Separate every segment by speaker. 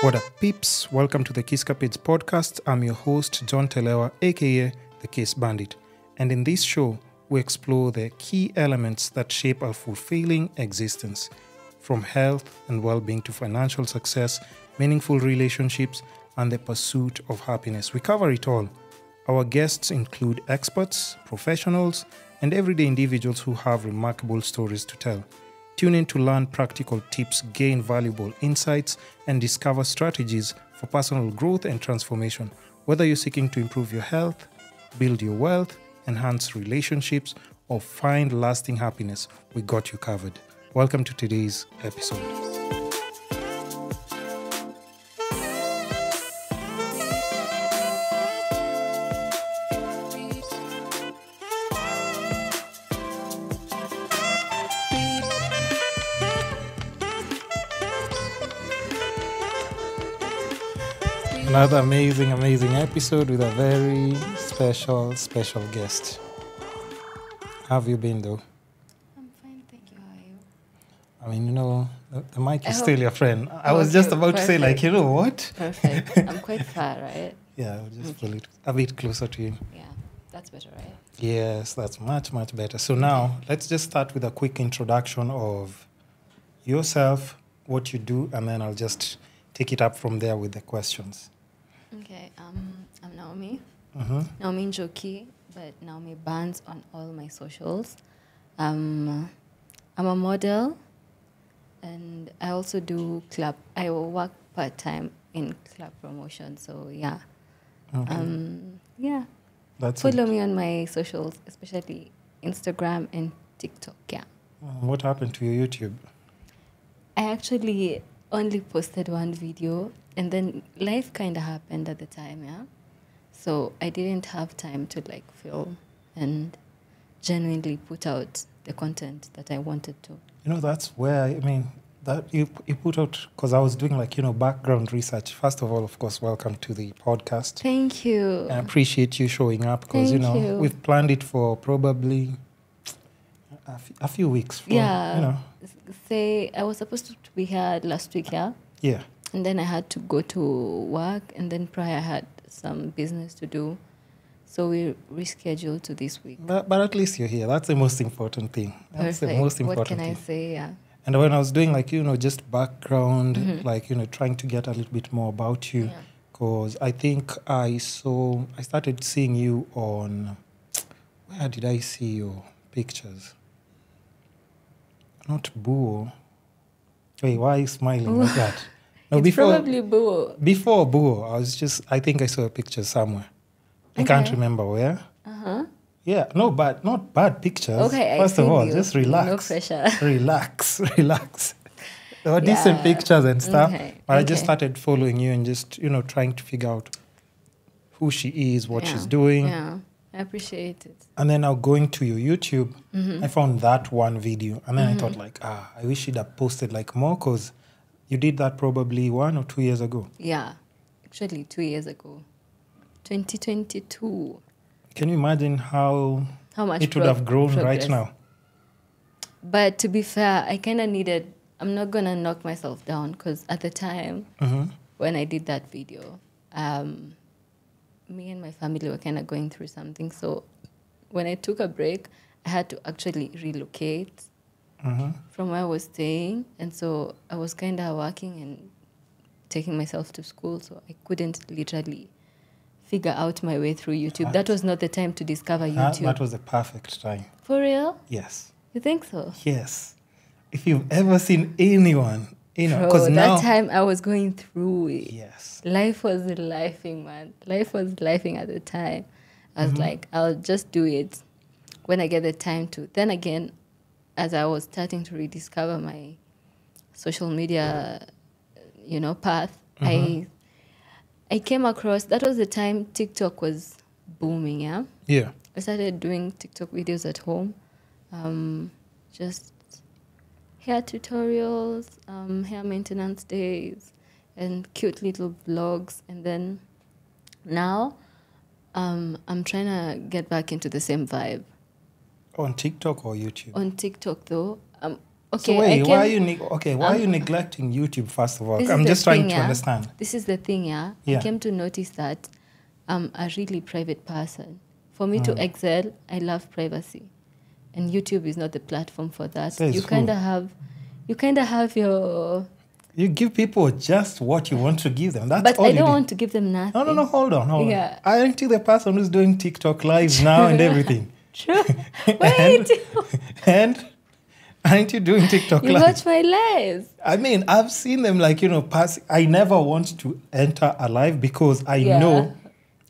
Speaker 1: What up, peeps? Welcome to the Podcast. I'm your host, John Telewa, aka the Kiss Bandit. And in this show, we explore the key elements that shape our fulfilling existence, from health and well-being to financial success, meaningful relationships, and the pursuit of happiness. We cover it all. Our guests include experts, professionals, and everyday individuals who have remarkable stories to tell. Tune in to learn practical tips, gain valuable insights, and discover strategies for personal growth and transformation. Whether you're seeking to improve your health, build your wealth, enhance relationships, or find lasting happiness, we got you covered. Welcome to today's episode. Another amazing episode with a very special guest. How have you been, though?
Speaker 2: I'm fine, thank you. How are you?
Speaker 1: I mean, the mic is still your friend. I was just about to say, what?
Speaker 2: Perfect. I'm quite far, right?
Speaker 1: Yeah, I'll just pull it a bit closer to you.
Speaker 2: Yeah, that's better, right?
Speaker 1: Yes, that's much better. So now, let's just start with a quick introduction of yourself, what you do, and then I'll just take it up from there with the questions.
Speaker 2: Okay, I'm Naomi.
Speaker 1: Mm-hmm.
Speaker 2: Naomi Njoki, but Naomi Bands on all my socials. I'm a model, and I also do club. I work part-time in club promotion, so yeah.
Speaker 1: Okay.
Speaker 2: Yeah.
Speaker 1: That's
Speaker 2: Follow me on my socials, especially Instagram and TikTok, yeah.
Speaker 1: What happened to your YouTube?
Speaker 2: I actually only posted one video, and then life kind of happened at the time, yeah? So I didn't have time to film and genuinely put out the content that I wanted to.
Speaker 1: That's where, that you put out, because I was doing background research. First of all, of course, welcome to the podcast.
Speaker 2: Thank you.
Speaker 1: I appreciate you showing up because,
Speaker 2: Thank you.
Speaker 1: we've planned it for probably a few weeks.
Speaker 2: Say, I was supposed to be here last week, yeah?
Speaker 1: Yeah.
Speaker 2: And then I had to go to work, and then prior I had some business to do. So we rescheduled to this week.
Speaker 1: But at least you're here. That's the most important thing. That's
Speaker 2: Perfect.
Speaker 1: The most important
Speaker 2: What can
Speaker 1: thing.
Speaker 2: I say, yeah?
Speaker 1: And when I was doing just background, trying to get a little bit more about you, because I think I started seeing you on, where did I see your pictures? Not Buo. Wait, why are you smiling like that? No,
Speaker 2: it's probably Buo.
Speaker 1: Before Buo, I think I saw a picture somewhere. I can't remember where.
Speaker 2: Uh-huh.
Speaker 1: Yeah, no, but not bad pictures.
Speaker 2: Okay,
Speaker 1: First of all,
Speaker 2: you.
Speaker 1: just relax.
Speaker 2: No pressure.
Speaker 1: Relax. There were decent pictures and stuff.
Speaker 2: Okay.
Speaker 1: But I just started following you and just, trying to figure out who she is, what she's doing.
Speaker 2: Yeah, I appreciate it.
Speaker 1: And then now going to your YouTube, I found that one video. And then I thought I wish you'd have posted more because you did that probably 1 or 2 years ago.
Speaker 2: Yeah, actually 2 years ago. 2022.
Speaker 1: Can you imagine how
Speaker 2: much
Speaker 1: it would have grown
Speaker 2: progress.
Speaker 1: right now?
Speaker 2: But to be fair, I kind of needed, I'm not going to knock myself down because at the time when I did that video, me and my family were kind of going through something. So when I took a break, I had to actually relocate from where I was staying. And so I was kind of working and taking myself to school. So I couldn't literally figure out my way through YouTube. That was not the time to discover YouTube.
Speaker 1: That was the perfect time.
Speaker 2: For real?
Speaker 1: Yes.
Speaker 2: You think so?
Speaker 1: Yes. If you've ever seen anyone, because
Speaker 2: now
Speaker 1: that
Speaker 2: time I was going through it.
Speaker 1: Yes.
Speaker 2: Life was lifing, man. Life was lifing at the time. I was like, I'll just do it when I get the time to. Then again, as I was starting to rediscover my social media, path, I came across, that was the time TikTok was booming, yeah?
Speaker 1: Yeah.
Speaker 2: I started doing TikTok videos at home. Just hair tutorials, hair maintenance days, and cute little vlogs. And then now I'm trying to get back into the same vibe.
Speaker 1: On TikTok or YouTube?
Speaker 2: On TikTok, though. Okay,
Speaker 1: So wait, why are you neglecting YouTube, first of all? I'm just trying to understand.
Speaker 2: This is the thing, yeah? I came to notice that I'm a really private person. For me to excel, I love privacy. And YouTube is not the platform for that. You kind of have your...
Speaker 1: You give people just what you want to give them. That's
Speaker 2: but
Speaker 1: all
Speaker 2: I don't want to give them nothing.
Speaker 1: No, hold on. Yeah. Aren't you the person who's doing TikTok lives now and everything?
Speaker 2: True. Wait.
Speaker 1: and aren't you doing TikTok lives?
Speaker 2: You watch my lives.
Speaker 1: I mean, I've seen them pass. I never want to enter a live because I know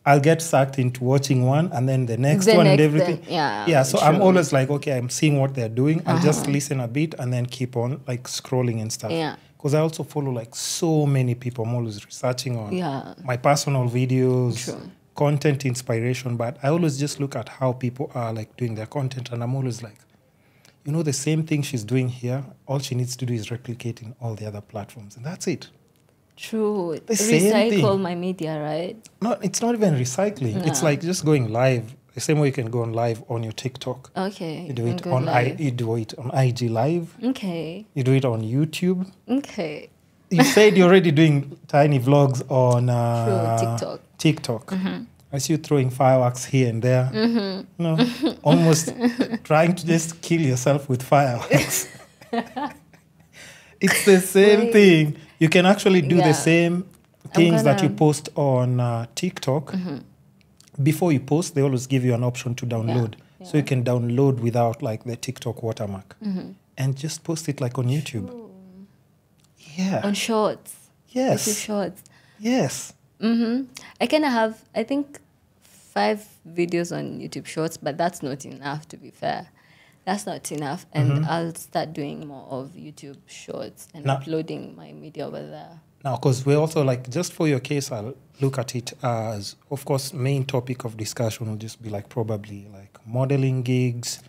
Speaker 1: I'll get sucked into watching one and then the next one and everything. Yeah. So true. I'm always like, okay, I'm seeing what they're doing. I'll just listen a bit and then keep on like scrolling and stuff. Yeah. Because I also follow like so many people. I'm always researching on my personal videos, content inspiration. But I always just look at how people are like doing their content. And I'm always like, the same thing she's doing here, all she needs to do is replicate in all the other platforms. And that's it.
Speaker 2: True. Recycle my media, right?
Speaker 1: No, it's not even recycling. No. It's like just going live. The same way you can go on live on your TikTok.
Speaker 2: Okay.
Speaker 1: You do it on IG Live. Okay. You do it on YouTube. Okay. You said you're already doing tiny vlogs on TikTok. Mm-hmm. I see you throwing fireworks here and there. Mm-hmm. Almost trying to just kill yourself with fireworks. It's the same thing. You can actually do the same things that you post on TikTok. Mm-hmm. Before you post, they always give you an option to download. Yeah. So you can download without like the TikTok watermark. Mm-hmm. And just post it like on YouTube. Ooh. Yeah.
Speaker 2: On Shorts.
Speaker 1: Yes.
Speaker 2: YouTube Shorts.
Speaker 1: Yes.
Speaker 2: Mm-hmm. I kind of have, I think, 5 videos on YouTube Shorts, but that's not enough, to be fair. That's not enough. And I'll start doing more of YouTube Shorts and uploading my media over there. Now,
Speaker 1: because we're also like, just for your case, I'll look at it as, of course, main topic of discussion will just be like probably like modeling gigs,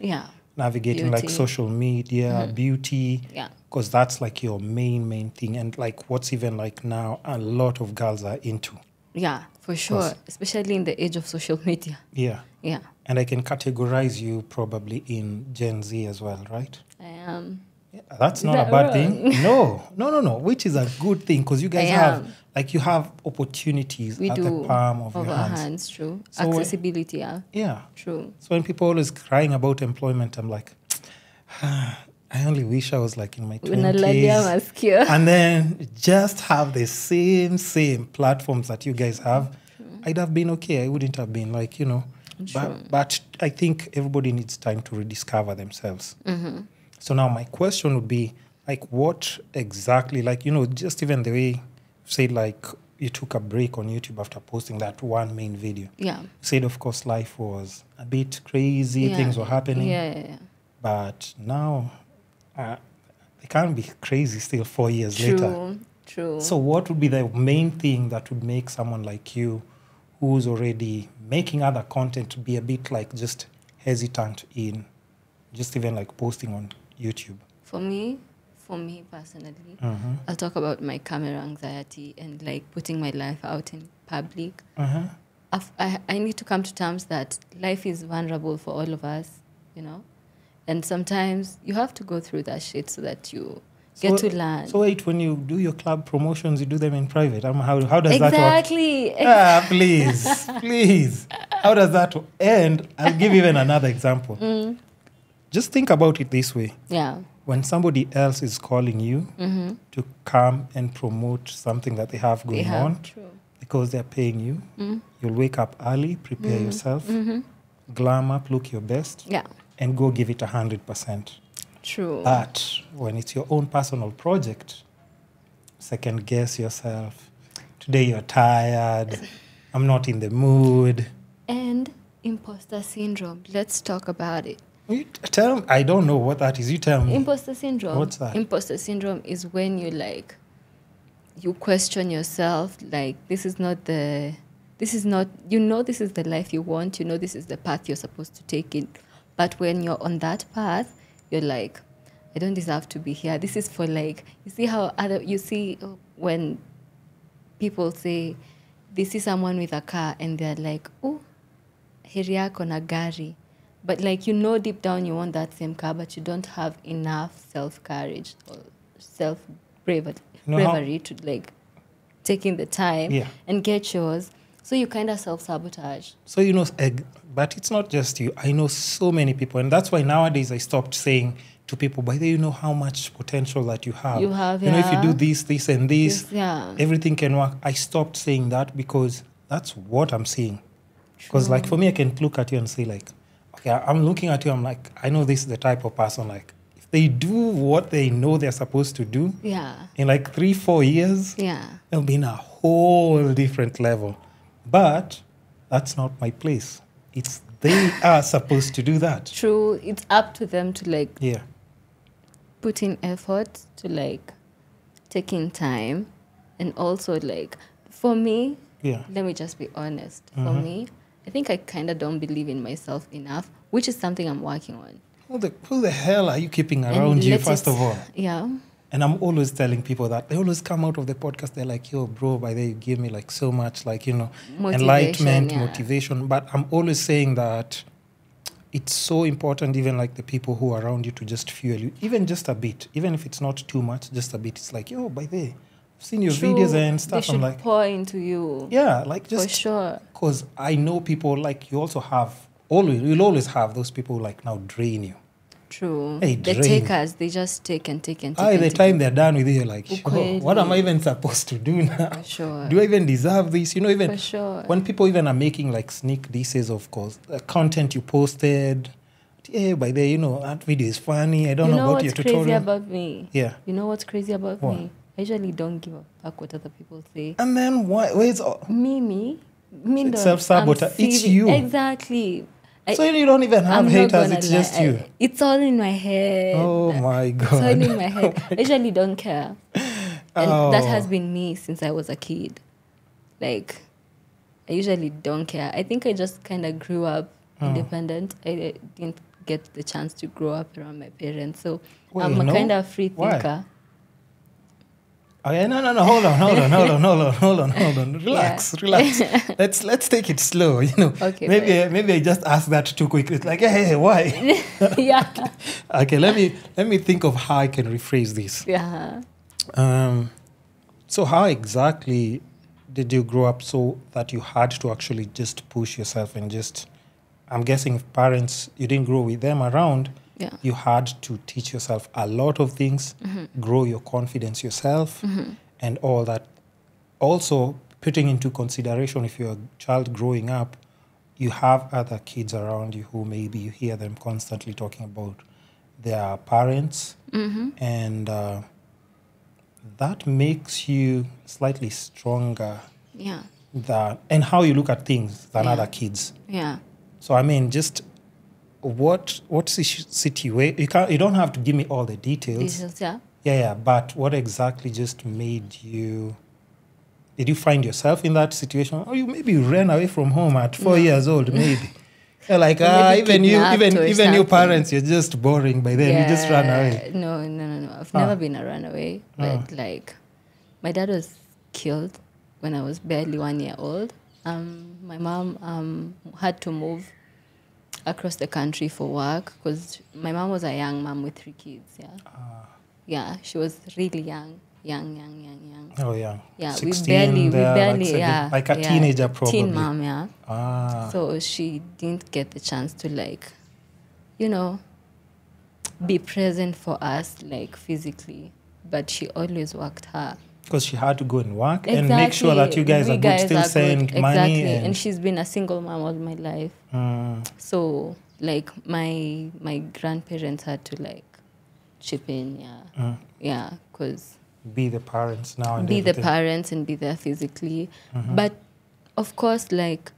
Speaker 1: navigating beauty. Like social media, beauty, because that's like your main thing. And like what's even like now a lot of girls are into. Yeah, for sure, especially in the age of social media. Yeah. Yeah. And I can categorize you probably in Gen Z as well, right?
Speaker 2: I am.
Speaker 1: Yeah, that's not a bad thing. No. Which is a good thing because you guys you have opportunities at the palm of your hands.
Speaker 2: True. So accessibility,
Speaker 1: yeah.
Speaker 2: True.
Speaker 1: So when people always crying about employment, I'm like, I only wish I was like in my 20s. And then just have the same platforms that you guys have. I'd have been okay. I wouldn't have been like, but I think everybody needs time to rediscover themselves. Mm-hmm. So now my question would be, like, what exactly, like, just even the way you said, like, you took a break on YouTube after posting that one main video. Yeah. You said, of course, life was a bit crazy, things were happening. Yeah. But now, it can't be crazy still 4 years later. True. So what would be the main thing that would make someone like you, who's already making other content, to be a bit, like, just hesitant in just even, like, posting on YouTube? For me personally, I'll talk about my camera anxiety and like putting my life out in public. I need to come to terms that life is vulnerable for all of us, and sometimes you have to go through that shit so that you get to learn. So wait, when you do your club promotions, you do them in private. How does that work? Exactly. Please. How does that work? And I'll give even another example. Just think about it this way. Yeah. When somebody else is calling you to come and promote something that they have going on, because they're paying you, you'll wake up early, prepare yourself, glam up, look your best, and go give it 100%. True. But when it's your own personal project, second guess yourself. Today you're tired. I'm not in the mood. And imposter syndrome. Let's talk about it. I don't know what that is. You tell me. Imposter syndrome. What's that? Imposter syndrome is when you question yourself. Like, this is not, this is the life you want. This is the path you're supposed to take in. But when you're on that path, you're like, I don't deserve to be here. This is for like, you see when people say, they see someone with a car and they're like, oh, heri yako na gari.
Speaker 2: But like, deep down you want that same car, but you don't have enough self-courage or bravery to like taking the time and get yours. So you kind of self-sabotage.
Speaker 1: So, but it's not just you. I know so many people. And that's why nowadays I stopped saying to people, by the way, you know how much potential that you have.
Speaker 2: You have,
Speaker 1: if you do this, and this,
Speaker 2: yeah.
Speaker 1: everything can work. I stopped saying that because that's what I'm seeing. Because like for me, I can look at you and say like, okay, I'm looking at you, I'm like, I know this is the type of person, like, if they do what they know they're supposed to do, in like 3-4 years, they'll be in a whole different level. But that's not my place. It's they are supposed to do that.
Speaker 2: True. It's up to them to like put in effort, to like take in time, and also like for me, let me just be honest. For me, I think I kind of don't believe in myself enough, which is something I'm working on.
Speaker 1: Who the hell are you keeping around you, first of all?
Speaker 2: Yeah.
Speaker 1: And I'm always telling people that. They always come out of the podcast, they're like, yo, bro, by the way, you give me like so much, like, enlightenment, motivation. But I'm always saying that it's so important, even like the people who are around you, to just fuel you, even just a bit, even if it's not too much, just a bit. It's like, yo, by the way, I've seen your videos and stuff.
Speaker 2: They should pour into you.
Speaker 1: Yeah, like just.
Speaker 2: For sure.
Speaker 1: Because I know people, like, you also have, you'll always have those people who like now drain you.
Speaker 2: True.
Speaker 1: Hey,
Speaker 2: the takers, they just take and take and take.
Speaker 1: By the time they're done with you, you're like, what am I even supposed to do now?
Speaker 2: For sure.
Speaker 1: Do I even deserve this? Even
Speaker 2: for sure.
Speaker 1: When people even are making like sneak disses, of course, content you posted, by the that video is funny. I don't know about your tutorial.
Speaker 2: You know what's crazy about me?
Speaker 1: Yeah.
Speaker 2: You know what's crazy about me? I usually don't give a fuck what other people say.
Speaker 1: And then why? Where's
Speaker 2: me?
Speaker 1: Self-sabotage. It's you.
Speaker 2: Exactly.
Speaker 1: So you don't even have haters, it's just you.
Speaker 2: It's all in my head.
Speaker 1: Oh my God.
Speaker 2: It's all in my head. I usually don't care. And that has been me since I was a kid. Like, I usually don't care. I think I just kind of grew up independent. I didn't get the chance to grow up around my parents. So I'm a kind of free thinker.
Speaker 1: Okay, no. Hold on. Relax. Let's take it slow.
Speaker 2: Okay.
Speaker 1: Maybe I just asked that too quickly. It's like, hey, why?
Speaker 2: Yeah.
Speaker 1: Okay, let me think of how I can rephrase this.
Speaker 2: Yeah.
Speaker 1: So how exactly did you grow up so that you had to actually just push yourself and just? I'm guessing if parents, you didn't grow with them around.
Speaker 2: Yeah.
Speaker 1: You had to teach yourself a lot of things, grow your confidence yourself, and all that. Also, putting into consideration, if you're a child growing up, you have other kids around you who maybe you hear them constantly talking about their parents, and that makes you slightly stronger.
Speaker 2: Yeah.
Speaker 1: And how you look at things than other kids.
Speaker 2: Yeah.
Speaker 1: So I mean, just. What's the situation? You don't have to give me all the details. Yeah. But what exactly just made you? Did you find yourself in that situation? Or maybe you ran away from home at 4 years old? Maybe. You're like even your parents, you're just boring. By then, you just ran away.
Speaker 2: No. I've never been a runaway. But like, my dad was killed when I was barely 1 year old. My mom had to move across the country for work because my mom was a young mom with 3 kids. Yeah, she was really young.
Speaker 1: Oh yeah.
Speaker 2: Yeah,
Speaker 1: 16,
Speaker 2: we barely
Speaker 1: like a teenager probably.
Speaker 2: Teen mom, yeah. So she didn't get the chance to like, be present for us like physically, but she always worked hard. Because
Speaker 1: she had to go and work and make sure that you guys are good, still send money.
Speaker 2: Exactly, and she's been a single mom all my life. So, like, my grandparents had to, like, chip in, Yeah, because...
Speaker 1: Be the parents now and
Speaker 2: Be
Speaker 1: everything.
Speaker 2: the parents and be there physically. But, of course, like,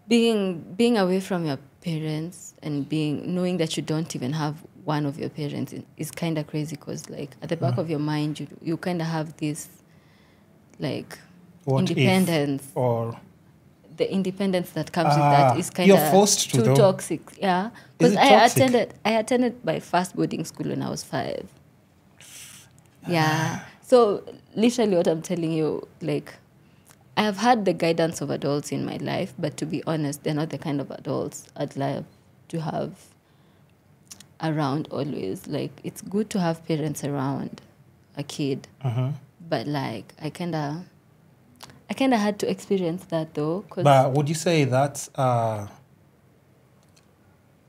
Speaker 2: being away from your parents and knowing that you don't even have one of your parents is kind of crazy because, like, at the back of your mind, you kind of have this, like, independence. The independence that comes with that is kind of too toxic. Yeah. Because I attended my first boarding school when I was 5. Yeah. So, literally what I'm telling you, like, I have had the guidance of adults in my life, but to be honest, they're not the kind of adults I'd to have around always. Like, it's good to have parents around a kid. But, like, I kind of had to experience that, though.
Speaker 1: But would you say that's a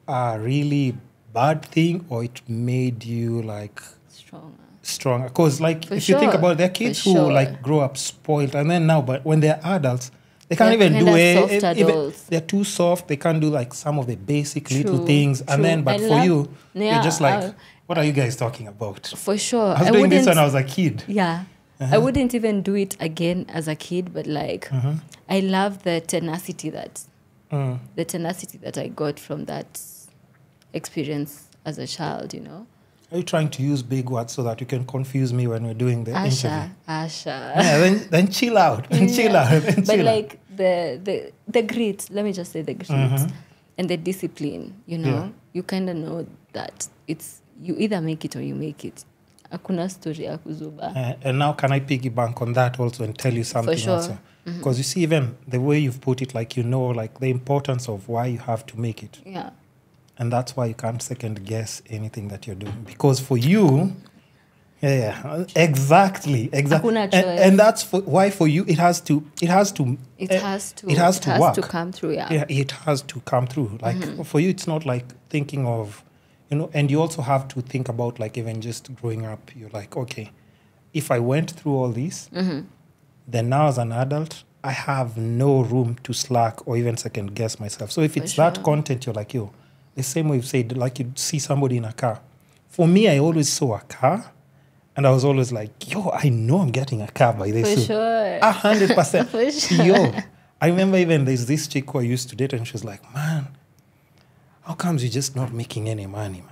Speaker 1: really bad thing, or it made you, like... Stronger? Because, like, if you think about it, there are kids who, like, grow up spoiled, and then now, but when they're adults, they can't even do it. They're too soft. They can't do, like, some of the basic little things. And then, but for you, you're just like, what are you guys talking about?
Speaker 2: For sure.
Speaker 1: I was doing this when I was a kid.
Speaker 2: Yeah. I wouldn't even do it again as a kid, but, like, I love the tenacity that I got from that experience as a child, you know.
Speaker 1: Are you trying to use big words so that you can confuse me when we're doing the interview?
Speaker 2: Asha.
Speaker 1: Yeah, then chill out. Chill out.
Speaker 2: But like the grit, let me just say the grit and the discipline, you know, you kind of know that it's you either make it or you make it. Hakuna story ya kuzuba.
Speaker 1: And now can I piggyback on that also and tell you something also? Because you see, even the way you've put it, like, you know, like the importance of why you have to make it.
Speaker 2: Yeah.
Speaker 1: And that's why you can't second guess anything that you're doing. Because for you, exactly. And that's why for you it has to work.
Speaker 2: To come through,
Speaker 1: Yeah, it has to come through. Like for you, it's not like thinking of, you know, and you also have to think about, like, even just growing up, you're like, okay, if I went through all this, then now as an adult, I have no room to slack or even second guess myself. So if it's that content, you're like, yo, the same way you've said, like, you see somebody in a car. For me, I always saw a car, and I was always like, yo, I know I'm getting a car by this.
Speaker 2: For sure.
Speaker 1: 100%.
Speaker 2: For sure.
Speaker 1: Yo, I remember even there's this chick who I used to date, and she was like, man, how comes you're just not making any money, man?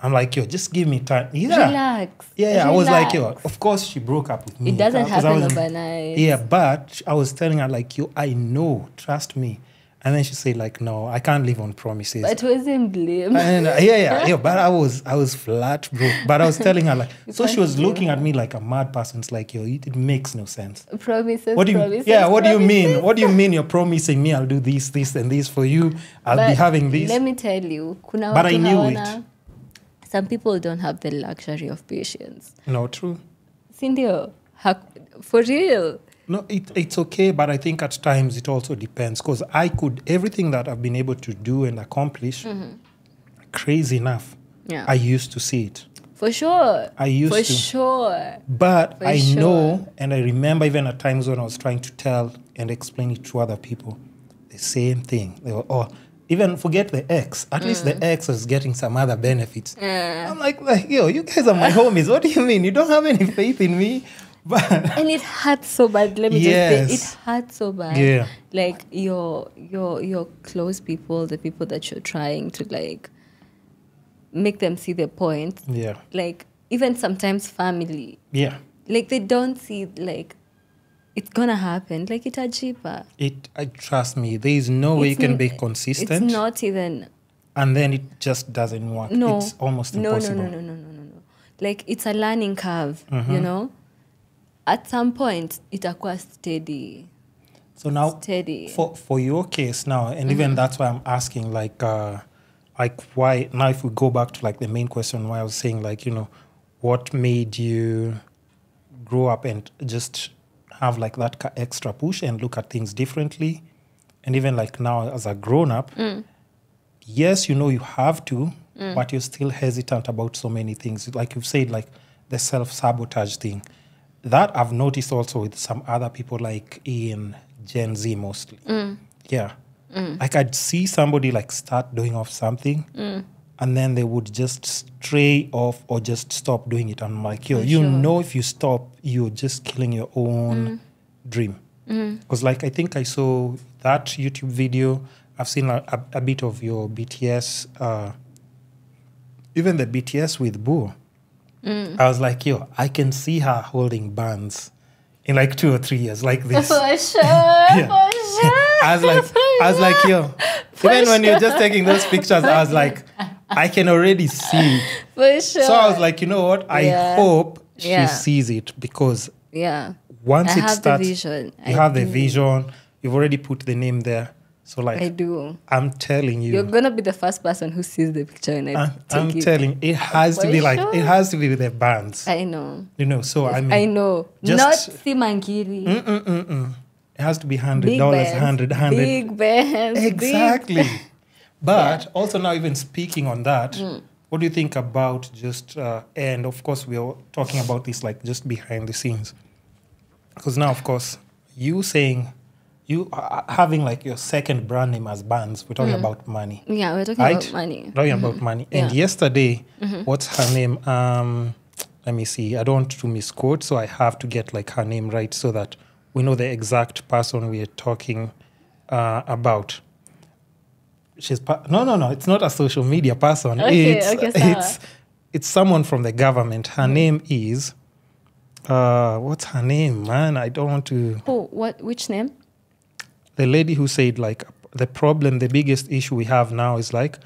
Speaker 1: I'm like, yo, just give me time. Yeah.
Speaker 2: Relax.
Speaker 1: Yeah, I was like, yo, of course she broke up with me.
Speaker 2: It doesn't happen overnight.
Speaker 1: Yeah, but I was telling her, like, yo, I know, trust me. And then she said, like, no, I can't live on promises.
Speaker 2: But it wasn't blame.
Speaker 1: But I was flat broke. But I was telling her, like, so she was looking at me like a mad person. It's like, yo, it makes no sense.
Speaker 2: Promises,
Speaker 1: what do you mean? What do you mean you're promising me I'll do this, and this for you? I'll be having this.
Speaker 2: Let me tell you.
Speaker 1: But I knew it.
Speaker 2: Some people don't have the luxury of patience.
Speaker 1: No, true.
Speaker 2: Sindio, for real.
Speaker 1: No, it's okay, but I think at times it also depends, because everything that I've been able to do and accomplish, crazy enough, I used to see it.
Speaker 2: For sure.
Speaker 1: I used to.
Speaker 2: For sure.
Speaker 1: But I know, and I remember even at times when I was trying to tell and explain it to other people, the same thing. They were, even forget the ex. At least the ex was getting some other benefits. I'm like, yo, you guys are my homies. What do you mean? You don't have any faith in me?
Speaker 2: And it hurts so bad. Let me just say, it hurts so bad.
Speaker 1: Yeah.
Speaker 2: Like your close people, the people that you're trying to, like, make them see the point.
Speaker 1: Yeah.
Speaker 2: Like, even sometimes family.
Speaker 1: Yeah.
Speaker 2: Like, they don't see, like, it's gonna happen. Like, it's a cheaper.
Speaker 1: Trust me, there is no way you can be consistent.
Speaker 2: It's not even.
Speaker 1: And then it just doesn't work.
Speaker 2: No.
Speaker 1: It's almost impossible.
Speaker 2: No. Like, it's a learning curve, you know? At some point, itakuwa steady.
Speaker 1: So now,
Speaker 2: steady.
Speaker 1: For your case now, and even that's why I'm asking, like why, now if we go back to, like, the main question why I was saying, like, you know, what made you grow up and just have, like, that extra push and look at things differently? And even, like, now as a grown-up, yes, you know you have to, but you're still hesitant about so many things. Like you've said, like, the self-sabotage thing. That I've noticed also with some other people, like in Gen Z mostly. Yeah. Like, I'd see somebody, like, start doing off something, and then they would just stray off or just stop doing it. I'm like, yo, know if you stop, you're just killing your own dream. Because, like, I think I saw that YouTube video. I've seen a bit of your BTS, even the BTS with Boo. I was like, yo, I can see her holding bands in, like, 2 or 3 years, like this.
Speaker 2: For sure. For sure.
Speaker 1: I was like, yo, even when you're just taking those pictures, I was like, I can already see it.
Speaker 2: For sure.
Speaker 1: So I was like, you know what? I hope she sees it, because once it starts, you have the vision, you've already put the name there. So like
Speaker 2: I do.
Speaker 1: I'm telling you,
Speaker 2: You're gonna be the first person who sees the picture and
Speaker 1: I'm telling it has to be like
Speaker 2: sure.
Speaker 1: it has to be with the bands.
Speaker 2: I know.
Speaker 1: You know, so I mean
Speaker 2: I know.
Speaker 1: just-
Speaker 2: Not Simangiri.
Speaker 1: it has to be $100,
Speaker 2: Big bands.
Speaker 1: 100.
Speaker 2: Big bands.
Speaker 1: Exactly. But also now even speaking on that, what do you think about just, and of course we are talking about this like just behind the scenes. Because now, of course, you saying, you having like your second brand name as Bands, we're talking about money.
Speaker 2: Yeah, we're talking about money.
Speaker 1: Talking about money. And yesterday, what's her name? Let me see. I don't want to misquote, so I have to get like her name right so that we know the exact person we are talking about. She's no. It's not a social media person. It's someone from the government. Her name is what's her name, man? I don't want to.
Speaker 2: Oh, what? Which name?
Speaker 1: The lady who said like the biggest issue we have now is like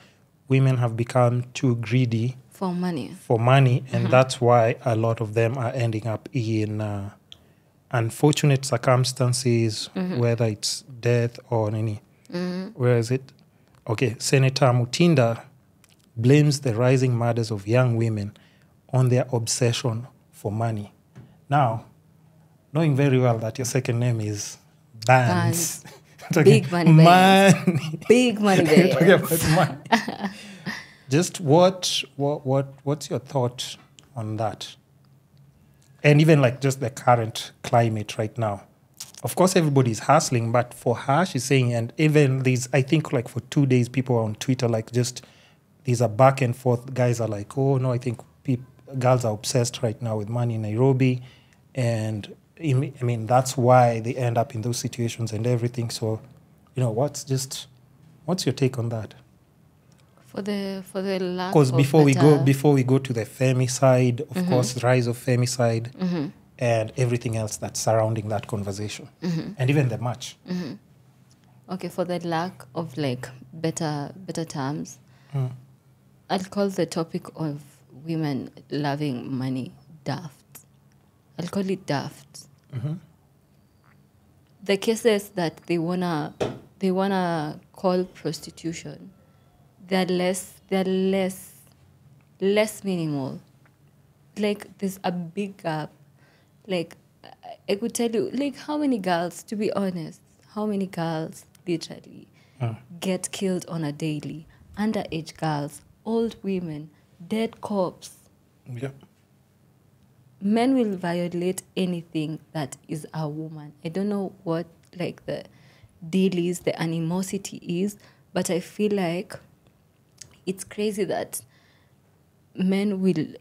Speaker 1: women have become too greedy
Speaker 2: for money,
Speaker 1: and that's why a lot of them are ending up in unfortunate circumstances, whether it's death or any. Where is it? Okay, Senator Mutinda blames the rising murders of young women on their obsession for money. Now, knowing very well that your second name is Bands.
Speaker 2: Big money bands. Big money bands.
Speaker 1: Talking about money. Just what's your thought on that? And even like just the current climate right now. Of course, everybody's hustling, but for her, she's saying, and even these, I think like for 2 days, people are on Twitter, like just, these are back and forth. Guys are like, oh no, I think girls are obsessed right now with money in Nairobi. And I mean, that's why they end up in those situations and everything. So, you know, what's your take on that?
Speaker 2: For the lack
Speaker 1: Because
Speaker 2: of
Speaker 1: before we go to the femicide, of course, rise of femicide, and everything else that's surrounding that conversation, and even the match.
Speaker 2: Okay, for the lack of like better terms, I'll call the topic of women loving money daft. I'll call it daft. The cases that they wanna call prostitution, they're less minimal. Like there's a big gap. Like I could tell you, like how many girls, to be honest, literally get killed on a daily? Underage girls, old women, dead cops.
Speaker 1: Yeah.
Speaker 2: Men will violate anything that is a woman. I don't know what like the deal is, the animosity is, but I feel like it's crazy that men will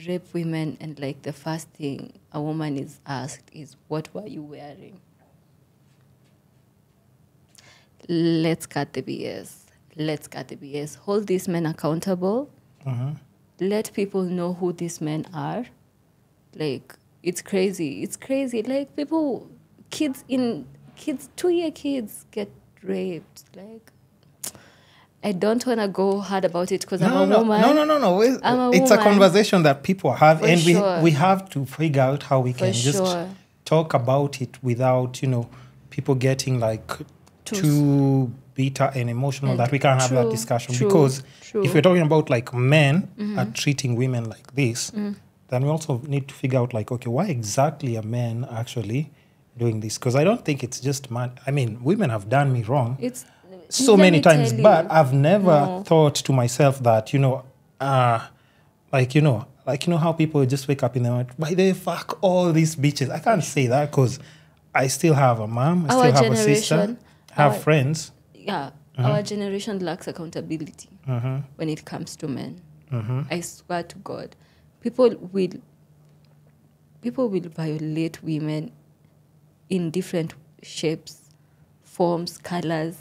Speaker 2: rape women and like the first thing a woman is asked is, what were you wearing? Let's cut the BS. Hold these men accountable. Let people know who these men are. Like, it's crazy. Like, kids, 2-year kids get raped. Like, I don't want to go hard about it because I'm a woman.
Speaker 1: No. It's a conversation that people have, and we have to figure out how we can just talk about it without, people getting like too bitter and emotional that we can't have that discussion. Because if we're talking about like men are treating women like this, then we also need to figure out like, okay, why exactly are men actually doing this? Because I don't think it's just man. I mean, women have done me wrong. So many times, but I've never thought to myself that, how people just wake up in the night, why they fuck all these bitches? I can't say that because I still have a mom, I still have a sister, have friends.
Speaker 2: Yeah, our generation lacks accountability when it comes to men. I swear to God, people will violate women in different shapes, forms, colors,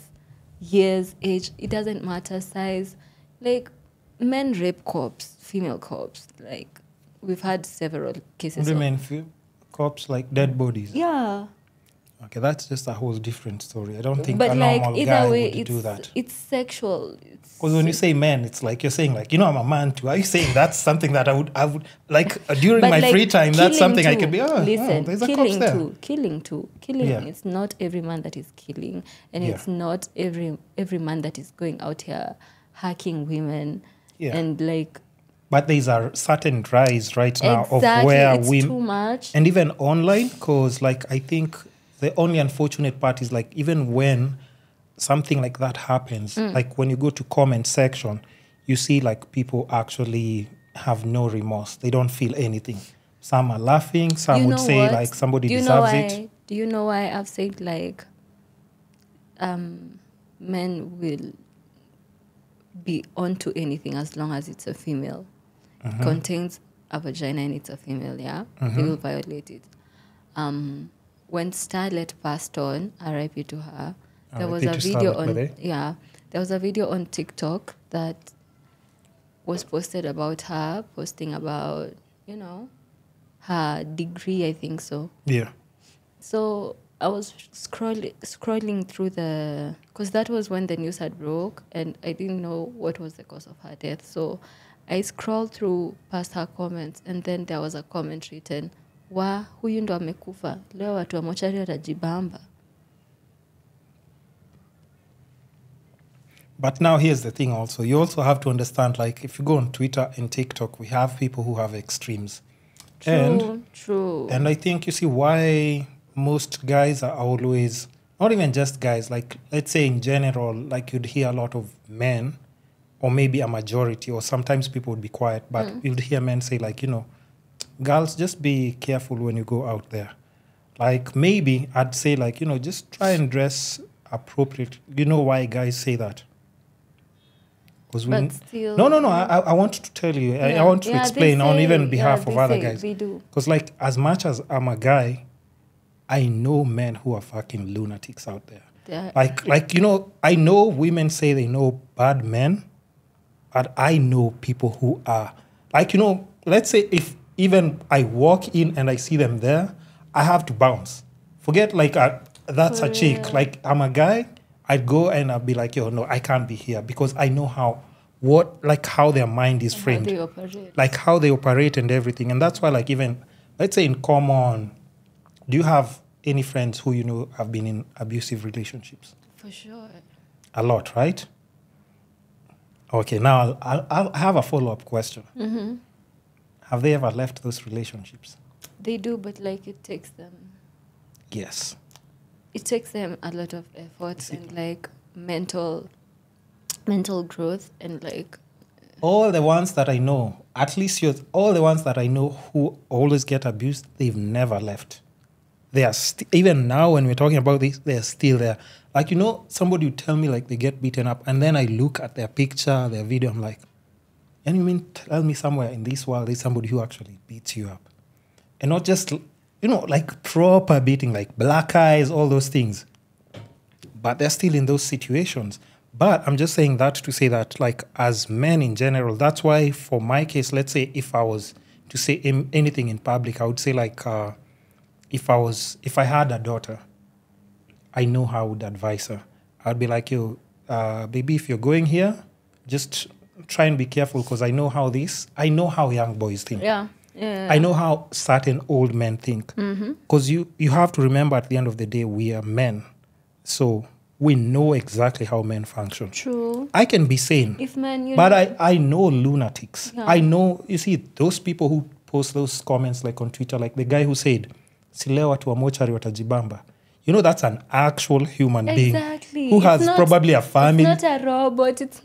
Speaker 2: years, age, it doesn't matter, size. Like, men rape cops, female cops. Like, we've had several cases.
Speaker 1: Women cops, like dead bodies.
Speaker 2: Yeah.
Speaker 1: Okay, that's just a whole different story. I don't think
Speaker 2: But
Speaker 1: a
Speaker 2: like
Speaker 1: normal
Speaker 2: either
Speaker 1: guy
Speaker 2: way,
Speaker 1: would do that.
Speaker 2: it's sexual.
Speaker 1: Because when you say men, it's like you're saying like, I'm a man too. Are you saying that's something that I would like during
Speaker 2: But
Speaker 1: my
Speaker 2: like
Speaker 1: free time? That's something I
Speaker 2: too.
Speaker 1: could be.
Speaker 2: Listen,
Speaker 1: There's a corpse there.
Speaker 2: killing.
Speaker 1: Yeah.
Speaker 2: It's not every man that is killing, and
Speaker 1: Yeah.
Speaker 2: it's not every man that is going out here hacking women,
Speaker 1: Yeah.
Speaker 2: and like.
Speaker 1: But there's a certain rise right now
Speaker 2: Exactly,
Speaker 1: of where
Speaker 2: it's too much.
Speaker 1: and even online, because like I think the only unfortunate part is like even when something like that happens, like when you go to comment section, you see like people actually have no remorse. They don't feel anything. Some are laughing. Some
Speaker 2: You
Speaker 1: would
Speaker 2: know
Speaker 1: say
Speaker 2: what?
Speaker 1: like somebody
Speaker 2: Do you
Speaker 1: deserves
Speaker 2: know
Speaker 1: it.
Speaker 2: why? Do you know why I've said like men will be onto anything as long as it's a female. It contains a vagina and it's a female, yeah? They will violate it. When Starlet passed on, RIP to her, there was a video there was a video on TikTok that was posted about her, posting about, her degree, I think so.
Speaker 1: Yeah.
Speaker 2: So I was scrolling through because that was when the news had broke and I didn't know what was the cause of her death. So I scrolled through past her comments and then there was a comment written, huyu ndo amekufa, leo watu wa mochari watajibamba.
Speaker 1: But now here's the thing also. You also have to understand, like, if you go on Twitter and TikTok, we have people who have extremes.
Speaker 2: True.
Speaker 1: And I think you see why most guys are always, not even just guys, like, let's say in general, like you'd hear a lot of men, or maybe a majority, or sometimes people would be quiet, but you'd hear men say, like, girls, just be careful when you go out there. Like, maybe I'd say, like, just try and dress appropriate. You know why guys say that?
Speaker 2: But still,
Speaker 1: no. I want to tell you. I want to explain on even behalf of other guys.
Speaker 2: They do.
Speaker 1: Because like as much as I'm a guy, I know men who are fucking lunatics out there. Like I know women say they know bad men, but I know people who are like let's say if even I walk in and I see them there, I have to bounce. Forget like that's a chick. Like I'm a guy. I'd go and I'd be like, no, I can't be here because I know how their mind is framed.
Speaker 2: How they operate.
Speaker 1: Like how they operate and everything. And that's why like even, let's say in common, do you have any friends who have been in abusive relationships?
Speaker 2: For sure.
Speaker 1: A lot, right? Okay, now I'll have a follow-up question.
Speaker 2: Mm-hmm.
Speaker 1: Have they ever left those relationships?
Speaker 2: They do, but like it takes them.
Speaker 1: Yes.
Speaker 2: It takes them a lot of effort and like mental growth and like
Speaker 1: all the ones that I know, at least all the ones that I know who always get abused, they've never left. They are even now when we're talking about this, they're still there. Like somebody would tell me like they get beaten up, and then I look at their picture, their video, I'm like, and you mean tell me somewhere in this world there's somebody who actually beats you up, and not just like proper beating, like black eyes, all those things. But they're still in those situations. But I'm just saying that to say that, like, as men in general, that's why for my case, let's say if I was to say anything in public, I would say, like, if I had a daughter, I know how I would advise her. I'd be like, baby, if you're going here, just try and be careful because I know how young boys think.
Speaker 2: Yeah.
Speaker 1: I know how certain old men think. Because you have to remember at the end of the day, we are men. So we know exactly how men function.
Speaker 2: True.
Speaker 1: I can be sane.
Speaker 2: If men,
Speaker 1: but I know lunatics.
Speaker 2: Yeah.
Speaker 1: I know, you see, those people who post those comments like on Twitter, like the guy who said, Sileo watu wa mochari watajibamba. That's an actual human being who has probably a family.
Speaker 2: It's not a robot. It's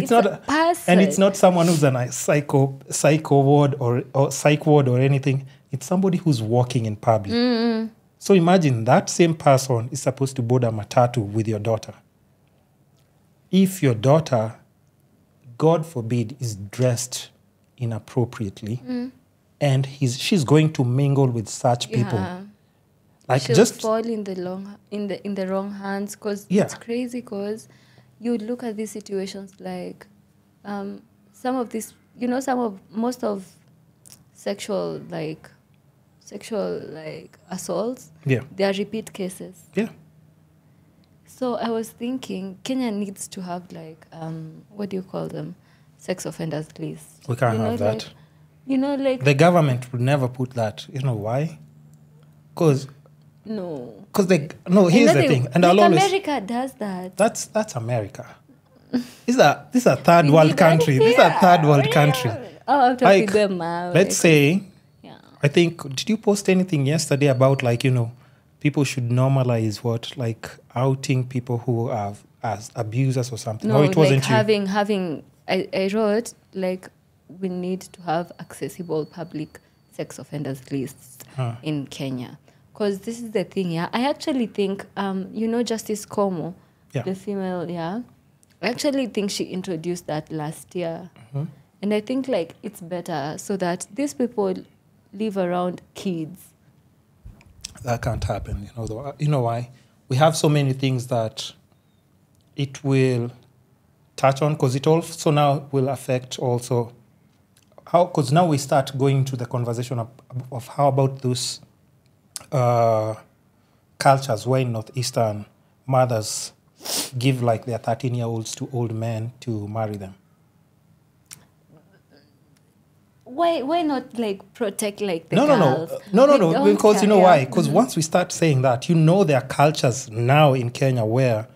Speaker 2: not a person.
Speaker 1: And it's not someone who's in a psycho ward or psych ward or anything. It's somebody who's walking in public.
Speaker 2: Mm-hmm.
Speaker 1: So imagine that same person is supposed to board a matatu with your daughter. If your daughter, God forbid, is dressed inappropriately and she's going to mingle with such people. Like
Speaker 2: she'll
Speaker 1: just
Speaker 2: fall in the wrong hands because it's crazy because you look at these situations like most of sexual like sexual like assaults,
Speaker 1: Yeah.
Speaker 2: they are repeat cases.
Speaker 1: Yeah.
Speaker 2: So I was thinking Kenya needs to have like what do you call them? Sex offenders list.
Speaker 1: We can't have that.
Speaker 2: Like
Speaker 1: The government would never put that. You know why? Because here's the thing, and I'll always.
Speaker 2: America does that.
Speaker 1: That's America. This is a third world country. This is a third world country.
Speaker 2: Oh, I'm talking them out.
Speaker 1: Let's say.
Speaker 2: Yeah.
Speaker 1: I think. Did you post anything yesterday about people should normalize outing people who are as abusers or something?
Speaker 2: No,
Speaker 1: it wasn't
Speaker 2: having. I wrote we need to have accessible public sex offenders lists in Kenya, because this is the thing. Yeah, I actually think Justice Komo, the female. Yeah, I actually think she introduced that last year, and I think it's better so that these people live around kids.
Speaker 1: That can't happen. You know why? We have so many things that it will touch on, because it also now will affect also how, because now we start going to the conversation of how about those cultures where in Northeastern mothers give their 13-year-olds to old men to marry them.
Speaker 2: Why not protect the
Speaker 1: girls? No, because you know why? Because once we start saying that, there are cultures now in Kenya where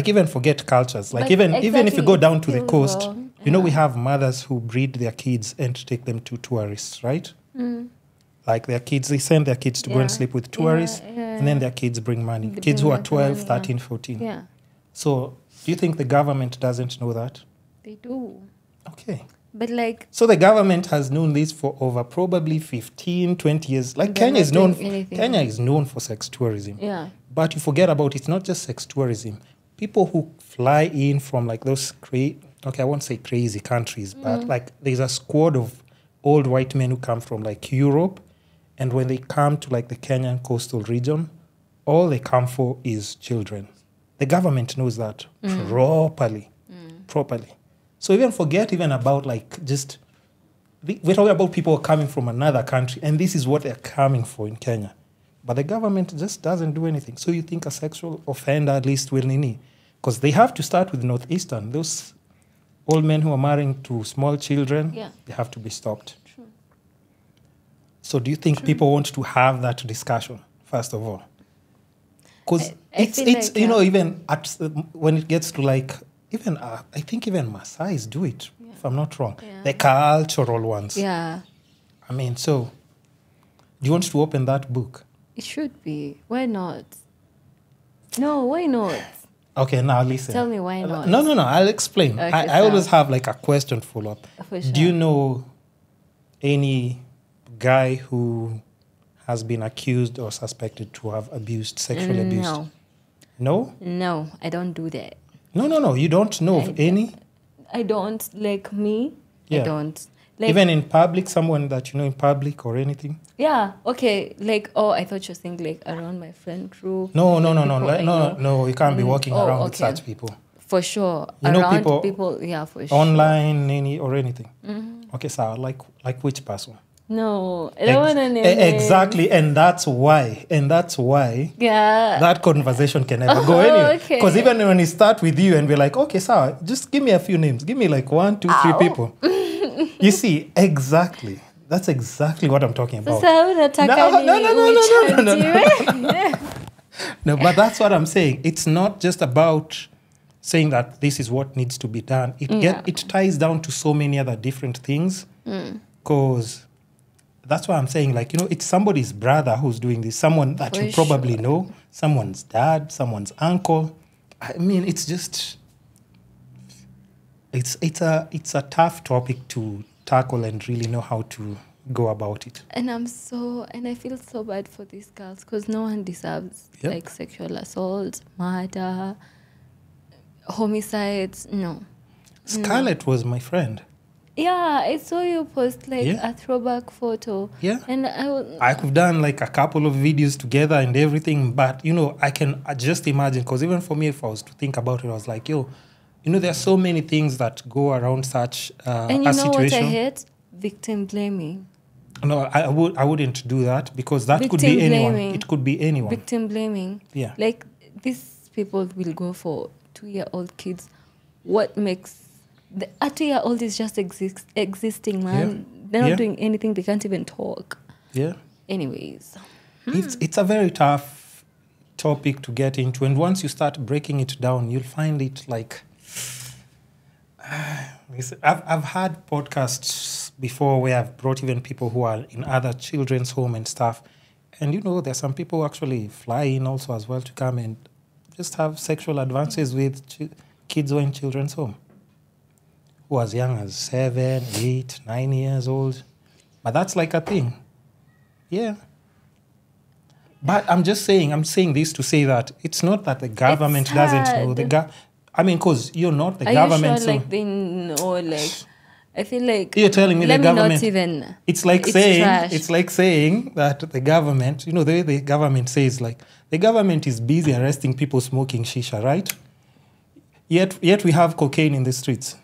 Speaker 1: even forget cultures. Even if you go down to the coast, we have mothers who breed their kids and take them to tourists, right? Their kids, they send their kids to go and sleep with tourists, and then their kids bring money. Kids who are 12, 13, 14.
Speaker 2: Yeah.
Speaker 1: So do you think the government doesn't know that?
Speaker 2: They do.
Speaker 1: Okay.
Speaker 2: But
Speaker 1: so the government has known this for over probably 15, 20 years. Kenya is known for sex tourism.
Speaker 2: Yeah.
Speaker 1: But you forget about it's not just sex tourism. People who fly in from those I won't say crazy countries, but there's a squad of old white men who come from Europe, and when they come to the Kenyan coastal region, all they come for is children. The government knows that properly. So forget about we're talking about people coming from another country, and this is what they're coming for in Kenya. But the government just doesn't do anything. So you think a sexual offender list will nini? Because they have to start with Northeastern. Those old men who are marrying to small children, they have to be stopped.
Speaker 2: True.
Speaker 1: So do you think people want to have that discussion, first of all? Because it's even when it gets to I think even Maasais do it, if I'm not wrong.
Speaker 2: Yeah.
Speaker 1: The cultural ones.
Speaker 2: Yeah.
Speaker 1: So do you want to open that book?
Speaker 2: It should be. Why not? No, why not?
Speaker 1: Okay, now listen.
Speaker 2: Tell me why not.
Speaker 1: No, I'll explain.
Speaker 2: Okay,
Speaker 1: I always have a question follow-up.
Speaker 2: For sure.
Speaker 1: Do you know any guy who has been accused or suspected to have sexual abuse?
Speaker 2: No.
Speaker 1: No?
Speaker 2: No, I don't do that.
Speaker 1: No. You don't know of any?
Speaker 2: I don't. Me?
Speaker 1: Yeah.
Speaker 2: I don't.
Speaker 1: Even in public, someone that you know in public or anything?
Speaker 2: Yeah, okay. I thought you were saying around my friend group.
Speaker 1: No. You can't be walking around with such people.
Speaker 2: For sure.
Speaker 1: You
Speaker 2: around
Speaker 1: know people,
Speaker 2: yeah, for sure.
Speaker 1: Online, or anything. Mm-hmm. Okay, so like which person?
Speaker 2: No, I don't want to name
Speaker 1: exactly, and that's why that conversation can never go anywhere. Because even when we start with you and we're like, okay, so just give me a few names. Give me 1, 2, 3 people. You see, exactly. That's exactly what I'm talking about. No, but that's what I'm saying. It's not just about saying that this is what needs to be done. It ties down to so many other different things. Because that's why I'm saying, it's somebody's brother who's doing this, someone that you probably know, someone's dad, someone's uncle. I mean, it's just, it's a tough topic to tackle and really know how to go about it.
Speaker 2: And I feel so bad for these girls because no one deserves sexual assault, murder, homicides. No.
Speaker 1: Scarlett was my friend.
Speaker 2: Yeah, I saw you post a throwback photo.
Speaker 1: Yeah.
Speaker 2: And
Speaker 1: I've done a couple of videos together and everything, but I can just imagine, because even for me, if I was to think about it, I was like, there are so many things that go around such
Speaker 2: and
Speaker 1: a situation.
Speaker 2: What I hate? Victim blaming.
Speaker 1: No, I wouldn't do that because that could
Speaker 2: Victim
Speaker 1: be anyone.
Speaker 2: blaming.
Speaker 1: It could be anyone.
Speaker 2: Victim blaming.
Speaker 1: Yeah.
Speaker 2: Like, these people will go for 2-year-old kids. What makes... A 2-year-old is just existing, man.
Speaker 1: Yeah.
Speaker 2: They're not
Speaker 1: Yeah.
Speaker 2: doing anything. They can't even talk.
Speaker 1: Yeah.
Speaker 2: Anyways.
Speaker 1: It's a very tough topic to get into. And once you start breaking it down, you'll find it like... I've had podcasts before where I've brought even people who are in other children's home and stuff. And, there's some people who actually fly in also as well to come and just have sexual advances with kids who are in children's home, who are as young as 7, 8, 9 years old. But that's like a thing. Yeah. But I'm saying this to say that it's not that the government doesn't know. Because you're not the government.
Speaker 2: Are you sure, like, they know, like... I feel like...
Speaker 1: You're telling me the government...
Speaker 2: Not even...
Speaker 1: It's like saying that the government... the way the government says, like, the government is busy arresting people smoking shisha, right? Yet we have cocaine in the streets.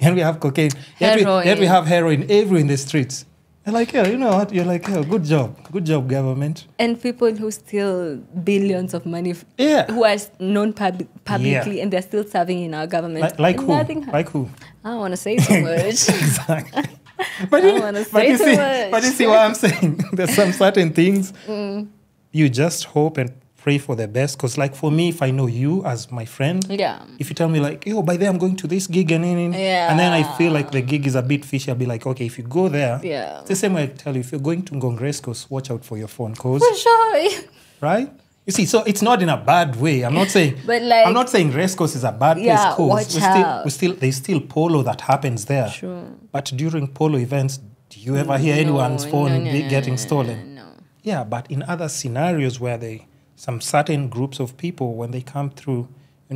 Speaker 1: And we have cocaine. Yet we have heroin everywhere in the streets. You're like, you know what? You're like, good job. Good job, government.
Speaker 2: And people who steal billions of money, who are known publicly, and they're still serving in our government.
Speaker 1: Like who? Like who?
Speaker 2: I don't want to say too much.
Speaker 1: Exactly. But you see what I'm saying? There's some certain things you just hope and pray for the best. Because, like, for me, if I know you as my friend, if you tell me, like, by the way, I'm going to this gig and then I feel like the gig is a bit fishy, I'll be like, okay, if you go there, it's the same way I tell you, if you're going to Ngongrescos, watch out for your phone calls.
Speaker 2: For sure.
Speaker 1: Right? You see, so it's not in a bad way. I'm not saying,
Speaker 2: but like,
Speaker 1: I'm not saying Rescos is a bad place.
Speaker 2: Watch out.
Speaker 1: There's still polo that happens there.
Speaker 2: Sure.
Speaker 1: But during polo events, do you ever hear anyone's phone getting stolen?
Speaker 2: No.
Speaker 1: Yeah, but in other scenarios where some certain groups of people, when they come through,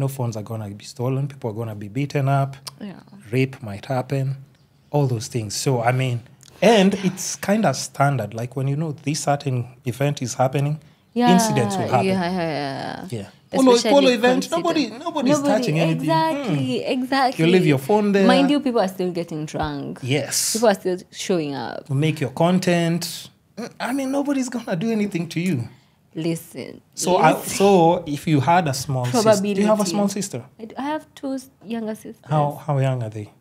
Speaker 1: phones are going to be stolen, people are going to be beaten up, rape might happen, all those things. So, and it's kind of standard. Like when this certain event is happening, incidents will happen. Yeah. Polo event, nobody's touching anything.
Speaker 2: Exactly.
Speaker 1: You leave your phone there.
Speaker 2: Mind you, people are still getting drunk.
Speaker 1: Yes.
Speaker 2: People are still showing up.
Speaker 1: You make your content. Nobody's going to do anything to you.
Speaker 2: Listen.
Speaker 1: So if you had a small sister, do you have a small sister?
Speaker 2: I have 2 younger sisters.
Speaker 1: How young are they?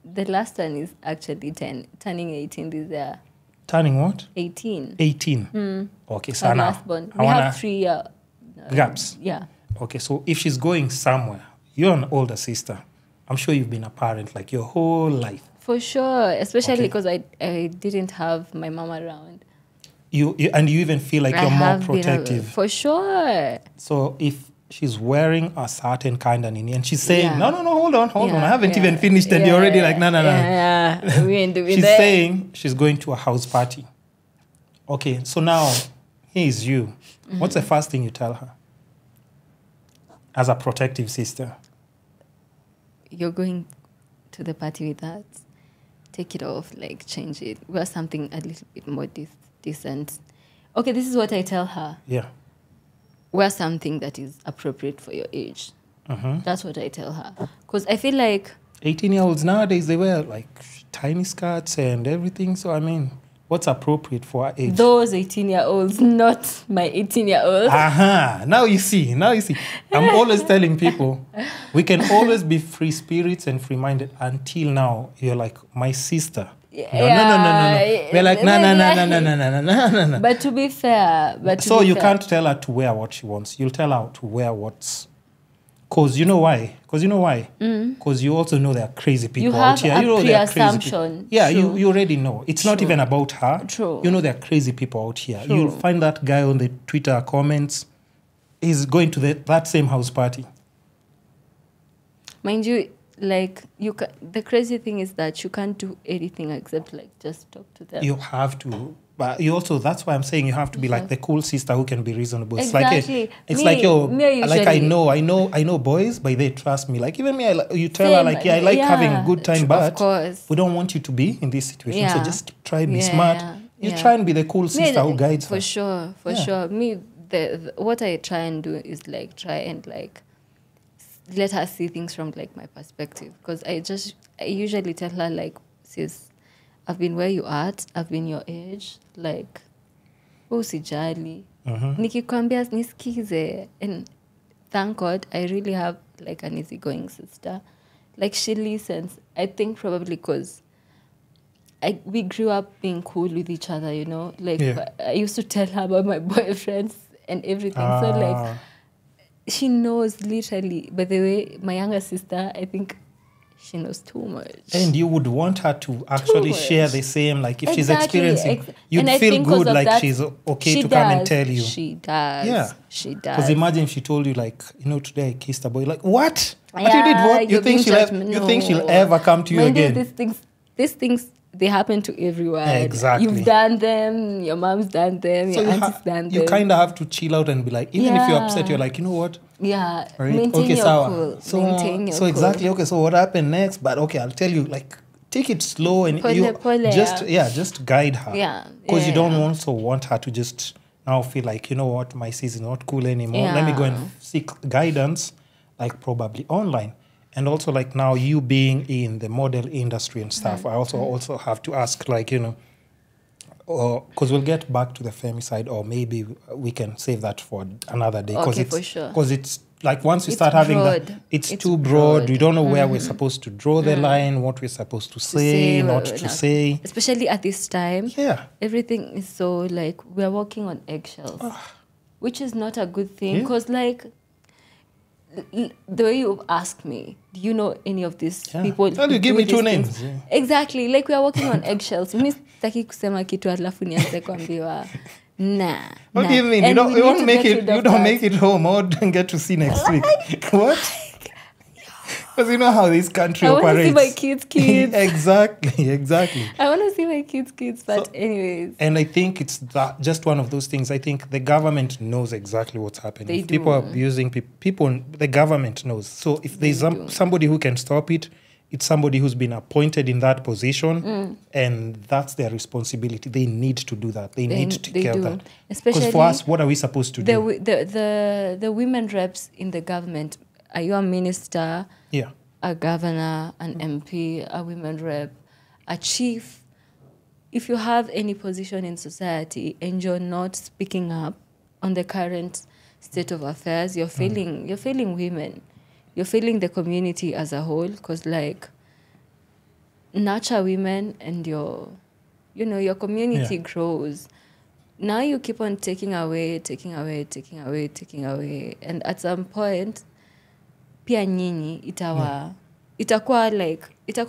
Speaker 2: The last one is actually 10, turning 18 this year.
Speaker 1: Turning what?
Speaker 2: 18.
Speaker 1: 18. Okay, so
Speaker 2: her
Speaker 1: now
Speaker 2: last born. We have 3 year
Speaker 1: gaps.
Speaker 2: Yeah.
Speaker 1: Okay, so if she's going somewhere, you're an older sister. I'm sure you've been a parent like your whole life.
Speaker 2: For sure, especially because I didn't have my mom around.
Speaker 1: You even feel like you're more protective.
Speaker 2: For sure.
Speaker 1: So if she's wearing a certain kind of nini and she's saying, no, hold on. I haven't even finished and you're already like, no.
Speaker 2: Yeah, we ain't doing
Speaker 1: she's
Speaker 2: that.
Speaker 1: saying she's going to a house party. Okay, so now, here's you. Mm-hmm. What's the first thing you tell her? As a protective sister.
Speaker 2: You're going to the party with us. Take it off, like change it. Wear something a little bit more decent. Okay, this is what I tell her.
Speaker 1: Yeah.
Speaker 2: Wear something that is appropriate for your age.
Speaker 1: Mm-hmm.
Speaker 2: That's what I tell her. Because I feel like
Speaker 1: 18-year-olds nowadays, they wear like tiny skirts and everything. So, what's appropriate for our age?
Speaker 2: Those 18-year-olds, not my 18-year-old.
Speaker 1: Now you see. I'm always telling people, we can always be free spirits and free-minded until now. You're like, my sister. No. We're like, no.
Speaker 2: But to be fair...
Speaker 1: you can't tell her to wear what she wants. You'll tell her to wear what's... Because you know why? Because you also know there are crazy people out here.
Speaker 2: You have a pre-assumption.
Speaker 1: Yeah, you already know. It's not even about her.
Speaker 2: True.
Speaker 1: You know there are crazy people out here.
Speaker 2: True.
Speaker 1: You'll find that guy on the Twitter comments is going to that same house party.
Speaker 2: Mind you, like, the crazy thing is that you can't do anything except, like, just talk to them.
Speaker 1: You have to. But you also, that's why I'm saying you have to be like the cool sister who can be reasonable.
Speaker 2: Exactly.
Speaker 1: I know boys, but they trust me. Like even me, you tell her like, I like having a good time, but we don't want you to be in this situation. So just try and be smart. You try and be the cool sister who guides her.
Speaker 2: For sure. Me, what I try and do is like try and like let her see things from like my perspective, because I usually tell her like, sis, I've been where you at, I've been your age, like, usijali. Nikikwambia nisikize. And thank God, I really have like an easygoing sister. Like, she listens. I think probably because we grew up being cool with each other, you know? Like, I used to tell her about my boyfriends and everything. So, like, she knows literally. By the way, my younger sister, I think she knows too much. And
Speaker 1: you would want her to actually share the same, like if she's experiencing, you'd feel good, like that, she's okay to come and tell you.
Speaker 2: She does.
Speaker 1: Yeah.
Speaker 2: She does.
Speaker 1: Because imagine if she told you, like, you know, today I kissed a boy. Like, what? What you did? What? You think she'll ever come to you again?
Speaker 2: These things, they happen to everyone.
Speaker 1: Exactly.
Speaker 2: You've done them, your mom's done them, your auntie's done them.
Speaker 1: You kind of have to chill out and be like, even if you're upset, you're like, you know what?
Speaker 2: Yeah,
Speaker 1: right?
Speaker 2: Maintain your cool.
Speaker 1: So exactly, okay, so what happened next? But okay, I'll tell you, like, take it slow and just guide her.
Speaker 2: Yeah.
Speaker 1: Because you don't also want her to just now feel like, you know what, my sis is not cool anymore.
Speaker 2: Yeah.
Speaker 1: Let me go and seek guidance, like probably online. And also, like, now you being in the model industry and stuff, I also have to ask, like, you know, because we'll get back to the femicide, or maybe we can save that for another day.
Speaker 2: Okay, for sure.
Speaker 1: Because it's like once we start having that, it's too broad. We don't know where we're supposed to draw the line, what we're supposed to say, not to say.
Speaker 2: Especially at this time.
Speaker 1: Yeah.
Speaker 2: Everything is so, like, we're walking on eggshells, which is not a good thing. Because, like, the way you asked me, do you know any of these people?
Speaker 1: Well, you give me two names.
Speaker 2: Yeah. Exactly. Like, we are walking on eggshells. Mimi sitaki kusema kitu alafu nianze kuambiwa nah.
Speaker 1: What do you mean? You don't make it home or don't get to see next week. What? Because you know how this country operates.
Speaker 2: I want to see my kids.
Speaker 1: Exactly.
Speaker 2: I want to see my kids, but anyways.
Speaker 1: And I think it's just one of those things. I think the government knows exactly what's happening. If people are abusing people, the government knows. So if there's somebody who can stop it, it's somebody who's been appointed in that position, and that's their responsibility. They need to do that. They need to take care of that. Because for us, what are we supposed to do?
Speaker 2: The women reps in the government, are you a minister, a governor, an MP, a women rep, a chief? If you have any position in society and you're not speaking up on the current state of affairs, you're failing women. You're failing the community as a whole, because, like, nurture women and your community grows. Now you keep on taking away. And at some point, pia nyinyi itakuwa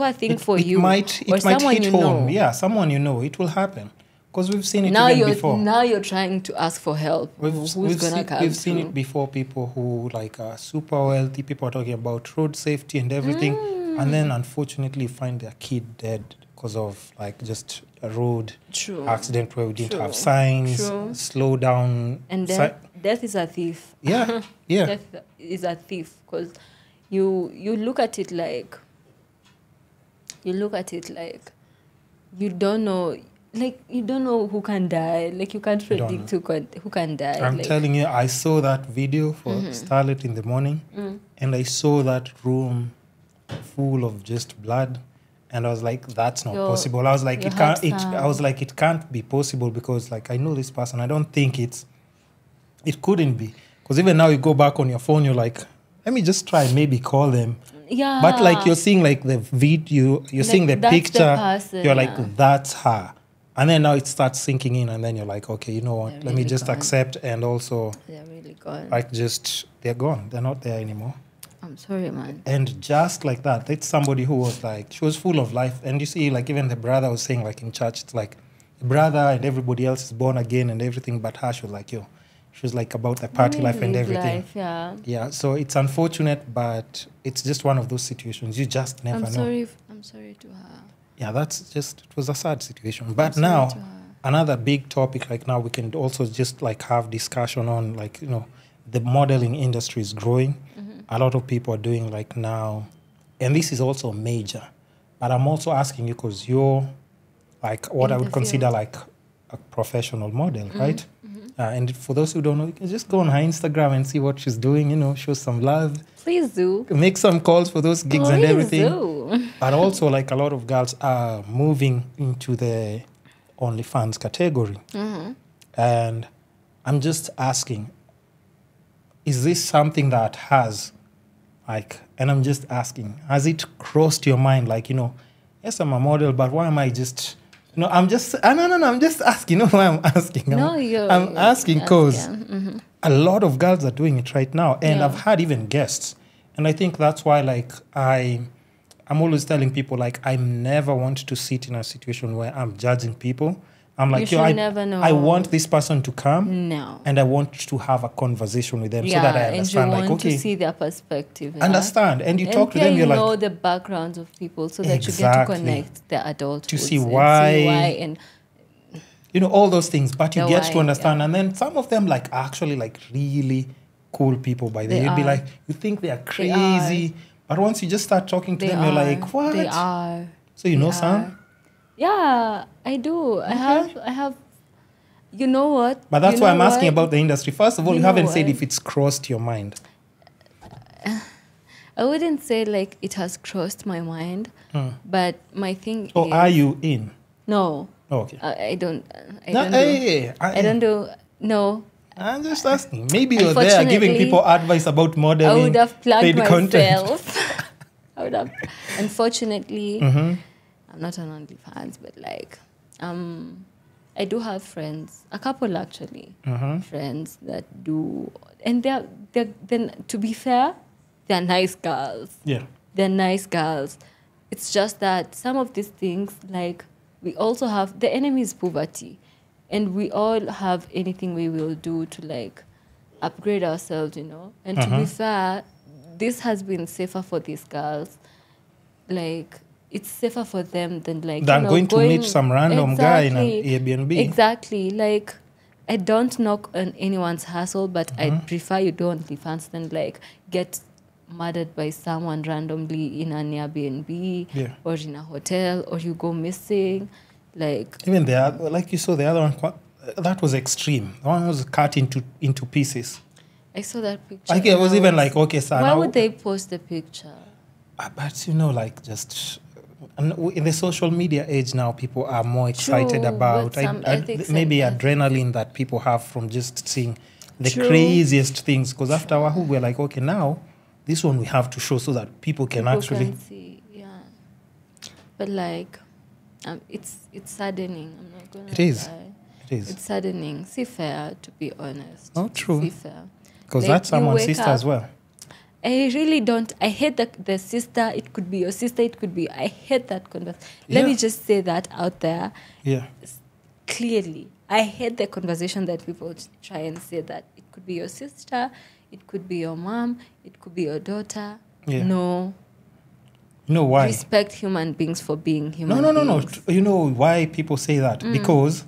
Speaker 2: a thing for you.
Speaker 1: It might hit home. Yeah, someone you know. It will happen. Because we've seen it before.
Speaker 2: Now you're trying to ask for help. We've
Speaker 1: seen it before. People who, like, are super wealthy, people are talking about road safety and everything. And then, unfortunately, find their kid dead because of, like, just a road accident where we didn't have signs, slow down.
Speaker 2: And death is a thief.
Speaker 1: Yeah.
Speaker 2: Death is a thief, because you look at it like you don't know. Like, you don't know who can die. Like, you can't predict who can die.
Speaker 1: I'm telling you, I saw that video for Starlet in the morning, and I saw that room full of just blood, and I was like, that's not possible. I was like, it can't be possible, because, like, I know this person. I don't think it couldn't be, because even now you go back on your phone, you're like, let me just try and maybe call them.
Speaker 2: Yeah.
Speaker 1: But, like, you're seeing, like, the video, you're seeing the picture, you're like, that's her. And then now it starts sinking in, and then you're like, okay, you know what? Let me just accept, and also,
Speaker 2: they're really gone.
Speaker 1: Like, they're gone. They're not there anymore.
Speaker 2: I'm sorry, man.
Speaker 1: And just like that, it's somebody who was like, she was full of life. And you see, like, even the brother was saying, like, in church, it's like the brother and everybody else is born again and everything, but her, she was like, she was like about the party life and everything. Yeah. So it's unfortunate, but it's just one of those situations. You just never know.
Speaker 2: I'm sorry to her.
Speaker 1: Yeah, it was a sad situation. But now, another big topic, like, now we can also just, like, have discussion on, like, you know, the modeling industry is growing. A lot of people are doing, like, now, and this is also major. But I'm also asking you, because you're, like, what I would consider, like, a professional model, right? And for those who don't know, you can just go on her Instagram and see what she's doing, show some love.
Speaker 2: Please do.
Speaker 1: Make some calls for those gigs and everything.
Speaker 2: Do.
Speaker 1: But also, like, a lot of girls are moving into the Onlyfans category.
Speaker 2: Mm-hmm.
Speaker 1: And I'm just asking, is this something that has, like, and I'm just asking, has it crossed your mind, like, yes, I'm a model, but why am I just... No, I'm just... I'm just asking. You know why I'm asking? I'm asking because a lot of girls are doing it right now. And I've had even guests. And I think that's why, like, I'm always telling people, like, I never want to sit in a situation where I'm judging people. I'm like,
Speaker 2: never know.
Speaker 1: I want this person to come.
Speaker 2: No.
Speaker 1: And I want to have a conversation with them so that I understand.
Speaker 2: And you want to see their perspective. Yeah?
Speaker 1: Understand. And you talk to them, you're like...
Speaker 2: know the backgrounds of people so that you get to connect the adulthood.
Speaker 1: To see why.
Speaker 2: And
Speaker 1: all those things. But you get to understand.
Speaker 2: Yeah.
Speaker 1: And then some of them, like, actually, like, really cool people by the way. You'd be like, you think they are crazy. But once you just start talking to them, you're like, what?
Speaker 2: They are.
Speaker 1: So you know some?
Speaker 2: Yeah, I do. Okay. I have, you know what?
Speaker 1: But that's why I'm asking about the industry. First of all, you haven't said if it's crossed your mind.
Speaker 2: I wouldn't say like it has crossed my mind, but my thing is...
Speaker 1: are you in?
Speaker 2: No.
Speaker 1: Oh, okay.
Speaker 2: I don't do... No.
Speaker 1: I'm just asking. Maybe you're there giving people advice about modeling.
Speaker 2: I would have plugged myself.
Speaker 1: Content.
Speaker 2: I would have... Unfortunately... I'm not on Onlyfans, but like, I do have friends, a couple actually, friends that do, and they're to be fair, they're nice girls.
Speaker 1: Yeah,
Speaker 2: they're nice girls. It's just that some of these things, like, we also have the enemy is poverty, and we all have anything we will do to like upgrade ourselves, And to be fair, this has been safer for these girls, like. It's safer for them than like
Speaker 1: going to meet some random guy in an Airbnb.
Speaker 2: Exactly. Like, I don't knock on anyone's hustle, but I prefer you do OnlyFans than like get murdered by someone randomly in an Airbnb or in a hotel, or you go missing. Like,
Speaker 1: even like you saw the other one, that was extreme. The one was cut into pieces.
Speaker 2: I saw that picture.
Speaker 1: Like, it was even like, okay, sir.
Speaker 2: Why would they post the picture?
Speaker 1: But like, just... And in the social media age now, people are more excited about maybe adrenaline that people have from just seeing the craziest things. Because after Wahoo, we're like, okay, now this one we have to show so that people can
Speaker 2: see. Yeah. But like, it's saddening. I'm not gonna lie.
Speaker 1: It is.
Speaker 2: It's saddening. See fair, to be honest.
Speaker 1: Oh, true.
Speaker 2: See fair.
Speaker 1: Because like, that's someone's sister as well.
Speaker 2: I really don't. I hate the sister. It could be your sister. It could be... I hate that conversation. Let me just say that out there.
Speaker 1: Yeah.
Speaker 2: Clearly. I hate the conversation that people try and say that it could be your sister, it could be your mom, it could be your daughter. Yeah. No.
Speaker 1: You know why?
Speaker 2: Respect human beings for being human
Speaker 1: beings. No. You know why people say that? Because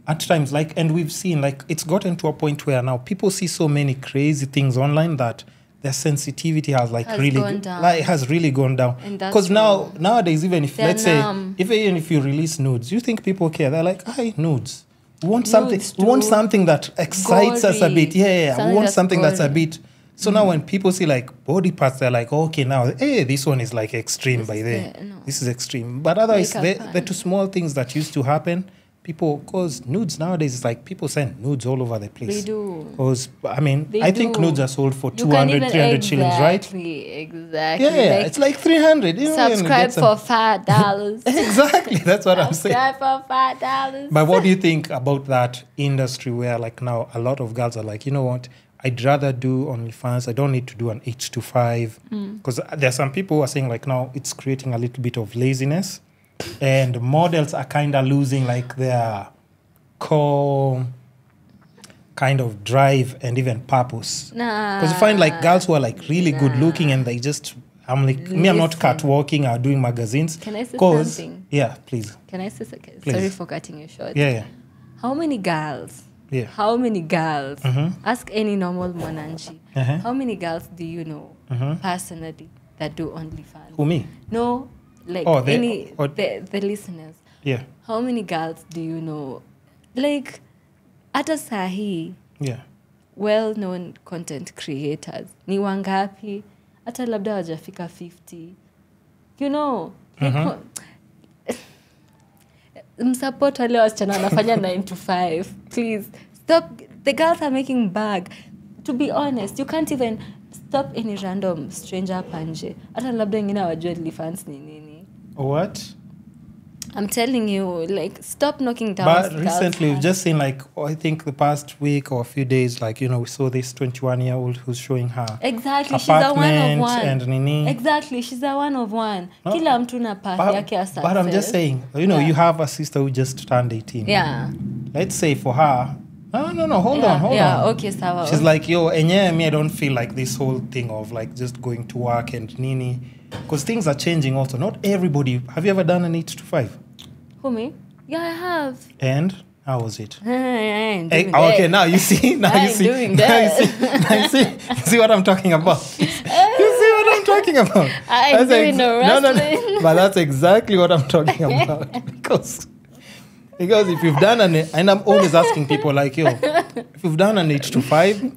Speaker 1: at times, like, and we've seen, like, it's gotten to a point where now people see so many crazy things online that their sensitivity has really gone down. Because nowadays, even if even if you release nudes, you think people care? They're like, "Hi, nudes. We want something that excites us a bit. Yeah, we want something that's a bit." So now when people see like body parts, they're like, okay, now, hey, this one is like extreme by there. This is extreme. But otherwise, the two small things that used to happen. People, because nudes nowadays, it's like people send nudes all over the place.
Speaker 2: They do.
Speaker 1: Because, I think nudes are sold for 200, 300 shillings, right?
Speaker 2: Exactly.
Speaker 1: Yeah, like, it's like 300.
Speaker 2: Subscribe for $5.
Speaker 1: Exactly, that's what I'm saying.
Speaker 2: Subscribe for $5.
Speaker 1: But what do you think about that industry where, like, now a lot of girls are like, you know what? I'd rather do OnlyFans. I don't need to do an 8 to 5. Because there are some people who are saying, like, now it's creating a little bit of laziness. And models are kind of losing like their core kind of drive and even purpose. Because you find like girls who are like really good looking and they just, I'm like, I'm not catwalking or doing magazines.
Speaker 2: Can I say something?
Speaker 1: Yeah, please.
Speaker 2: Can I say something? Sorry for cutting you short.
Speaker 1: Yeah.
Speaker 2: How many girls?
Speaker 1: Yeah.
Speaker 2: How many girls? Ask any normal Monanchi. How many girls do you know personally that do OnlyFans?
Speaker 1: Who, me?
Speaker 2: No. Like the listeners.
Speaker 1: Yeah.
Speaker 2: How many girls do you know? Like, hata sahi
Speaker 1: Yeah.
Speaker 2: well-known content creators ni wangapi? Hata labda wajafika 50. You know, msupport wale wasichana wanafanya 9 to 5. Please, stop. The girls are making bag. To be honest, you can't even stop any random stranger panje. Hata labda wengine hawajui OnlyFans ni nini.
Speaker 1: What?
Speaker 2: I'm telling you, like, stop knocking down.
Speaker 1: But recently, we've just seen, like, I think the past week or a few days, like, you know, we saw this 21-year-old who's showing her
Speaker 2: exactly, she's a one of one.
Speaker 1: And nini.
Speaker 2: Exactly, she's a one of one. No? Kila mtu na path yake ya success.
Speaker 1: But I'm just saying, you know, you have a sister who just turned 18.
Speaker 2: Yeah.
Speaker 1: Let's say for her, no, hold on.
Speaker 2: Yeah, okay, sawa.
Speaker 1: She's like, yo, and me, I don't feel like this whole thing of, like, just going to work and nini. Because things are changing also. Not everybody. Have you ever done an 8 to 5?
Speaker 2: Who, me? Yeah, I have.
Speaker 1: And how was it?
Speaker 2: Okay,
Speaker 1: now you see. Now you see. You see what I'm talking about. You see what I'm talking about.
Speaker 2: I'm doing no wrestling.
Speaker 1: No. But that's exactly what I'm talking about. Because if you've done and I'm always asking people like, yo, if you've done an 8 to 5,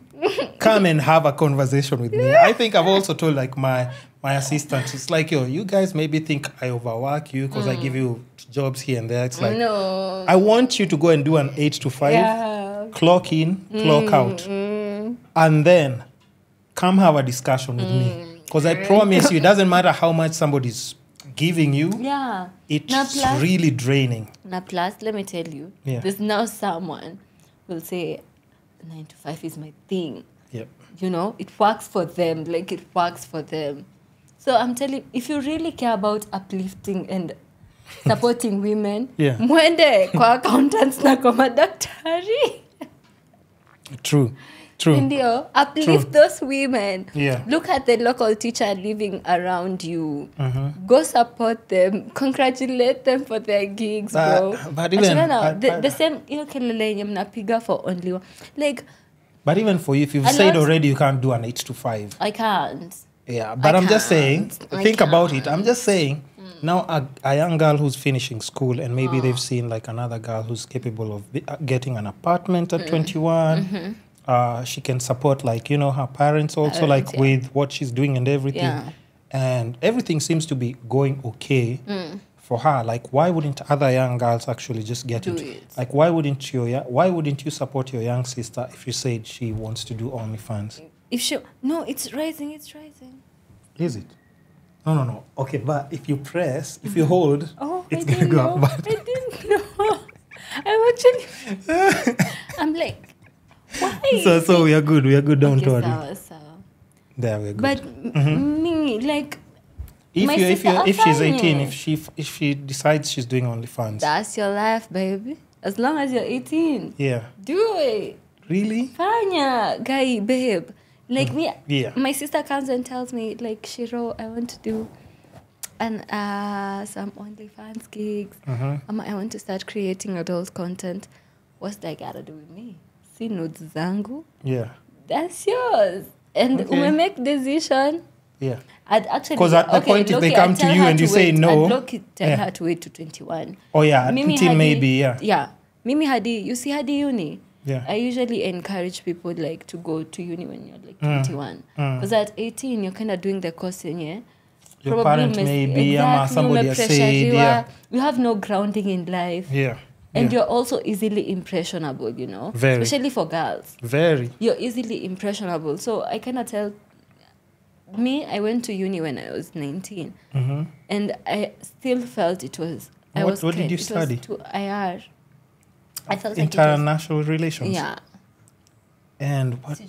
Speaker 1: come and have a conversation with me. I think I've also told like my assistant, it's like, yo, you guys maybe think I overwork you because I give you jobs here and there. It's like,
Speaker 2: no.
Speaker 1: I want you to go and do an 8 to 5, clock in, clock out, and then come have a discussion with me. Because I promise you, it doesn't matter how much somebody's giving you, it's really draining.
Speaker 2: Now plus, let me tell you, there's now someone will say 9 to 5 is my thing.
Speaker 1: Yep.
Speaker 2: You know, it works for them. Like, it works for them. So I'm telling you, if you really care about uplifting and supporting women, mwende kwa accountants na kwa madaktari.
Speaker 1: True.
Speaker 2: Indio, uplift those women.
Speaker 1: Yeah.
Speaker 2: Look at the local teacher living around you. Go support them. Congratulate them for their gigs, bro.
Speaker 1: But even
Speaker 2: the same, you know, kelele yenye mnapiga for only one. Like.
Speaker 1: But even for you, if you've said already you can't do an 8 to 5.
Speaker 2: I can't.
Speaker 1: Yeah, but I'm just saying, think about it. I'm just saying, now a young girl who's finishing school and maybe they've seen like another girl who's capable of getting an apartment at 21. She can support like, you know, her parents also with what she's doing and everything.
Speaker 2: Yeah.
Speaker 1: And everything seems to be going okay for her. Like, why wouldn't other young girls actually just get it? Like, why wouldn't you support your young sister if you said she wants to do OnlyFans?
Speaker 2: No, it's rising.
Speaker 1: Is it? No. Okay, but if you press, if you hold, it's going to go up.
Speaker 2: I didn't know. I'm like, why?
Speaker 1: So we are good. Don't worry.
Speaker 2: Sawa.
Speaker 1: There we are good.
Speaker 2: But me, like,
Speaker 1: if she's 18, if she decides she's doing OnlyFans,
Speaker 2: that's your life, baby. As long as you're 18, do it.
Speaker 1: Really?
Speaker 2: Fanya, guy, babe. Like my sister comes and tells me, like, Shiro, I want to do some OnlyFans gigs. I want to start creating adult content. What's that gotta do with me? See notes zangu?
Speaker 1: Yeah.
Speaker 2: That's yours. And we make decision.
Speaker 1: Yeah.
Speaker 2: I'd actually...
Speaker 1: Because at the point if they come to you and you say no...
Speaker 2: I'd tell her to wait to 21.
Speaker 1: Oh, yeah. Until maybe,
Speaker 2: Yeah. Mimi Hadi, you see Hadi Uni?
Speaker 1: Yeah.
Speaker 2: I usually encourage people like to go to uni when you're like 21. Because at 18, you're kind of doing the course in here.
Speaker 1: Your parent maybe, somebody has said,
Speaker 2: you have no grounding in life.
Speaker 1: Yeah.
Speaker 2: And you're also easily impressionable, you know.
Speaker 1: Very.
Speaker 2: Especially for girls.
Speaker 1: Very.
Speaker 2: You're easily impressionable. So I cannot tell... Me, I went to uni when I was 19. And I still felt it was...
Speaker 1: What did you study?
Speaker 2: It was to IR. I felt
Speaker 1: international relations.
Speaker 2: Yeah.
Speaker 1: And what?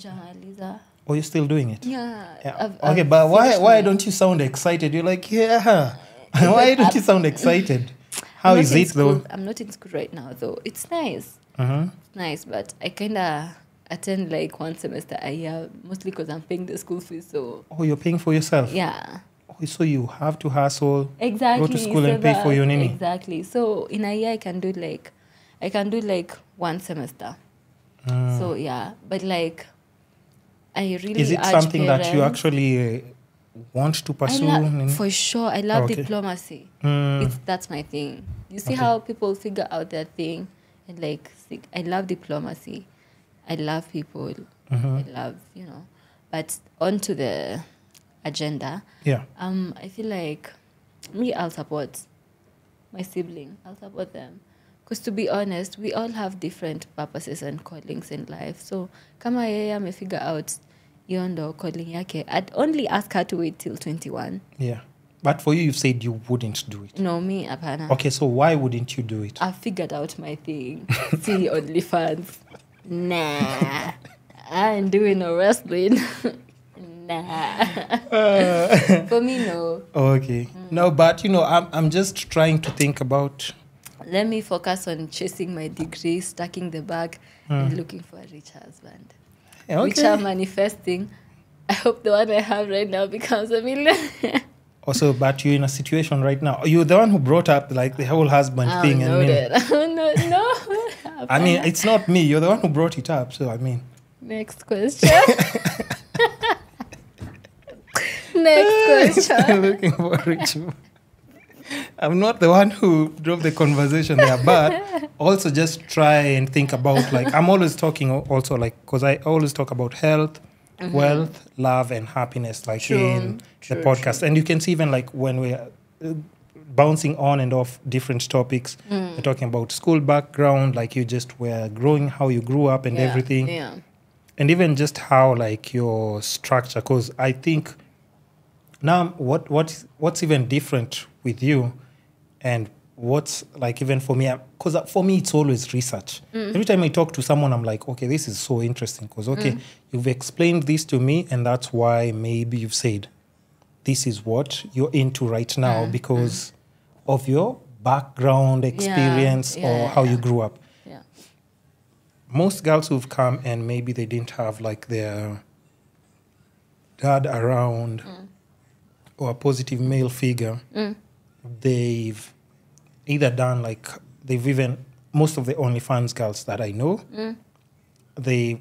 Speaker 1: Oh, you're still doing it?
Speaker 2: Yeah.
Speaker 1: Okay, but why don't you sound excited? You're like, why don't you sound excited? How is it though?
Speaker 2: I'm not in school right now though. It's nice. It's nice, but I kind of attend like one semester a year, mostly because I'm paying the school fees. So.
Speaker 1: Oh, you're paying for yourself?
Speaker 2: Yeah.
Speaker 1: Oh, so you have to hustle.
Speaker 2: Exactly.
Speaker 1: Go to school and pay for your nini.
Speaker 2: Exactly. So in a year I can do like one semester. So yeah, but like I really
Speaker 1: is it something that you actually want to pursue?
Speaker 2: For sure, I love diplomacy. That's my thing. You see how people figure out their thing And like, I love diplomacy. I love people.
Speaker 1: Mm-hmm.
Speaker 2: I love, But onto the agenda.
Speaker 1: Yeah.
Speaker 2: I feel like me, I'll support my sibling. I'll support them. Because to be honest, we all have different purposes and callings in life. So, kama yeye amefigure out hiyo ndo calling yake, I'd only ask her to wait till 21.
Speaker 1: Yeah. But for you, you've said you wouldn't do it.
Speaker 2: No, me, apana.
Speaker 1: Okay, so why wouldn't you do it?
Speaker 2: I figured out my thing. See, Onlyfans. Nah. I ain't doing no wrestling. Nah. For me, no.
Speaker 1: Okay. No, but, I'm just trying to think about...
Speaker 2: Let me focus on chasing my degree, stacking the bag, and looking for a rich husband.
Speaker 1: Okay.
Speaker 2: Which I'm manifesting. I hope the one I have right now becomes a millionaire.
Speaker 1: Also, but you're in a situation right now. You're the one who brought up like the whole husband thing.
Speaker 2: No.
Speaker 1: I mean, it's not me. You're the one who brought it up. So, I mean.
Speaker 2: Next question. Next question.
Speaker 1: Looking for a rich. I'm not the one who drove the conversation there, but also just try and think about, like, I'm always talking also, like, because I always talk about health, wealth, love, and happiness, like in the podcast. And you can see even, like, when we're bouncing on and off different topics, we're talking about school background, like you just were growing, how you grew up and everything.
Speaker 2: Yeah.
Speaker 1: And even just how, like, your structure, because I think now what's even different with you and what's like even for me, because for me it's always research. Every time I talk to someone, I'm like, okay, this is so interesting because you've explained this to me, and that's why maybe you've said this is what you're into right now because of your background experience or how you grew up.
Speaker 2: Yeah.
Speaker 1: Most girls who've come and maybe they didn't have like their dad around or a positive male figure, they've either done like, they've even, most of the OnlyFans girls that I know, the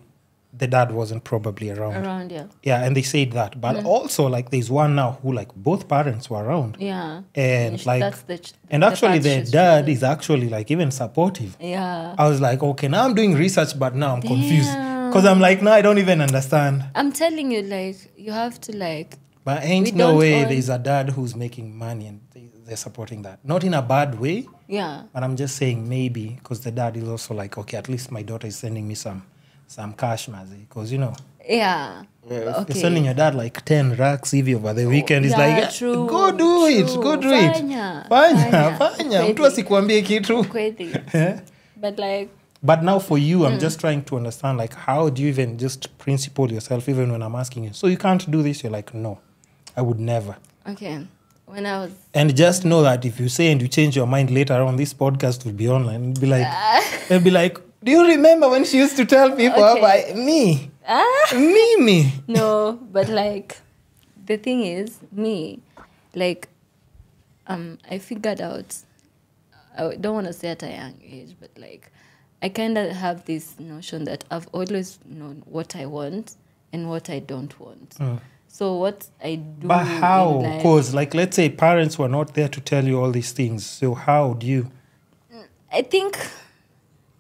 Speaker 1: dad wasn't probably around. Yeah, and they said that. But also, like, there's one now who, like, both parents were around.
Speaker 2: Yeah.
Speaker 1: And, like,
Speaker 2: that's
Speaker 1: and actually the dad is actually, like, even supportive.
Speaker 2: Yeah.
Speaker 1: I was like, okay, now I'm doing research, but now I'm confused. Because I'm like, no, I don't even understand.
Speaker 2: I'm telling you, like, you have to, like...
Speaker 1: But ain't no way there's a dad who's making money and they're supporting that. Not in a bad way.
Speaker 2: Yeah.
Speaker 1: But I'm just saying maybe because the dad is also like, okay, at least my daughter is sending me some cash, mazi. Because,
Speaker 2: Yeah.
Speaker 1: You're sending your dad like 10 racks even over the weekend. It's like,
Speaker 2: true,
Speaker 1: go do it. Fanya. Mtu asikuambie kitu.
Speaker 2: But like...
Speaker 1: But now for you, I'm just trying to understand, like, how do you even just principle yourself even when I'm asking you? So you can't do this? You're like, no, I would never.
Speaker 2: Okay. When I was...
Speaker 1: And just know that if you say and you change your mind later on, this podcast will be online. It'll be like, do you remember when she used to tell people about me? Me.
Speaker 2: No, but like, the thing is, me, like, I figured out, I don't want to say at a young age, but like, I kind of have this notion that I've always known what I want and what I don't want. So what I do...
Speaker 1: But how? Because, like, let's say parents were not there to tell you all these things. So how do you...
Speaker 2: I think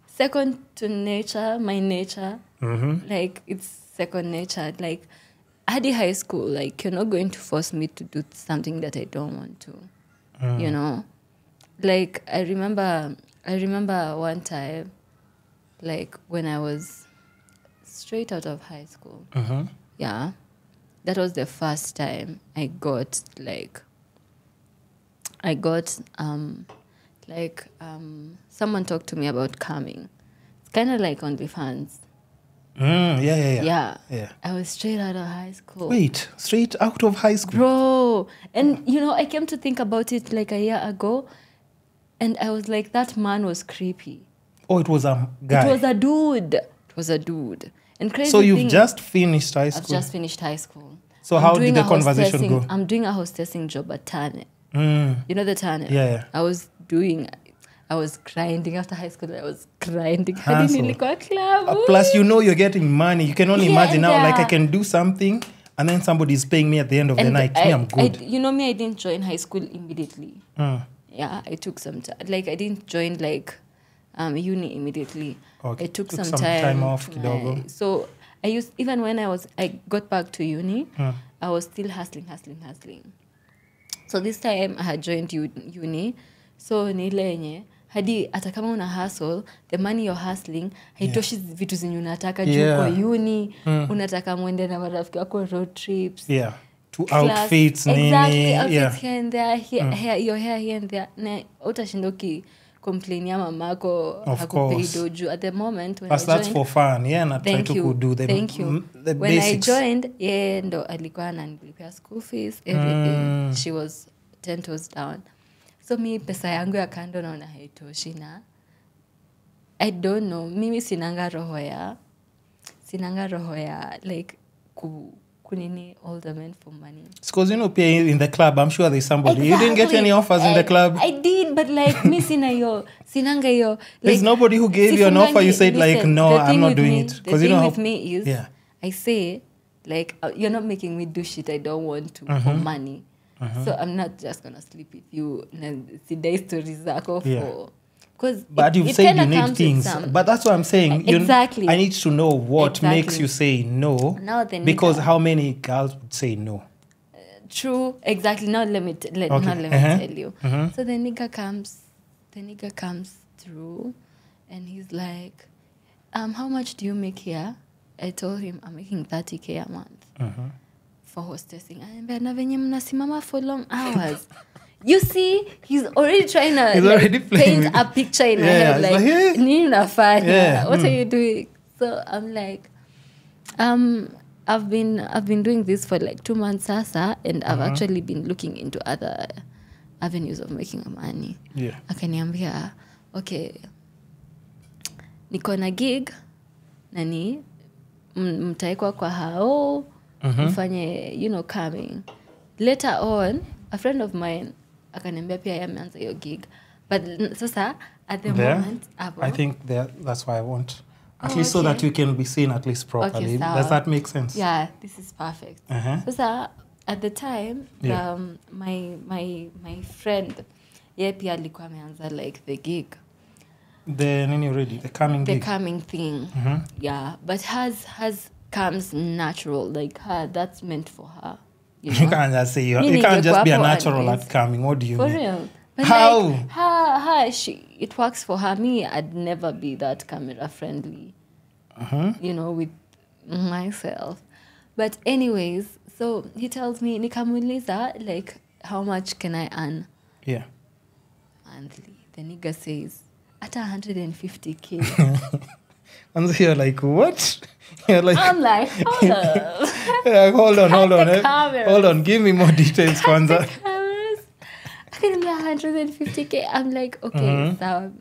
Speaker 2: second to nature, my nature, like, it's second nature. Like, at high school, like, you're not going to force me to do something that I don't want to, Like, I remember one time, like, when I was straight out of high school. Yeah. That was the first time I got, someone talked to me about coming. It's kind of like OnlyFans.
Speaker 1: Yeah.
Speaker 2: I was straight out of high school.
Speaker 1: Wait, straight out of high school?
Speaker 2: Bro. And, I came to think about it like a year ago, and I was like, that man was creepy.
Speaker 1: Oh, it was a guy?
Speaker 2: It was a dude. And crazy
Speaker 1: so you've just finished high school?
Speaker 2: I've just finished high school.
Speaker 1: So how did the conversation go?
Speaker 2: I'm doing a hostessing job at Tane. You know the Tane?
Speaker 1: Yeah.
Speaker 2: I was grinding after high school. I was grinding. I didn't really go to club.
Speaker 1: Plus, you're getting money. You can only imagine now, like, I can do something and then somebody's paying me at the end of the night. I'm good.
Speaker 2: I didn't join high school immediately. Yeah, I took some time. Like, I didn't join, like, uni immediately.
Speaker 1: Okay.
Speaker 2: I took some time
Speaker 1: off kidogo.
Speaker 2: So even when I got back to uni, I was still hustling. So this time I had joined uni. So nilenye hadi hata kama una hustle, the money you're hustling haitoshi vitu zenye unataka juu kwa uni, unataka muende na marafiki wako road trips.
Speaker 1: Yeah. To outfits nini.
Speaker 2: Exactly, outfits here and there, your hair here and there. Na utashindoki complain ya mamako hakupei doju at the moment when I joined.
Speaker 1: That's for fun. Yeah, na try to do the
Speaker 2: Thank you.
Speaker 1: The
Speaker 2: when
Speaker 1: basics.
Speaker 2: I joined, ndo alikuwa ananilipia school fees, everything. She was 10 toes down. So mi pesa yangu ya kando naona haitoshi na I don't know, mimi sinanga roho ya like kunini all the men for money.
Speaker 1: Because in the club, I'm sure there's somebody. Exactly. You didn't get any offers in the club?
Speaker 2: I did, but like me sinanga yo. Like,
Speaker 1: there's nobody who gave you an offer, you said like, no, I'm not doing it.
Speaker 2: The thing with me is, I say, like, you're not making me do shit I don't want to for money. So I'm not just going to sleep with you.
Speaker 1: But you've said you need things. But that's what I'm saying.
Speaker 2: Exactly.
Speaker 1: I need to know what makes you say no. Because how many girls would say no?
Speaker 2: True. Exactly. Now let me tell you. So the nigga comes through and he's like, how much do you make here? I told him I'm making 30K a month. For hostessing. Na venye mnasimama for long hours. You see, he's already trying to paint a picture in my head. Like, nini unafanya? What are you doing? So I'm like, I've been doing this for like 2 months sasa, and I've actually been looking into other avenues of making money.
Speaker 1: Yeah.
Speaker 2: Akaniambia, okay, niko na gig, nani, mtaekwa kwa hao, mfanye, coming. Later on, a friend of mine akaniambia pia yameanza hiyo gig. But sasa at the moment
Speaker 1: I think that's why I want at least so that you can be seen at least properly. Does that make sense?
Speaker 2: Yeah, this is perfect. Sasa at the time my friend pia alikuwa ameanza like the gig.
Speaker 1: The coming
Speaker 2: thing. Yeah, but hers comes natural, like her, that's meant for her. You
Speaker 1: can't just say you can't just be a natural at coming. What do you mean?
Speaker 2: For real. But
Speaker 1: how?
Speaker 2: Like, it works for her. Me, I'd never be that camera friendly. With myself. But anyways, so he tells me, nikamuuliza, like, how much can I earn?
Speaker 1: Yeah.
Speaker 2: Monthly. The nigga says, at 150K.
Speaker 1: And you're like, what? You're like,
Speaker 2: I'm like, hold on.
Speaker 1: Hold on. Give me more details, Kwanza.
Speaker 2: I can be 150K. I'm like, okay, so.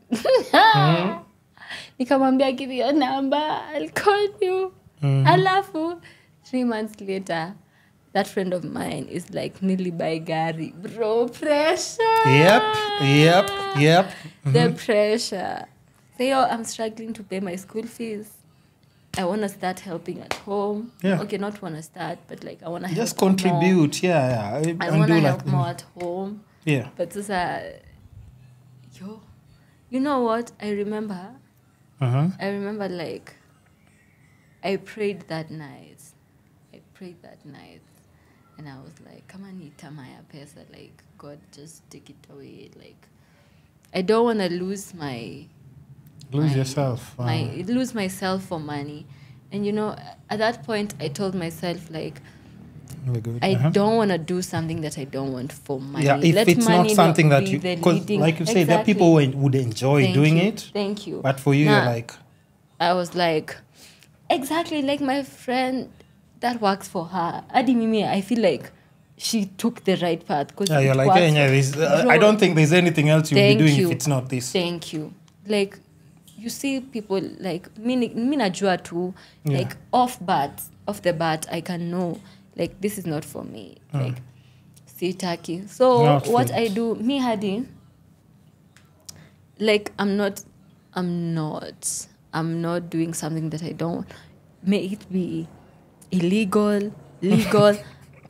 Speaker 2: Nikamwambia, give me your number. I'll call you. Alafu, 3 months later, that friend of mine is like, nilibai gari. Bro, pressure.
Speaker 1: Yep.
Speaker 2: The pressure. Say, I'm struggling to pay my school fees. I want to start helping at home.
Speaker 1: Yeah.
Speaker 2: Okay, not want to start, but like I want to help.
Speaker 1: Just contribute.
Speaker 2: More.
Speaker 1: Yeah.
Speaker 2: I want to help more at home.
Speaker 1: Yeah.
Speaker 2: But you know what? I remember like I prayed that night. And I was like, come on, Tamaya pesa, like God, just take it away. Like I don't want to lose lose myself for money. And at that point I told myself like I don't want to do something that I don't want for money.
Speaker 1: Yeah, if it's not something that you, because like you say, there are people who would enjoy doing it.
Speaker 2: Thank you.
Speaker 1: But for you, you're like,
Speaker 2: I was like, exactly like my friend that works for her. Adi Mimi, I feel like she took the right path.
Speaker 1: Yeah, you're like, I don't think there's anything else you'll be doing if it's not this.
Speaker 2: Thank you. Like, you see people like mi najua tu, like off the bat I can know like this is not for me. Like sitaki. So not what I do, me hadi, like I'm not doing something that I don't. May it be illegal, legal.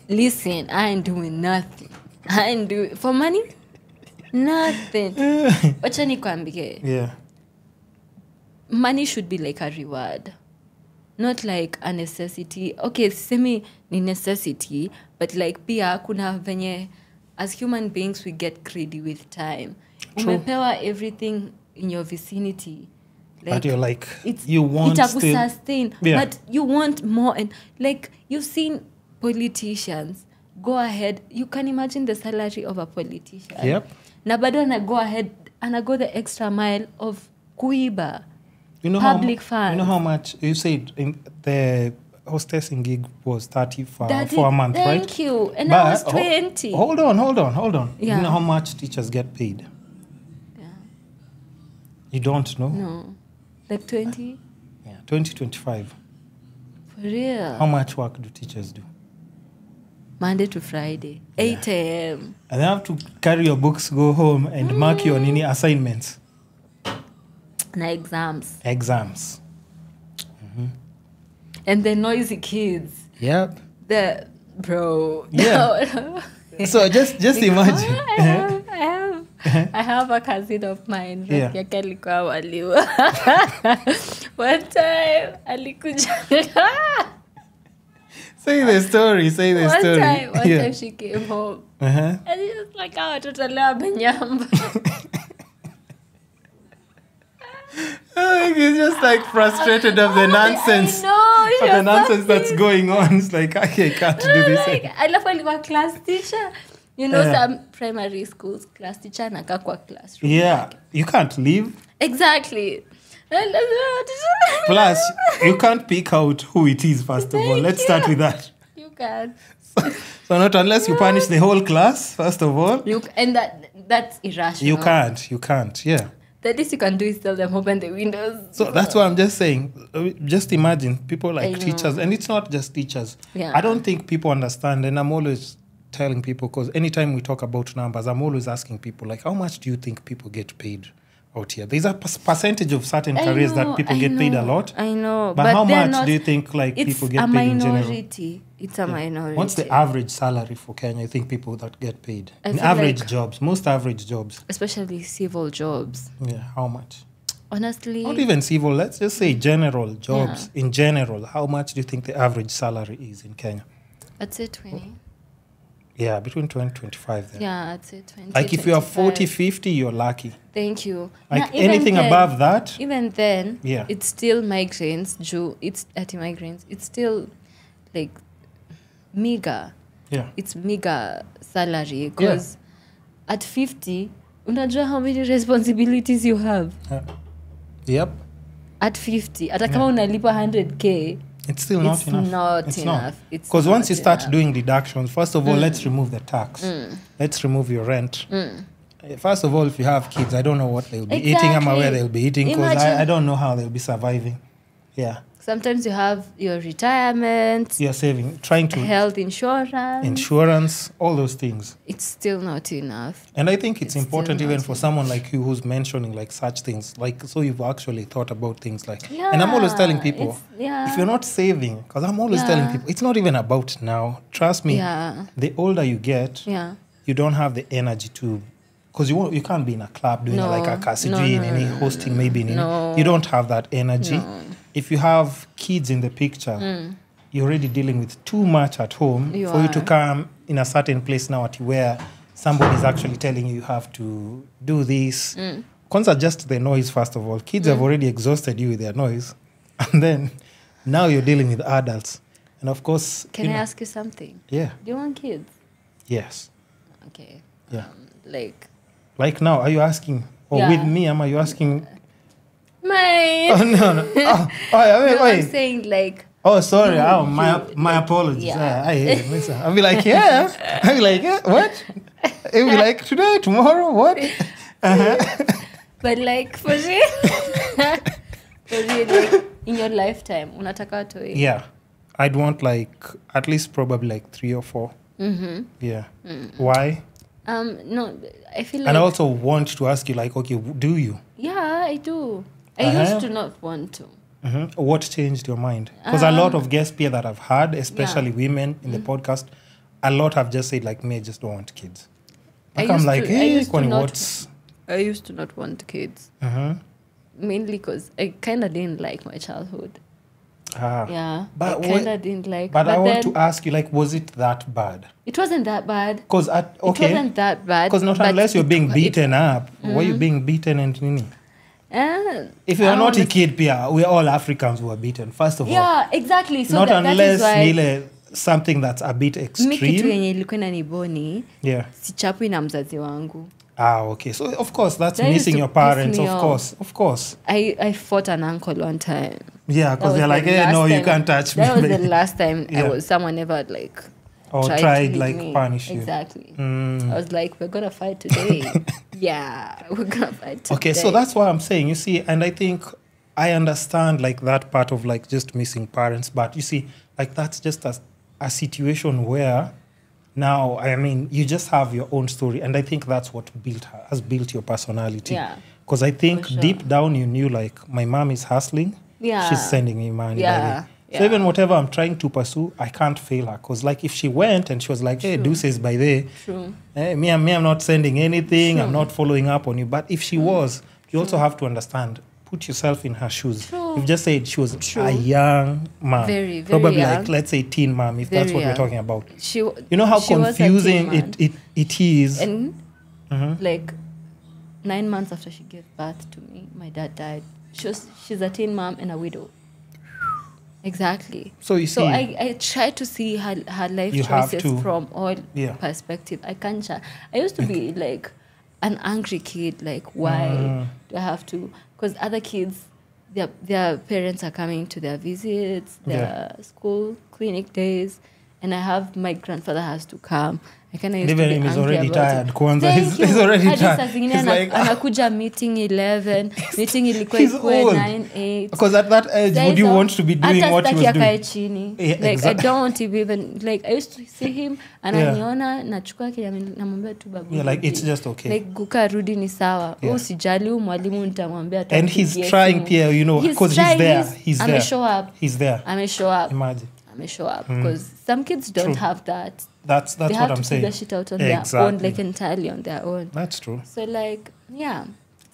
Speaker 2: Listen, I ain't doing nothing. I ain't doing for money. Nothing. Wacha nikwambie.
Speaker 1: Yeah.
Speaker 2: money should be like a reward, not like a necessity. Okay, semi ni necessity, but like pia kuna venye as human beings we get greedy with time.
Speaker 1: True.
Speaker 2: Umepewa everything in your vicinity.
Speaker 1: But you're like, you want
Speaker 2: to
Speaker 1: still...
Speaker 2: sustain, but you want more. And like, you've seen politicians go ahead. You can imagine the salary of a politician.
Speaker 1: Yep.
Speaker 2: Na bado ana go ahead, ana go the extra mile of kuiba
Speaker 1: public
Speaker 2: funds.
Speaker 1: You know how much, you said in the hostessing gig was 30 for a month, right?
Speaker 2: Thank you. And I was 20.
Speaker 1: Hold on.
Speaker 2: Yeah.
Speaker 1: You know how much teachers get paid?
Speaker 2: Yeah.
Speaker 1: You don't know?
Speaker 2: No. Like 20?
Speaker 1: Yeah, 20, 25.
Speaker 2: For real?
Speaker 1: How much work do teachers do?
Speaker 2: Monday to Friday, 8 a.m.
Speaker 1: And they have to carry your books, go home, and mark your assignments.
Speaker 2: Na exams.
Speaker 1: Mm-hmm.
Speaker 2: And the noisy kids.
Speaker 1: Yep.
Speaker 2: Bro.
Speaker 1: Yeah.
Speaker 2: No.
Speaker 1: So just imagine.
Speaker 2: I have a cousin of mine.
Speaker 1: Yeah.
Speaker 2: Yake alikuwa waliwa. One time alikuja.
Speaker 1: Say the story.
Speaker 2: One time she came home. And he was like, tutalewa benyamba.
Speaker 1: He's just like frustrated of the nonsense.
Speaker 2: I know.
Speaker 1: Of the nonsense that's going on. It's like, I can't do this.
Speaker 2: Alafu alikuwa class teacher. You know, some primary schools, class teacher anakaa kwa classroom.
Speaker 1: Yeah, you can't leave.
Speaker 2: Exactly.
Speaker 1: Plus, you can't pick out who it is, first of all. Let's start with that.
Speaker 2: You can't.
Speaker 1: So not unless you punish the whole class, first of all.
Speaker 2: And that's irrational.
Speaker 1: You can't, yeah.
Speaker 2: The least you can do is tell them open the windows.
Speaker 1: So that's what I'm just saying. Just imagine people like teachers, and it's not just teachers.
Speaker 2: Yeah.
Speaker 1: I don't think people understand, and I'm always telling people, because anytime we talk about numbers, I'm always asking people, like, how much do you think people get paid out here? There's a percentage of certain careers that people get paid a lot.
Speaker 2: I know.
Speaker 1: But how much do you think like people get paid in general?
Speaker 2: It's a minority.
Speaker 1: What's the average salary for Kenya? You think people that get paid? In jobs, most average jobs.
Speaker 2: Especially civil jobs.
Speaker 1: Yeah, how much?
Speaker 2: Honestly.
Speaker 1: Not even civil, let's just say general jobs. Yeah. In general, how much do you think the average salary is in Kenya?
Speaker 2: I'd say 20.
Speaker 1: Yeah, between 20 and 25 then.
Speaker 2: Yeah, I'd say 20.
Speaker 1: Like if you are 40, 50, you're lucky.
Speaker 2: Thank you.
Speaker 1: Like anything above that.
Speaker 2: Even then, it's still migrants. It's anti-migrants. It's still like meager.
Speaker 1: Yeah.
Speaker 2: It's meager salary because at 50, unajua how many responsibilities you have?
Speaker 1: Yep.
Speaker 2: At 50, hata kama unalipa 100k,
Speaker 1: it's still not enough.
Speaker 2: It's enough.
Speaker 1: Because once you start doing deductions, first of all, let's remove the tax. Let's remove your rent. First of all, if you have kids, I don't know what they'll be eating and where they'll be eating, because I don't know how they'll be surviving. Yeah.
Speaker 2: Sometimes you have your retirement.
Speaker 1: You're saving, trying to...
Speaker 2: Health insurance.
Speaker 1: All those things.
Speaker 2: It's still not enough.
Speaker 1: And I think it's important even for someone like you who's mentioning like such things. Like, so you've actually thought about things like... and I'm always telling people, if you're not saving, because I'm always telling people, it's not even about now. Trust me, the older you get, you don't have the energy to... Because you can't be in a club doing like a Cassidy and any hosting maybe. You don't have that energy. No. If you have kids in the picture, you're already dealing with too much at home you to come in a certain place now where somebody is actually telling you have to do this. Kwanza just the noise, first of all. Kids have already exhausted you with their noise. And then now you're dealing with adults. And of course...
Speaker 2: Can I ask you something?
Speaker 1: Yeah.
Speaker 2: Do you want kids?
Speaker 1: Yes.
Speaker 2: Okay.
Speaker 1: Yeah.
Speaker 2: Like
Speaker 1: now, are you asking? Or with me, am you asking...
Speaker 2: Mine.
Speaker 1: Oh, no. Oh,
Speaker 2: I'm saying like...
Speaker 1: Oh, sorry. My apologies. I'll be like, I'll be like, what? It'll be like, today, tomorrow, what?
Speaker 2: But like, for real, like, in your lifetime, unataka to eat?
Speaker 1: Yeah. I'd want like, at least probably like 3 or 4. Yeah. Why?
Speaker 2: No, I feel like...
Speaker 1: And I also want to ask you like, okay, do you?
Speaker 2: Yeah, I do. I used to not want to.
Speaker 1: What changed your mind? Because a lot of guests here that I've had, especially women in the podcast, a lot have just said like, me, I just don't want kids. Like, I'm like, hey,
Speaker 2: I used to not want kids. mainly because I kind of didn't like my childhood. Yeah,
Speaker 1: but
Speaker 2: I kind of didn't like.
Speaker 1: But I want to ask you, like, was it that bad?
Speaker 2: It wasn't that bad.
Speaker 1: It wasn't
Speaker 2: that bad.
Speaker 1: Because not unless you're being beaten up. Were you being beaten and nini? If you're not a kid, Pia, we're all Africans who are beaten. First of all.
Speaker 2: Yeah, exactly. So
Speaker 1: not unless
Speaker 2: nile
Speaker 1: something that's a bit extreme.
Speaker 2: Mimi kitu yenye ilikuwa inaniboni.
Speaker 1: Yeah.
Speaker 2: Sichapwi na mzazi wangu.
Speaker 1: Okay. So of course that's missing your parents. Of course.
Speaker 2: I fought an uncle one time.
Speaker 1: Yeah, because they're like, hey, no, you can't touch me.
Speaker 2: That was the last time someone ever like
Speaker 1: tried like me. Punish you.
Speaker 2: Exactly. I was like, we're gonna fight today. Yeah, we're gonna fight today.
Speaker 1: Okay, so that's what I'm saying. You see, and I think I understand like that part of like just missing parents, but you see, like that's just a situation where now, I mean, you just have your own story, and I think that's what has built your personality.
Speaker 2: Yeah.
Speaker 1: Because I think deep down you knew like my mom is hustling.
Speaker 2: Yeah.
Speaker 1: She's sending me money.
Speaker 2: Yeah.
Speaker 1: So even whatever I'm trying to pursue, I can't fail her. Because like if she went and she was like, hey, deuces by there.
Speaker 2: True.
Speaker 1: Me, I'm not sending anything. I'm not following up on you. But if she was, you also have to understand, put yourself in her shoes.
Speaker 2: True.
Speaker 1: You've just said she was a young mom.
Speaker 2: Very, very
Speaker 1: probably
Speaker 2: young.
Speaker 1: like, let's say teen mom, if that's what we're talking about. You know how confusing it is.
Speaker 2: And like 9 months after she gave birth to me, my dad died. She's a teen mom and a widow. Exactly.
Speaker 1: So you see,
Speaker 2: so I try to see her life choices from all perspective. I can't. I used to be like an angry kid. Like, why do I have to? Because other kids, their parents are coming to their visits, their school clinic days, and my grandfather has to come. I kind of used to be angry
Speaker 1: already tired.
Speaker 2: Kwanza,
Speaker 1: he's already tired.
Speaker 2: He's like, anakuja meeting 11, meeting ilikuwa 9, 8.
Speaker 1: Because at that age, would you want to be doing what he was doing?
Speaker 2: Chini. Like, I don't want to be even, like, I used to see him, ananiona, nachukua kile, namwambia tu babu.
Speaker 1: Yeah, like, it's just okay.
Speaker 2: Like, guka rudi ni sawa. Usijali mwalimu nitamwambia.
Speaker 1: And he's trying, Pierre, you know, because he's there. He's there.
Speaker 2: Show up.
Speaker 1: He's there.
Speaker 2: Show up.
Speaker 1: Imagine.
Speaker 2: Show up. Because some kids don't have that.
Speaker 1: That's what I'm saying.
Speaker 2: They have to figure shit out on their own, like entirely on their own.
Speaker 1: That's true.
Speaker 2: So, like, yeah.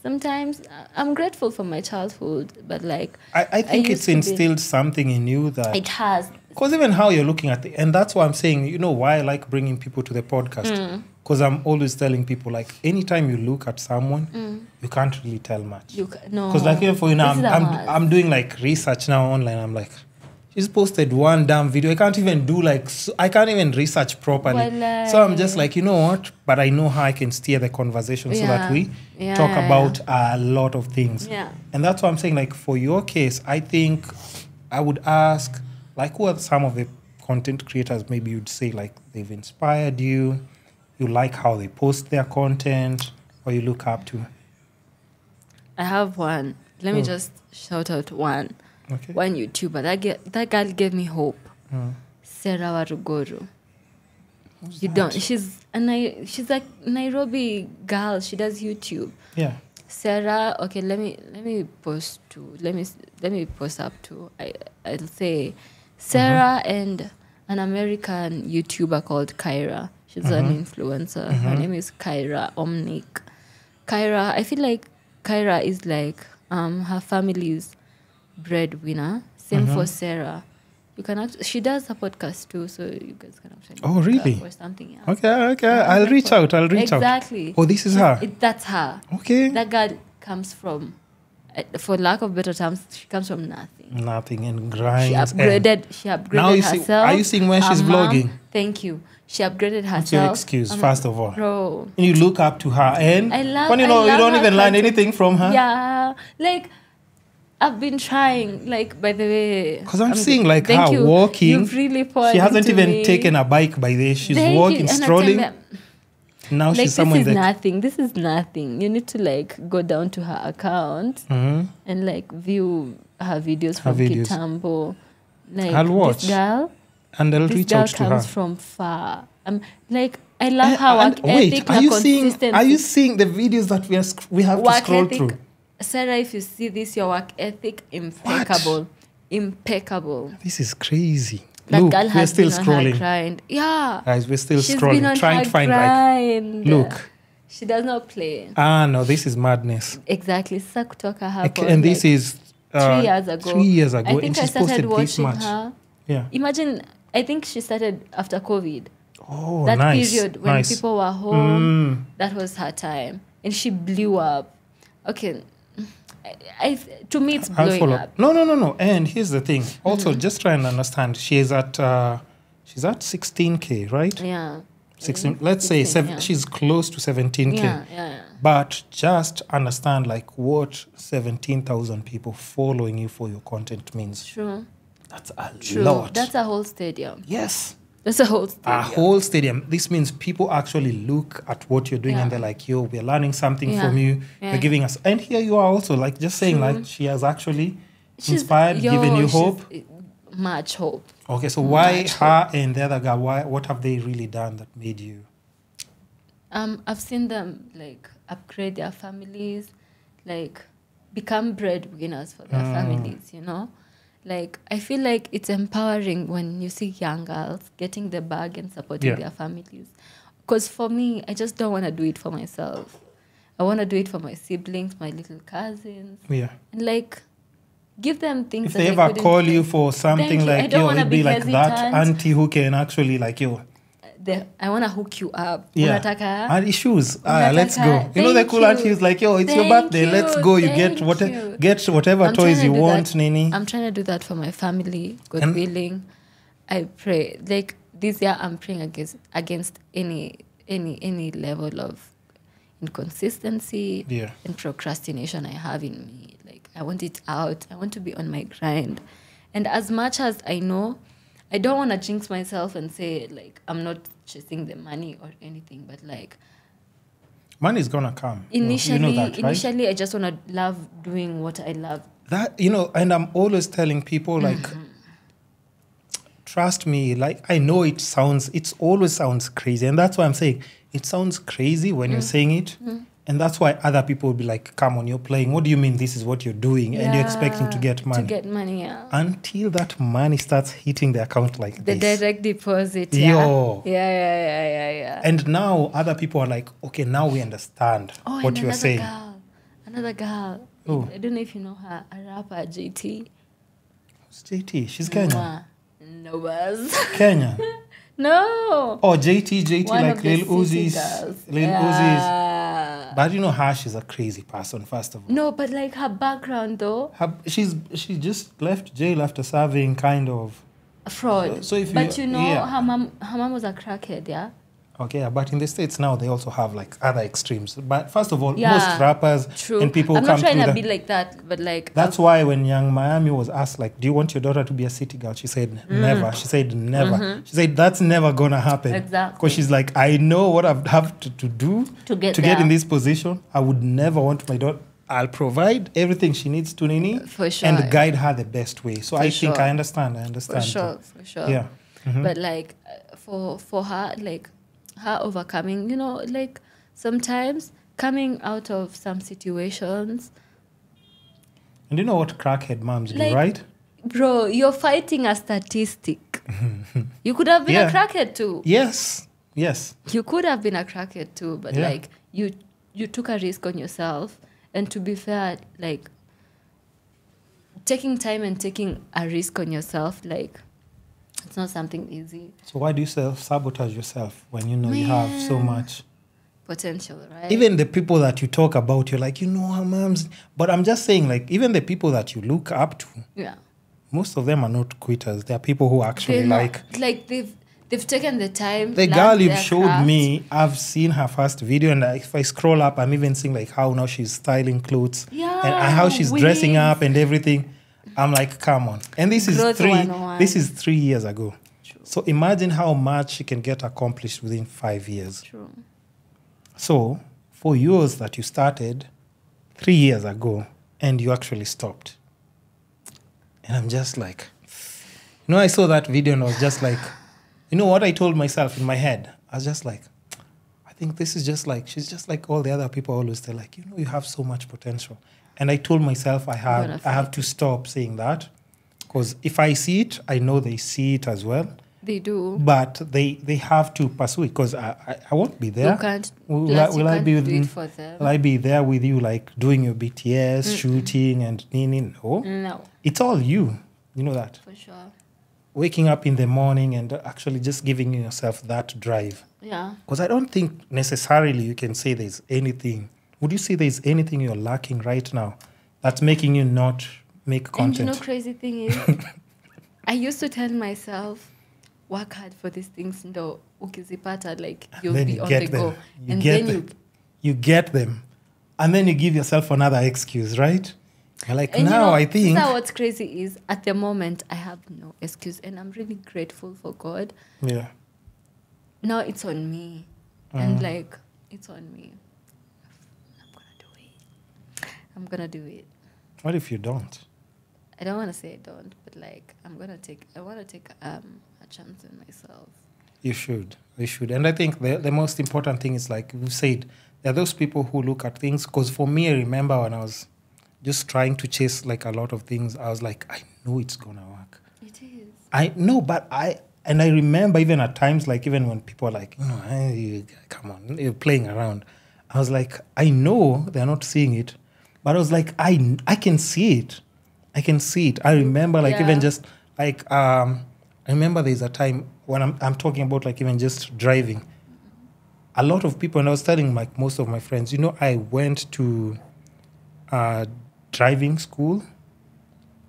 Speaker 2: Sometimes I'm grateful for my childhood, but, like...
Speaker 1: I think it's instilled something in you that...
Speaker 2: It has.
Speaker 1: Because even how you're looking at it, and that's why I'm saying, you know, why I like bringing people to the podcast. Because I'm always telling people, like, anytime you look at someone, you can't really tell much.
Speaker 2: No.
Speaker 1: Because, like, even for you now, I'm doing, like, research now online. I'm like... She's posted one damn video. I can't even research properly. So I'm just like, you know what? But I know how I can steer the conversation so that we talk about a lot of things. Yeah. And that's why I'm saying, like, for your case, I think I would ask, like, who are some of the content creators maybe you'd say, like, they've inspired you, you like how they post their content, or you look up to?
Speaker 2: I have one. Let me just shout out one.
Speaker 1: Okay.
Speaker 2: One YouTuber. That girl gave me hope. Sera Waruguru. She's like Nairobi girl. She does YouTube.
Speaker 1: Yeah.
Speaker 2: Sera. Okay. Let me post up to. I'll say Sera and an American YouTuber called Kyra. She's an influencer. Her name is Kyra Omnic. Kyra. I feel like Kyra is like her family's breadwinner. Same for Sera. You can she does a podcast too, so you guys can actually.
Speaker 1: Oh, really?
Speaker 2: Or something else.
Speaker 1: Okay. Yeah, I'll reach out.
Speaker 2: Exactly.
Speaker 1: Oh, this is her.
Speaker 2: That's her.
Speaker 1: Okay.
Speaker 2: That girl comes from, for lack of better terms, she comes from nothing.
Speaker 1: Nothing and grinds.
Speaker 2: She upgraded
Speaker 1: now
Speaker 2: herself.
Speaker 1: Are you seeing when she's vlogging?
Speaker 2: Thank you. She upgraded herself.
Speaker 1: What's your excuse, first of all?
Speaker 2: Bro.
Speaker 1: And you look up to her, and
Speaker 2: I love.
Speaker 1: when you don't even learn anything from her.
Speaker 2: Yeah, like. I've been trying, like, by the way.
Speaker 1: Because I'm seeing, like, her walking.
Speaker 2: You've really poured
Speaker 1: she hasn't
Speaker 2: into
Speaker 1: even
Speaker 2: me.
Speaker 1: Taken a bike by the way. She's walking, strolling. Now like, she's somewhere
Speaker 2: This is nothing. You need to, like, go down to her account and, like, view her videos from Kitambo. Like,
Speaker 1: I'll watch.
Speaker 2: This girl.
Speaker 1: And I'll reach out to her.
Speaker 2: This girl comes from far. Like, I love her work ethic.
Speaker 1: Are you seeing the videos that we have to scroll through?
Speaker 2: Sarah, if you see this, your work ethic, impeccable. What? Impeccable.
Speaker 1: This is crazy.
Speaker 2: That
Speaker 1: look,
Speaker 2: girl has
Speaker 1: we're still
Speaker 2: been
Speaker 1: scrolling.
Speaker 2: On her grind. Yeah.
Speaker 1: Guys, we're still scrolling, trying to find
Speaker 2: grind.
Speaker 1: like. Look,
Speaker 2: She does not play.
Speaker 1: No, this is madness.
Speaker 2: Exactly. Sasa kutoka hapo.
Speaker 1: And this is
Speaker 2: 3 years ago.
Speaker 1: 3 years ago.
Speaker 2: I think I
Speaker 1: she's
Speaker 2: started
Speaker 1: posted this
Speaker 2: watching
Speaker 1: much.
Speaker 2: her.
Speaker 1: Yeah.
Speaker 2: Imagine, I think she started after COVID.
Speaker 1: Oh,
Speaker 2: that
Speaker 1: nice.
Speaker 2: period when people were home, that was her time. And she blew up. Okay. To me, it's blowing up.
Speaker 1: No. And here's the thing. Also, just try and understand. She's at 16K, right?
Speaker 2: Yeah.
Speaker 1: 16. Let's say she's close to 17K.
Speaker 2: Yeah.
Speaker 1: But just understand like what 17,000 people following you for your content means.
Speaker 2: True.
Speaker 1: That's a lot.
Speaker 2: That's a whole stadium.
Speaker 1: Yes.
Speaker 2: That's a whole stadium.
Speaker 1: A whole stadium. This means people actually look at what you're doing and they're like, yo, we're learning something from you. They're giving us. And here you are also like just saying like she has actually inspired, given you hope.
Speaker 2: Much hope.
Speaker 1: Okay, so why her and the other guy, what have they really done that made you?
Speaker 2: I've seen them like upgrade their families, like become breadwinners for their families, you know? Like, I feel like it's empowering when you see young girls getting the bag and supporting their families. Because for me, I just don't want to do it for myself. I want to do it for my siblings, my little cousins.
Speaker 1: Yeah.
Speaker 2: And like, give them things
Speaker 1: if
Speaker 2: that
Speaker 1: they ever call you for something like, yo, it'd be like that auntie who can actually like, yo.
Speaker 2: I want to hook you up.
Speaker 1: Yeah. And issues. Let's go. You know the cool aunties like, yo, it's your birthday. Let's go. You get whatever toys you want, Nini.
Speaker 2: I'm trying to do that for my family. God willing. I pray. Like this year, I'm praying against any level of inconsistency and procrastination I have in me. Like I want it out. I want to be on my grind. And as much as I know, I don't want to jinx myself and say, like, I'm not chasing the money or anything, but, like...
Speaker 1: Money's going to come.
Speaker 2: Initially,
Speaker 1: you know that, right?
Speaker 2: Initially, I just want to love doing what I love.
Speaker 1: That, and I'm always telling people, like, trust me, like, I know it always sounds crazy. And that's why I'm saying, it sounds crazy when you're saying it. And that's why other people will be like, come on, you're playing. What do you mean this is what you're doing? And you're expecting to get money.
Speaker 2: To get money,
Speaker 1: Until that money starts hitting the account like
Speaker 2: this. The direct deposit, Yeah.
Speaker 1: And now other people are like, okay, now we understand what you're saying.
Speaker 2: Another girl. Oh. I don't know if you know her, a rapper, JT.
Speaker 1: Who's JT? She's Kenyan.
Speaker 2: No, was.
Speaker 1: Kenya?
Speaker 2: No.
Speaker 1: Oh, JT,
Speaker 2: one
Speaker 1: like Lil Uzi's.
Speaker 2: Uzi's.
Speaker 1: But you know her, she's a crazy person, first of all.
Speaker 2: No, but like her background though.
Speaker 1: She just left jail after serving kind of...
Speaker 2: fraud.
Speaker 1: So if
Speaker 2: her mom was a crackhead, yeah?
Speaker 1: Okay, but in the States now, they also have like other extremes. But first of all, most rappers and people
Speaker 2: I'm
Speaker 1: come
Speaker 2: not trying to be like that, but like...
Speaker 1: That's why when Young Miami was asked, like, do you want your daughter to be a city girl? She said, never. She said, never. She said, that's never going to happen.
Speaker 2: Exactly.
Speaker 1: Because she's like, I know what I have to do to get in this position. I would never want my daughter... I'll provide everything she needs to Nini.
Speaker 2: For sure.
Speaker 1: And guide her the best way. So I think I understand.
Speaker 2: For sure.
Speaker 1: Yeah.
Speaker 2: But like, for her, like... her overcoming, like sometimes coming out of some situations.
Speaker 1: And you know what crackhead moms do,
Speaker 2: like,
Speaker 1: right?
Speaker 2: Bro, you're fighting a statistic. You could have been a crackhead too.
Speaker 1: Yes.
Speaker 2: You could have been a crackhead too, but like you took a risk on yourself. And to be fair, like taking time and taking a risk on yourself, like it's not something easy.
Speaker 1: So why do you self-sabotage yourself when you know you have so much
Speaker 2: potential, right?
Speaker 1: Even the people that you talk about, you're like, her moms. But I'm just saying, like, even the people that you look up to, most of them are not quitters. They are people who actually
Speaker 2: they've taken the time.
Speaker 1: The girl you've showed me, I've seen her first video, and if I scroll up, I'm even seeing like how now she's styling clothes and how she's dressing up and everything. I'm like, come on. And this is 3 years ago.
Speaker 2: True.
Speaker 1: So imagine how much she can get accomplished within 5 years.
Speaker 2: True.
Speaker 1: So for yours that you started 3 years ago and you actually stopped. And I'm just like, I saw that video and I was just like, what I told myself in my head? I was just like, I think this is just like, she's just like all the other people always say, like, you have so much potential. And I told myself I have to stop saying that, because if I see it, I know they see it as well.
Speaker 2: They do.
Speaker 1: But they have to pursue it because I won't be there.
Speaker 2: You can't.
Speaker 1: Will
Speaker 2: I
Speaker 1: be
Speaker 2: do it for them?
Speaker 1: Will I be there with you, like doing your BTS, shooting and nini? No.
Speaker 2: No.
Speaker 1: It's all you. You know that.
Speaker 2: For sure.
Speaker 1: Waking up in the morning and actually just giving yourself that drive.
Speaker 2: Yeah.
Speaker 1: Because I don't think necessarily you can say there's anything. Would you say there's anything you're lacking right now that's making you not make content?
Speaker 2: And crazy thing is, I used to tell myself, work hard for these things, ndo ukizipata, like you'll be on the go.
Speaker 1: And then you get them. And then you give yourself another excuse, right? You're like, and now I think...
Speaker 2: Now what's crazy is, at the moment, I have no excuse. And I'm really grateful for God.
Speaker 1: Yeah.
Speaker 2: Now it's on me. And like, it's on me. I'm going to do it.
Speaker 1: What if you don't?
Speaker 2: I don't want to say I don't, but like, I want to take a chance on myself.
Speaker 1: You should. And I think the most important thing is, like you said, there are those people who look at things. Because for me, I remember when I was just trying to chase like a lot of things, I was like, I know it's going to work.
Speaker 2: It is.
Speaker 1: I know, but I remember even at times, like even when people are like, come on, you're playing around. I was like, I know they're not seeing it, but I was like, I can see it. I can see it. I remember like even just like, I remember there's a time when I'm talking about like even just driving. A lot of people, and I was telling like most of my friends, I went to driving school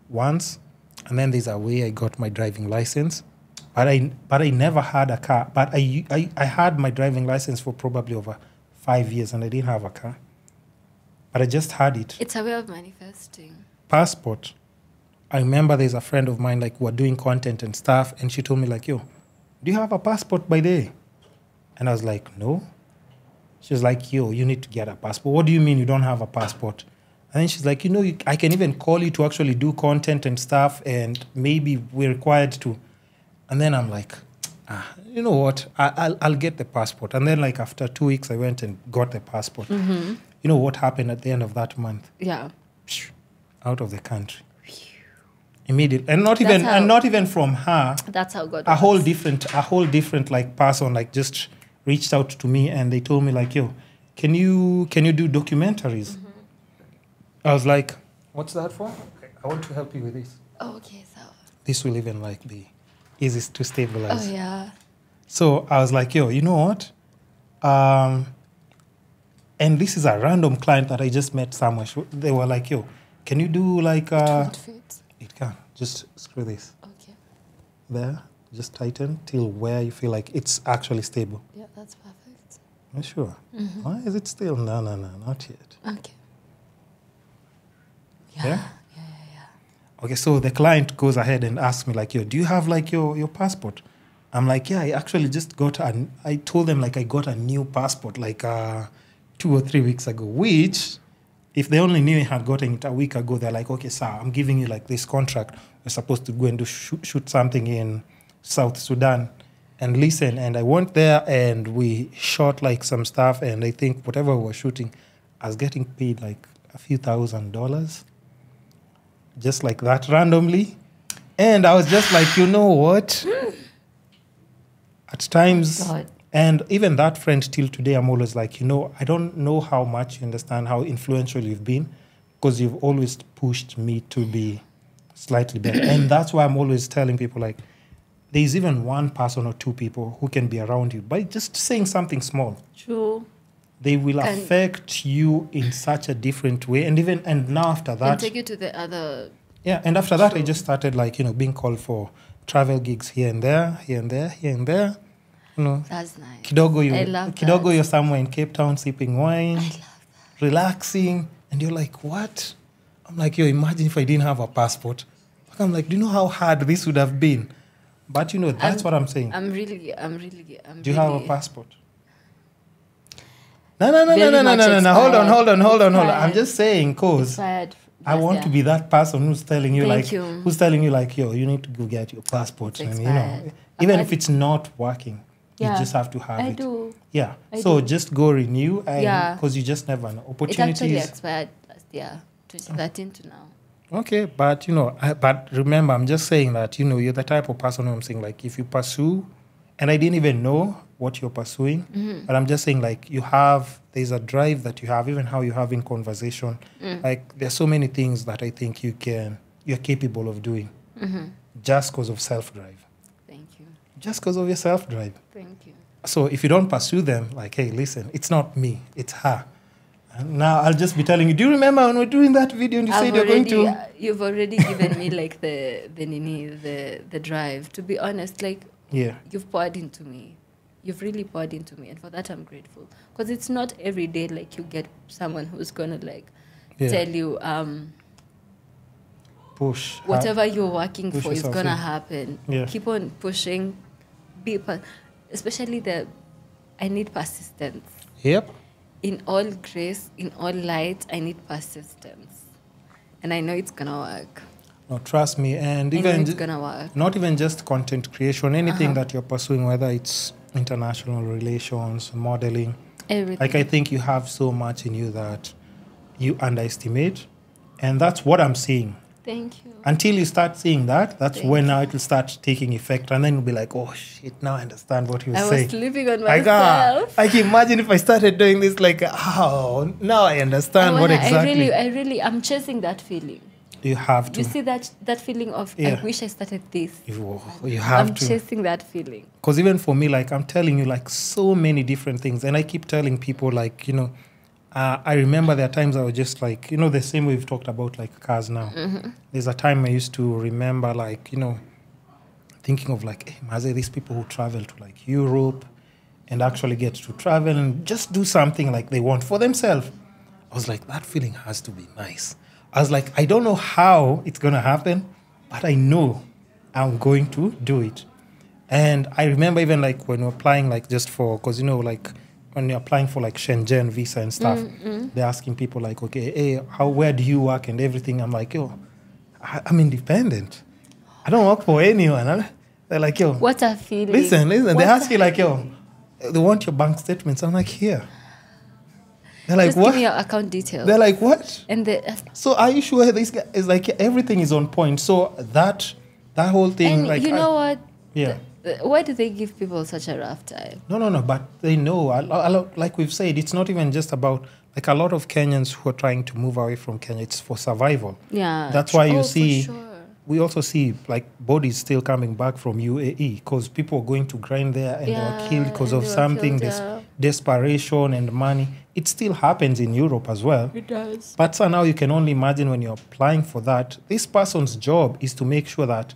Speaker 1: once, and then there's a way I got my driving license. But I never had a car. But I had my driving license for probably over 5 years, and I didn't have a car. But I just had it.
Speaker 2: It's a way of manifesting.
Speaker 1: Passport. I remember there's a friend of mine, like, who are doing content and stuff, and she told me, like, yo, do you have a passport by day? And I was like, no. She was like, yo, you need to get a passport. What do you mean you don't have a passport? And then she's like, I can even call you to actually do content and stuff, and maybe we're required to. And then I'm like, you know what? I'll get the passport. And then, like, after 2 weeks, I went and got the passport. Mm-hmm. You know what happened at the end of that month?
Speaker 2: Yeah.
Speaker 1: Out of the country. Immediately. And not even from her.
Speaker 2: That's how God
Speaker 1: a whole different like person like just reached out to me, and they told me like, yo, can you do documentaries? Mm-hmm. I was like, what's that for? I want to help you with this.
Speaker 2: Oh, okay, so
Speaker 1: this will even like be easiest to stabilize.
Speaker 2: Oh yeah.
Speaker 1: So I was like, yo, you know what? And this is a random client that I just met somewhere. They were like, yo, can you do like
Speaker 2: it fits.
Speaker 1: It can. Just screw this.
Speaker 2: Okay.
Speaker 1: There. Just tighten till where you feel like it's actually stable.
Speaker 2: Yeah, that's perfect.
Speaker 1: Are you sure?
Speaker 2: Mm-hmm.
Speaker 1: Why is it still? No, not yet.
Speaker 2: Okay.
Speaker 1: Yeah?
Speaker 2: Yeah.
Speaker 1: Okay, so the client goes ahead and asks me like, yo, do you have like your passport? I'm like, yeah, I actually just I told them like I got a new passport like 2 or 3 weeks ago, which if they only knew I had gotten it a week ago, they're like, okay, sir, I'm giving you like this contract. We're supposed to go and shoot something in South Sudan. And listen, and I went there and we shot like some stuff, and I think whatever we were shooting, I was getting paid like a few $1,000s. Just like that randomly. And I was just like, you know what? At times, and even that friend till today, I'm always like, I don't know how much you understand how influential you've been, because you've always pushed me to be slightly better. And that's why I'm always telling people like, there's even one person or two people who can be around you by just saying something small.
Speaker 2: True.
Speaker 1: They will affect you in such a different way. And now after that,
Speaker 2: and take you to the other.
Speaker 1: Yeah, and after that, I just started like, being called for travel gigs here and there.
Speaker 2: That's nice.
Speaker 1: Kidogo, you're somewhere in Cape Town sipping wine,
Speaker 2: I love that.
Speaker 1: Relaxing, and you're like, what? I'm like, yo, imagine if I didn't have a passport. I'm like, do you know how hard this would have been? But that's what I'm saying.
Speaker 2: I'm really.
Speaker 1: Do you have a passport? No. Hold on. I'm just saying, cause I want to be that person who's telling you yo, you need to go get your passport, and even if it's not working, you just have to have it.
Speaker 2: I do.
Speaker 1: Yeah. Just go renew, because you just never know. Opportunities.
Speaker 2: It actually expired last year, 2013 to now.
Speaker 1: Okay, but but remember, I'm just saying that you're the type of person who I'm saying like if you pursue, and I didn't even know what you're pursuing, but I'm just saying like there's a drive that you have, even how you have in conversation. Like there's so many things that I think you're capable of doing, just because of self-drive.
Speaker 2: Thank you.
Speaker 1: Just because of your self-drive.
Speaker 2: Thank you.
Speaker 1: So if you don't pursue them, like, hey, listen, it's not me, it's her. And now I'll just be telling you, do you remember when we were doing that video and you said you're going to...
Speaker 2: You've already given me like the drive. To be honest, like, you've poured into me. You've really poured into me. And for that, I'm grateful. Because it's not every day like you get someone who's going to like tell you...
Speaker 1: push.
Speaker 2: Whatever you're working for is going to happen.
Speaker 1: Yeah.
Speaker 2: Keep on pushing. Especially I need persistence.
Speaker 1: Yep.
Speaker 2: In all grace, in all light, I need persistence. And I know it's going to work.
Speaker 1: No, trust me. And
Speaker 2: even it's going to work.
Speaker 1: Not even just content creation, anything that you're pursuing, whether it's international relations, modeling.
Speaker 2: Everything.
Speaker 1: Like, I think you have so much in you that you underestimate. And that's what I'm seeing.
Speaker 2: Thank you.
Speaker 1: Until you start seeing that's when now it will start taking effect. And then you'll be like, oh, shit, now I understand what you were saying.
Speaker 2: I was sleeping on myself.
Speaker 1: I can imagine if I started doing this, like, oh, now I understand what exactly.
Speaker 2: I'm chasing that feeling.
Speaker 1: You have to.
Speaker 2: You see that feeling of, I wish I started this.
Speaker 1: You have
Speaker 2: I'm chasing that feeling.
Speaker 1: Because even for me, like, I'm telling you, like, so many different things. And I keep telling people, like, I remember there are times I was just like, the same way we've talked about like cars now. There's a time I used to remember like, thinking of like, hey, Maze, these people who travel to like Europe and actually get to travel and just do something like they want for themselves. I was like, that feeling has to be nice. I was like, I don't know how it's going to happen, but I know I'm going to do it. And I remember even like when we're applying like just for, because like, when you're applying for like Shenzhen visa and stuff, they're asking people like, okay, hey, where do you work and everything? I'm like, I'm independent. I don't work for anyone. They're like,
Speaker 2: what a feeling.
Speaker 1: Listen. They ask you like, they want your bank statements. I'm like, here. They're like,
Speaker 2: just
Speaker 1: what?
Speaker 2: Give me your account details.
Speaker 1: They're like, what?
Speaker 2: And
Speaker 1: so are you sure this guy is like, everything is on point? So that whole thing,
Speaker 2: and
Speaker 1: like,
Speaker 2: you know what?
Speaker 1: Yeah.
Speaker 2: Why do they give people such a rough time?
Speaker 1: No, but they know. Like we've said, it's not even just about, like a lot of Kenyans who are trying to move away from Kenya, it's for survival.
Speaker 2: Yeah.
Speaker 1: That's why you see,
Speaker 2: for sure.
Speaker 1: We also see like bodies still coming back from UAE because people are going to grind there and they were killed because of something, desperation and money. It still happens in Europe as well.
Speaker 2: It does.
Speaker 1: But so now you can only imagine when you're applying for that, this person's job is to make sure that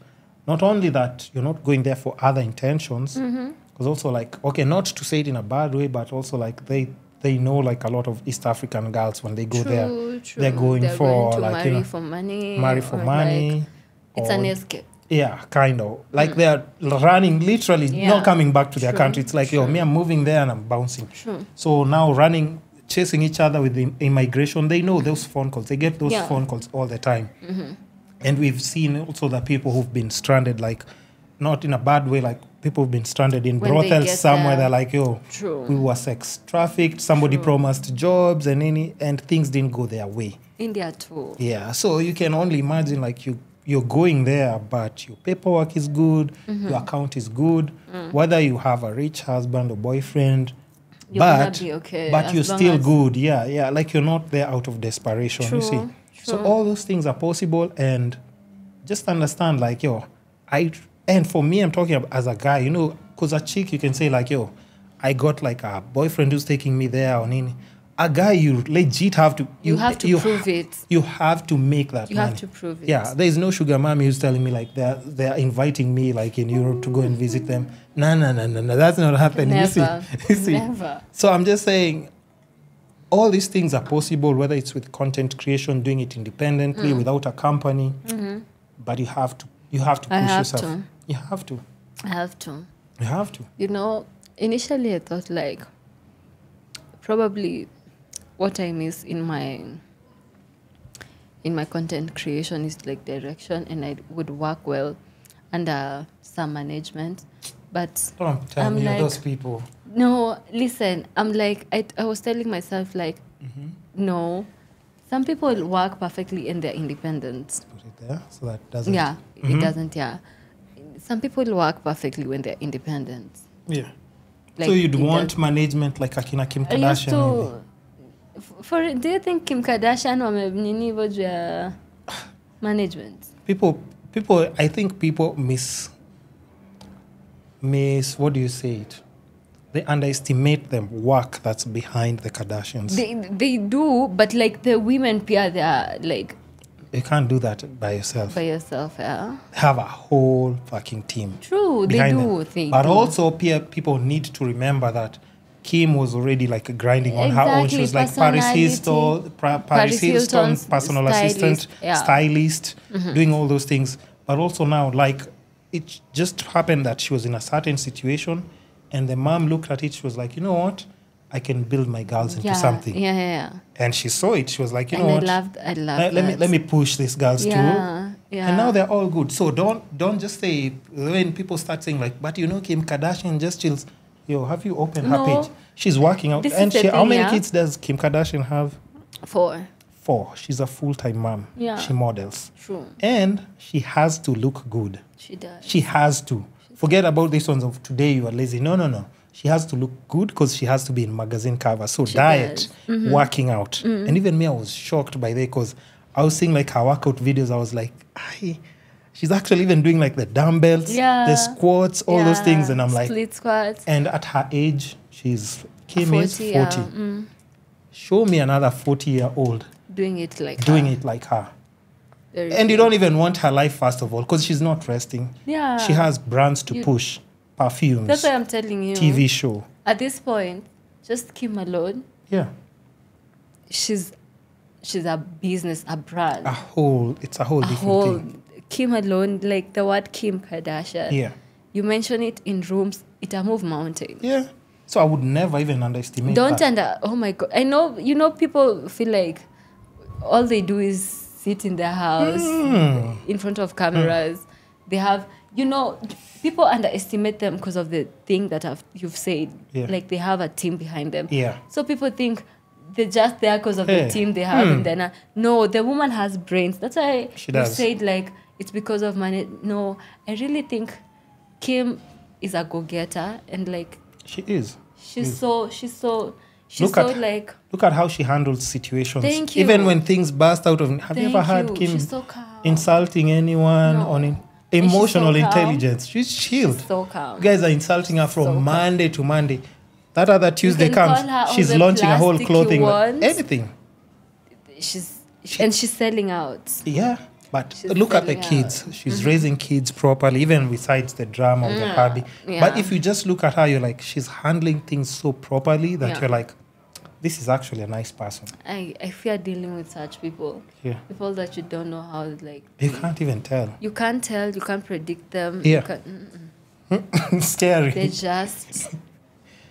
Speaker 1: not only that you're not going there for other intentions, because also like, okay, not to say it in a bad way, but also like they know like a lot of East African girls when they go there, they're going
Speaker 2: to
Speaker 1: like,
Speaker 2: marry for money.
Speaker 1: Marry for money.
Speaker 2: Like, it's an escape.
Speaker 1: Yeah, kind of. Like they're running, literally not coming back to their country. It's like, me, I'm moving there and I'm bouncing. So now chasing each other with the immigration, they know those phone calls. They get those phone calls all the time. And we've seen also the people who've been stranded, like, not in a bad way, like people who've been stranded in brothels somewhere. They're like, we were sex trafficked, somebody promised jobs and things didn't go their way.
Speaker 2: India too.
Speaker 1: Yeah, so you can only imagine like you're going there, but your paperwork is good, your account is good, whether you have a rich husband or boyfriend, but you're still good. Yeah, like you're not there out of desperation, you see. So all those things are possible, and just understand, like, and for me, I'm talking about as a guy, because a chick, you can say, like, I got, like, a boyfriend who's taking me there or nini. A guy, you legit have to...
Speaker 2: You have to prove it.
Speaker 1: You have to make that
Speaker 2: You
Speaker 1: money.
Speaker 2: have to prove it.
Speaker 1: Yeah, there's no sugar mommy who's telling me, like, they're inviting me, like, in Europe to go and visit them. No, that's not happening.
Speaker 2: Never.
Speaker 1: You see?
Speaker 2: Never.
Speaker 1: So I'm just saying... all these things are possible, whether it's with content creation, doing it independently, without a company. But you have to push yourself. You have to.
Speaker 2: I have to.
Speaker 1: You have to.
Speaker 2: Initially I thought like probably what I miss in my content creation is like direction, and I would work well under some management. But
Speaker 1: don't tell me like, those people.
Speaker 2: No, listen, I'm like, I was telling myself like, no, Some people work perfectly in their independence.
Speaker 1: Put it there so that doesn't.
Speaker 2: Yeah, it doesn't. Yeah, some people work perfectly when they're independent.
Speaker 1: Yeah.
Speaker 2: Like,
Speaker 1: So you'd want management like Akina Kim Kardashian?
Speaker 2: Do you think Kim Kardashian wamenini hivyo juu ya management?
Speaker 1: People, I think people miss, what do you say it? They underestimate the work that's behind the Kardashians.
Speaker 2: They do, but like the women pia, they are like...
Speaker 1: You can't do that by yourself.
Speaker 2: Yeah.
Speaker 1: Have a whole fucking team.
Speaker 2: True, they do.
Speaker 1: But also people need to remember that Kim was already like grinding on her own. She was like Paris Hilton personal assistant, stylist, doing all those things. But also now, like, it just happened that she was in a certain situation and the mom looked at it. She was like, you know what? I can build my girls into something.
Speaker 2: Yeah.
Speaker 1: And she saw it. She was like, you know what?
Speaker 2: I love
Speaker 1: let me push these girls too.
Speaker 2: Yeah.
Speaker 1: And now they're all good. So don't just say, when people start saying like, but you know, Kim Kardashian just chills. Yo, have you opened her page? She's working out. And how many kids does Kim Kardashian have?
Speaker 2: 4.
Speaker 1: She's a full-time mom.
Speaker 2: Yeah.
Speaker 1: She models.
Speaker 2: True.
Speaker 1: And she has to look good.
Speaker 2: She does.
Speaker 1: She has to. Forget about these ones of today you are lazy. No. She has to look good because she has to be in magazine cover. So diet, working out. And even me, I was shocked by that because I was seeing like her workout videos. I was like, she's actually even doing like the dumbbells, the squats, all those things. And I'm like...
Speaker 2: Split squats.
Speaker 1: And at her age, Kim is 40. Show me another 40-year-old
Speaker 2: doing it like
Speaker 1: her. And you don't even want her life, first of all, because she's not resting.
Speaker 2: Yeah.
Speaker 1: She has brands to push, perfumes.
Speaker 2: That's why I'm telling you.
Speaker 1: TV show.
Speaker 2: At this point, just Kim alone.
Speaker 1: Yeah.
Speaker 2: She's a business, a brand.
Speaker 1: It's a whole different thing.
Speaker 2: Kim alone, like the word Kim Kardashian.
Speaker 1: Yeah.
Speaker 2: You mention it in rooms, it'll move mountains.
Speaker 1: Yeah. So I would never even underestimate that.
Speaker 2: Oh my God. I know, people feel like all they do is sit in their house in front of cameras. They have, people underestimate them because of the thing that you've said.
Speaker 1: Yeah.
Speaker 2: Like they have a team behind them.
Speaker 1: Yeah.
Speaker 2: So people think they're just there because of the team they have. And then, no, the woman has brains. That's why you said like, it's because of money. No, I really think Kim is a go-getter and like...
Speaker 1: She is.
Speaker 2: Look
Speaker 1: at how she handles situations.
Speaker 2: Thank you.
Speaker 1: Even when things burst out of... Have you ever heard Kim insulting anyone on emotional intelligence? She's chilled.
Speaker 2: She's so calm.
Speaker 1: You guys are insulting her from Monday to Monday. That other Tuesday comes, she's launching a whole clothing. Anything.
Speaker 2: And she's selling out.
Speaker 1: Yeah. But look at the kids. She's raising kids properly, even besides the drama of the hubby. Yeah. But if you just look at her, you're like, she's handling things so properly that you're like, this is actually a nice person.
Speaker 2: I fear dealing with such people.
Speaker 1: Yeah.
Speaker 2: People that you don't know how, like...
Speaker 1: You can't even tell.
Speaker 2: You can't tell. You can't predict them.
Speaker 1: Yeah. Scary.
Speaker 2: They just...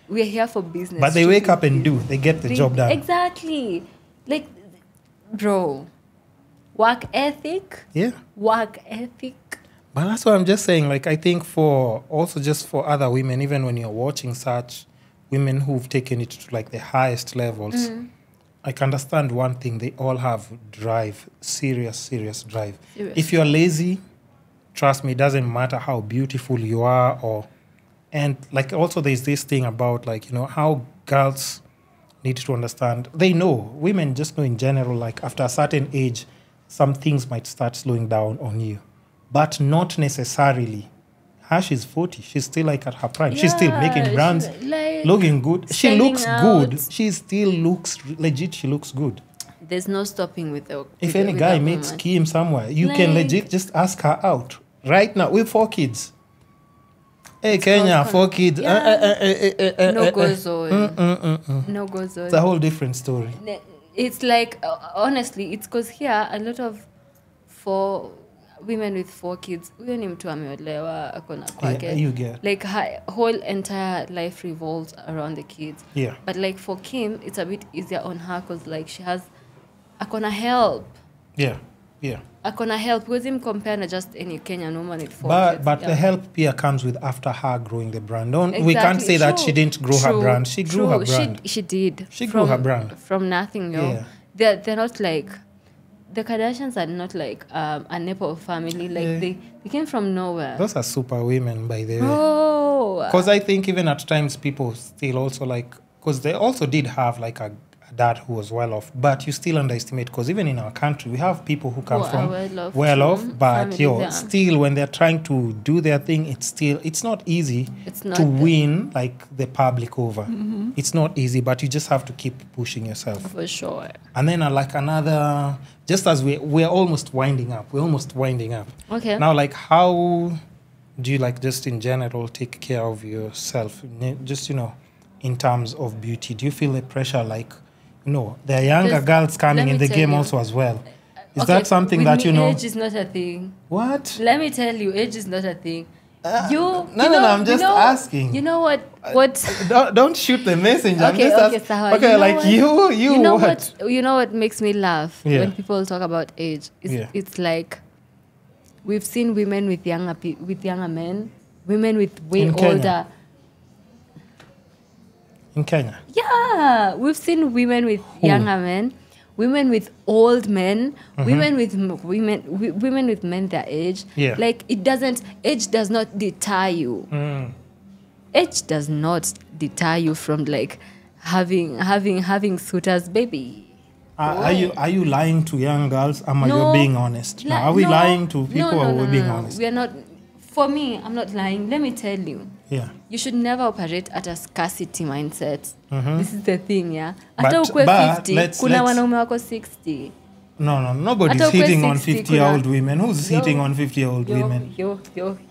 Speaker 2: We're here for business.
Speaker 1: But they wake up and do. They get the job done.
Speaker 2: Exactly. Like, bro... Work ethic.
Speaker 1: Yeah.
Speaker 2: Work ethic.
Speaker 1: But that's what I'm just saying. Like, I think for other women, even when you're watching such women who've taken it to like the highest levels, I can understand one thing. They all have drive, serious drive. If you're lazy, trust me, it doesn't matter how beautiful you are and like also there's this thing about like, how girls need to understand. They know, women just know in general, like after a certain age, some things might start slowing down on you, but not necessarily. She's 40. She's still like at her prime. Yeah, she's still making brands, looking good. She looks good. She still looks legit. She looks good.
Speaker 2: There's no stopping with the.
Speaker 1: If any guy meets Kim somewhere, you can legit just ask her out right now. With 4 kids. Hey, Kenya, 4 kids.
Speaker 2: No goes on. No goes on.
Speaker 1: It's a whole different story.
Speaker 2: It's like, honestly, it's because here, a lot of 4 women with 4 kids, huyo ni mtu ameolewa, akona kwake.
Speaker 1: You get.
Speaker 2: Like, her whole entire life revolves around the kids.
Speaker 1: Yeah.
Speaker 2: But like for Kim, it's a bit easier on her because like she has, akona help.
Speaker 1: Yeah.
Speaker 2: Akona help. Because him compare na just any Kenyan woman with 4 kids.
Speaker 1: But the help here comes with after her growing the brand. We can't say that she didn't grow her brand. She grew her brand.
Speaker 2: She did.
Speaker 1: She grew her brand.
Speaker 2: From nothing,
Speaker 1: Yeah.
Speaker 2: they're not like, the Kardashians are not like a Nepo family. Like they came from nowhere.
Speaker 1: Those are super women, by the way.
Speaker 2: Oh,
Speaker 1: Because I think even at times people still also like, because they also did have like a dad who was well off, but you still underestimate, because even in our country we have people who come from well off, but still when they're trying to do their thing, it's not easy to win like the public over. It's not easy, but you just have to keep pushing yourself
Speaker 2: for sure.
Speaker 1: And then like another, just as we're almost winding up, okay, now like how do you like just in general take care of yourself, just in terms of beauty? Do you feel the pressure like there are younger girls coming in the game also as well? Is that something that
Speaker 2: age is not a thing.
Speaker 1: What?
Speaker 2: Let me tell you, age is not a thing.
Speaker 1: No, I'm just asking.
Speaker 2: You know what?
Speaker 1: Don't shoot the messenger.
Speaker 2: Okay,
Speaker 1: you know what?
Speaker 2: You know what makes me laugh when people talk about age? It's like we've seen women with younger men, women with way older.
Speaker 1: In Kenya?
Speaker 2: Yeah, we've seen women with younger men, women with old men, women with men their age.
Speaker 1: Yeah.
Speaker 2: Like age does not deter you. Age does not deter you from like having suitors, baby.
Speaker 1: Are you lying to young girls? Are you being honest? Are we lying to people or are we being honest?
Speaker 2: We are not. For me, I'm not lying. Let me tell you.
Speaker 1: Yeah.
Speaker 2: You should never operate at a scarcity mindset. This is the thing, yeah.
Speaker 1: But
Speaker 2: 50, kuna wanaume wako 60.
Speaker 1: No, nobody's hitting on 50-year-old women. Who's hitting on 50-year-old women?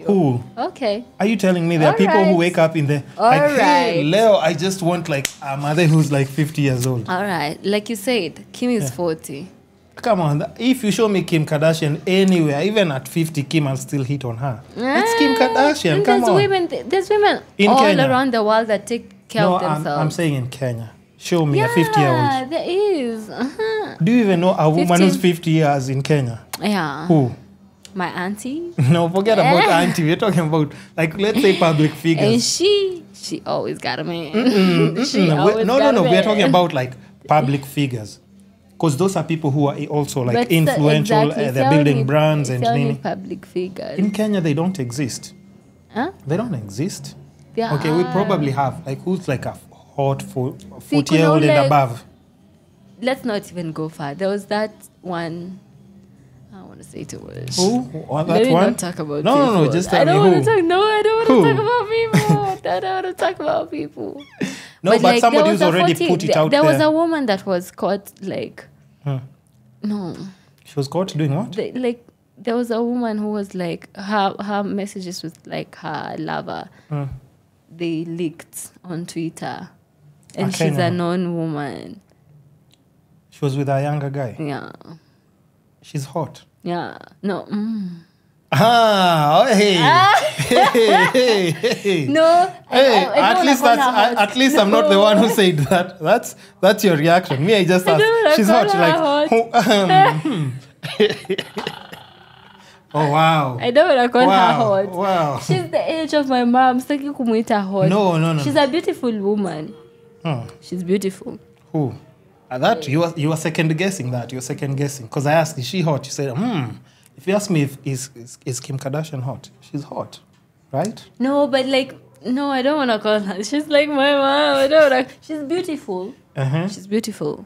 Speaker 1: Who?
Speaker 2: Okay.
Speaker 1: Are you telling me there are people who wake up in the hey, Leo, I just want like a mother who's like 50 years old.
Speaker 2: All right. Like you said, Kim is 40.
Speaker 1: Come on, if you show me Kim Kardashian anywhere, even at 50, Kim will still hit on her. That's Kim Kardashian, come on.
Speaker 2: There's women in all Kenya. Around the world that take care of themselves.
Speaker 1: I'm saying in Kenya. Show me a 50-year-old.
Speaker 2: Yeah, there is.
Speaker 1: Do you even know a woman who's 50 years in Kenya?
Speaker 2: Yeah.
Speaker 1: Who?
Speaker 2: My auntie.
Speaker 1: No, forget about auntie. We're talking about, like, let's say public figures.
Speaker 2: And she always got a man.
Speaker 1: No. We're talking about, like, public figures. Because those are people who are also like influential, they're building brands and
Speaker 2: public figures.
Speaker 1: In Kenya, they don't exist.
Speaker 2: Huh?
Speaker 1: They don't exist. Okay, we probably have like who's like a hot 40-year-old and above.
Speaker 2: Let's not even go far. There was that one. I want to say 2 words.
Speaker 1: Who? That
Speaker 2: Let me
Speaker 1: one?
Speaker 2: not talk about
Speaker 1: No, just tell me who.
Speaker 2: I don't want to talk about people. I don't want to talk about people.
Speaker 1: No, but like, somebody who's already put it out there.
Speaker 2: There was a woman that was caught like... No.
Speaker 1: She was caught doing what?
Speaker 2: There was a woman who was like, her messages with like her lover. They leaked on Twitter. And she's a known woman.
Speaker 1: She was with a younger guy?
Speaker 2: Yeah.
Speaker 1: She's hot?
Speaker 2: Yeah. No.
Speaker 1: Hey.
Speaker 2: No.
Speaker 1: Hey, at least I'm not the one who said that. That's your reaction. Me, I just asked. She's hot. Like, oh wow.
Speaker 2: I don't want to call her hot.
Speaker 1: Wow.
Speaker 2: She's the age of my mom. Saki kumuita hot.
Speaker 1: No. She's
Speaker 2: a beautiful woman. She's beautiful.
Speaker 1: Who? That you were second guessing that. You were second guessing because I asked, is she hot? You said, If you ask me if is Kim Kardashian hot, she's hot, right?
Speaker 2: No, but like, no, I don't want to call her. She's like my mom. I don't want to. She's beautiful. She's beautiful.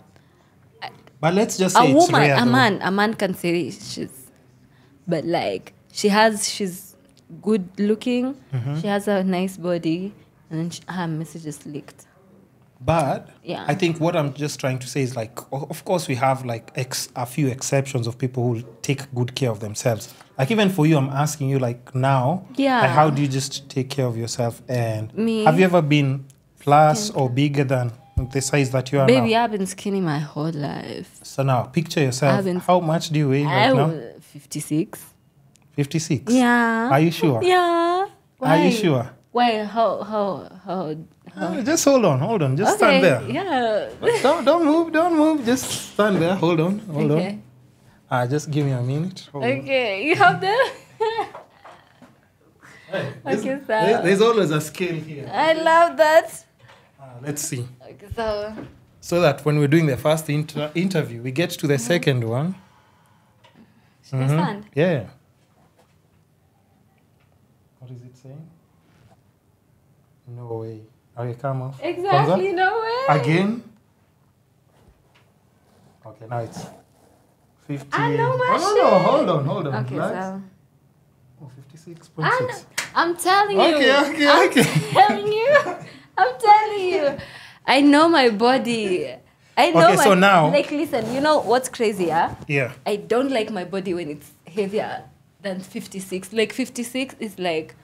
Speaker 1: But let's just say
Speaker 2: a woman,
Speaker 1: it's rare,
Speaker 2: a man can say she's, but like she's good looking. She has a nice body, and her message is leaked.
Speaker 1: But
Speaker 2: yeah.
Speaker 1: I think what I'm just trying to say is like, of course we have like a few exceptions of people who take good care of themselves. Like even for you, I'm asking you like now, like how do you just take care of yourself? And have you ever been plus or bigger than the size that you are now?
Speaker 2: Baby, I've been skinny my whole life.
Speaker 1: So now picture yourself. How much do you weigh right now?
Speaker 2: 56.
Speaker 1: 56?
Speaker 2: Yeah.
Speaker 1: Are you sure?
Speaker 2: Yeah. Why?
Speaker 1: Are you sure?
Speaker 2: Why? How?
Speaker 1: Just hold on. Just stand there.
Speaker 2: Yeah.
Speaker 1: Don't move. Just stand there. Hold on.
Speaker 2: Okay.
Speaker 1: Just give me a minute.
Speaker 2: Okay. You have the...
Speaker 1: Hey,
Speaker 2: okay,
Speaker 1: there's always a scale here.
Speaker 2: I love that.
Speaker 1: Let's see.
Speaker 2: Okay,
Speaker 1: So that when we're doing the first interview, we get to the second one.
Speaker 2: Should I stand?
Speaker 1: Yeah. What is it saying? No way. Okay, come off.
Speaker 2: Exactly, no way.
Speaker 1: Again? Okay, now it's 50.
Speaker 2: I know my
Speaker 1: no,
Speaker 2: shit.
Speaker 1: hold on.
Speaker 2: Okay,
Speaker 1: Relax.
Speaker 2: so.
Speaker 1: Oh, 56.6.
Speaker 2: I'm telling you.
Speaker 1: Okay.
Speaker 2: I'm telling you. I know my body. I know
Speaker 1: Okay, so now.
Speaker 2: Like, listen, you know what's crazy, yeah?
Speaker 1: Yeah.
Speaker 2: I don't like my body when it's heavier than 56. Like, 56 is like,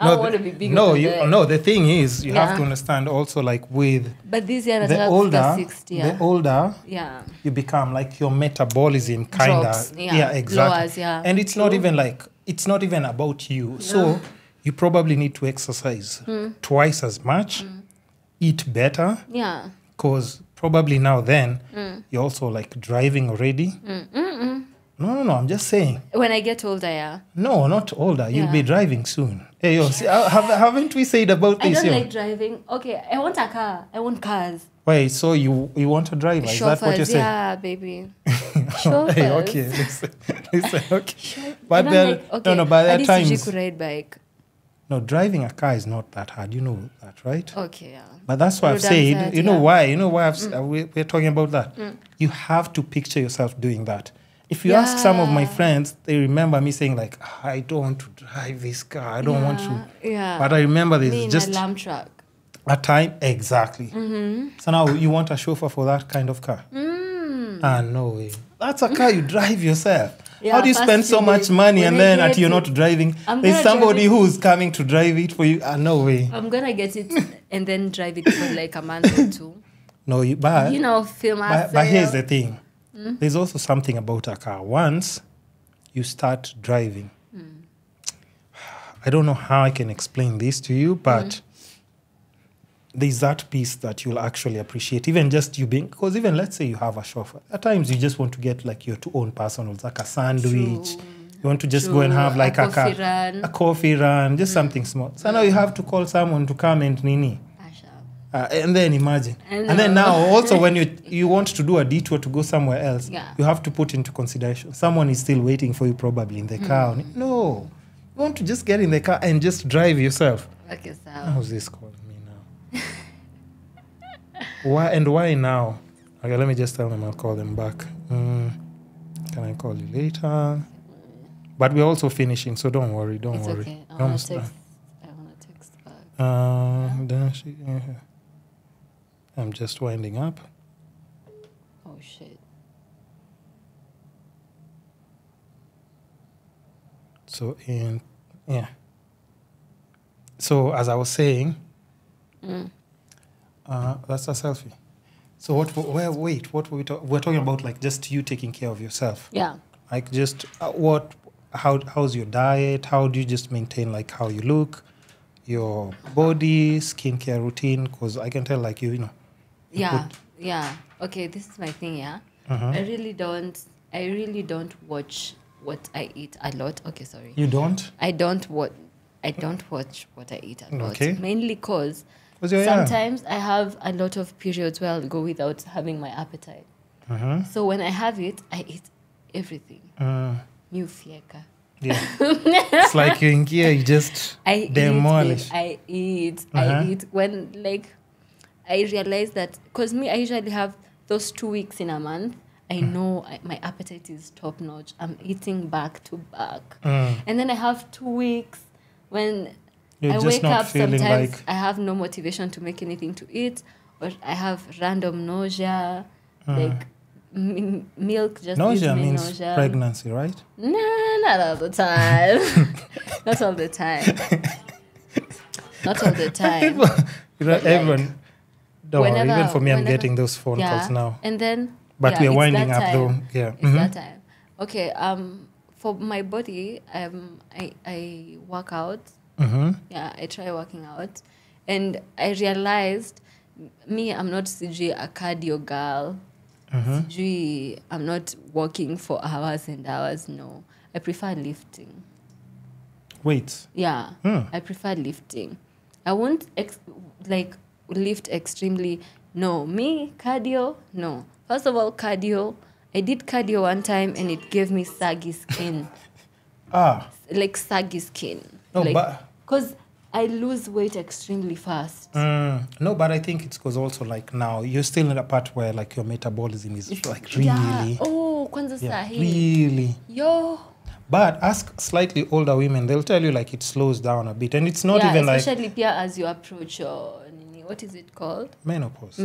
Speaker 2: I don't want to be bigger than that.
Speaker 1: No, the thing is, you have
Speaker 2: Yeah.
Speaker 1: to understand also, like, with
Speaker 2: But this year,
Speaker 1: the older,
Speaker 2: 60, yeah.
Speaker 1: the older
Speaker 2: Yeah.
Speaker 1: you become, like, your metabolism kind
Speaker 2: Drops,
Speaker 1: of,
Speaker 2: yeah,
Speaker 1: exactly.
Speaker 2: lowers, yeah.
Speaker 1: And it's not even like, it's not even about you. So you probably need to exercise twice as much, eat better,
Speaker 2: Yeah.
Speaker 1: because probably now then you're also like driving already. No, I'm just saying.
Speaker 2: When I get older, yeah.
Speaker 1: No, not older. You'll
Speaker 2: Yeah.
Speaker 1: be driving soon. Hey, yo, see, haven't we said about
Speaker 2: I
Speaker 1: this?
Speaker 2: don't
Speaker 1: yo?
Speaker 2: like driving. Okay, I want a car. I want cars.
Speaker 1: Wait, so you want a driver? Is that what you're saying?
Speaker 2: Yeah, baby. Chauffeurs.
Speaker 1: Hey, okay, listen, okay. But
Speaker 2: I don't
Speaker 1: then,
Speaker 2: like, okay,
Speaker 1: no, but
Speaker 2: at
Speaker 1: there are
Speaker 2: least
Speaker 1: times.
Speaker 2: you could ride bike.
Speaker 1: No, driving a car is not that hard. You know that, right?
Speaker 2: Okay, yeah.
Speaker 1: But that's why I've
Speaker 2: Road
Speaker 1: said,
Speaker 2: anxiety,
Speaker 1: you know
Speaker 2: yeah.
Speaker 1: why? You know why we're talking about that? You have to picture yourself doing that. If you ask some of my
Speaker 2: Yeah.
Speaker 1: friends, they remember me saying like, I don't want to drive this car. I don't want to.
Speaker 2: Yeah.
Speaker 1: But I remember
Speaker 2: Me
Speaker 1: there's
Speaker 2: in
Speaker 1: just
Speaker 2: a lamb truck.
Speaker 1: a time. Exactly. So now you want a chauffeur for that kind of car? Ah, no way. That's a car you drive yourself.
Speaker 2: Yeah,
Speaker 1: How do you
Speaker 2: first
Speaker 1: spend so
Speaker 2: few
Speaker 1: much
Speaker 2: days.
Speaker 1: money
Speaker 2: When
Speaker 1: and
Speaker 2: I
Speaker 1: then
Speaker 2: get
Speaker 1: you're
Speaker 2: it,
Speaker 1: not driving?
Speaker 2: I'm
Speaker 1: There's
Speaker 2: gonna drive
Speaker 1: somebody
Speaker 2: it.
Speaker 1: who's coming to drive it for you. Ah, no way.
Speaker 2: I'm going to get it and then drive it for like a month or two.
Speaker 1: No, but
Speaker 2: You know, film
Speaker 1: But here's the thing. There's also something about a car. Once you start driving, I don't know how I can explain this to you, but there's that piece that you'll actually appreciate. Even just you being, because even let's say you have a chauffeur. At times you just want to get like your own personal, like a sandwich.
Speaker 2: True.
Speaker 1: You want to just go and have like a
Speaker 2: coffee run.
Speaker 1: coffee run, just something small. So now you have to call someone to come and nini. And then imagine. And then now also when you want to do a detour to go somewhere else, you have to put into consideration. Someone is still waiting for you probably in the car. No. You want to just get in the car and just drive yourself.
Speaker 2: Okay, so.
Speaker 1: How's this calling me now? Why now? Okay, let me just tell them I'll call them back. Can I call you later? But we're also finishing, so don't worry.
Speaker 2: It's
Speaker 1: worry.
Speaker 2: okay. I want to text back.
Speaker 1: I'm just winding up.
Speaker 2: Oh, shit.
Speaker 1: So, So, as I was saying, that's a selfie. So, what were we talking? We're talking about like just you taking care of yourself.
Speaker 2: Yeah.
Speaker 1: Like just how's your diet? How do you just maintain like how you look, your body, skincare routine? Because I can tell like you know.
Speaker 2: Yeah. Okay, this is my thing, yeah. I really don't watch what I eat a lot. Okay, sorry.
Speaker 1: You don't?
Speaker 2: I don't watch what I eat a lot.
Speaker 1: Okay.
Speaker 2: Mainly because
Speaker 1: you're young.
Speaker 2: sometimes I have a lot of periods where I'll go without having my appetite. So when I have it, I eat everything. New fieka.
Speaker 1: Yeah. It's like you're in gear, you just demolish.
Speaker 2: I eat. When like I realize that, because me, I usually have those 2 weeks in a month. I know my appetite is top notch. I'm eating back to back. And then I have 2 weeks when I wake up, sometimes I have no motivation to make anything to eat, or I have random nausea, like milk just
Speaker 1: nausea
Speaker 2: gives me
Speaker 1: means
Speaker 2: nausea.
Speaker 1: Pregnancy, right?
Speaker 2: No, not all the time. Not all the time. Not all the time.
Speaker 1: Everyone, don't worry, even for me, I'm getting those phone calls now.
Speaker 2: And then,
Speaker 1: but we're winding up though. Yeah.
Speaker 2: It's that time. Okay. For my body, I work out. Yeah, I try working out, and I realized I'm not a cardio girl. I'm not walking for hours and hours. No, I prefer lifting.
Speaker 1: Weights?
Speaker 2: Yeah, I prefer lifting. I won't lift extremely. No, me, cardio, no. First of all, cardio. I did cardio one time and it gave me saggy skin. Like saggy skin.
Speaker 1: No,
Speaker 2: like,
Speaker 1: but...
Speaker 2: Because I lose weight extremely fast.
Speaker 1: No, but I think it's because also like now you're still in a part where like your metabolism is like really...
Speaker 2: Yeah. Oh, kwanza sahi.
Speaker 1: Really.
Speaker 2: Yo.
Speaker 1: But ask slightly older women, they'll tell you like it slows down a bit. And it's not even like...
Speaker 2: especially as you approach your... What is it called?
Speaker 1: Menopause.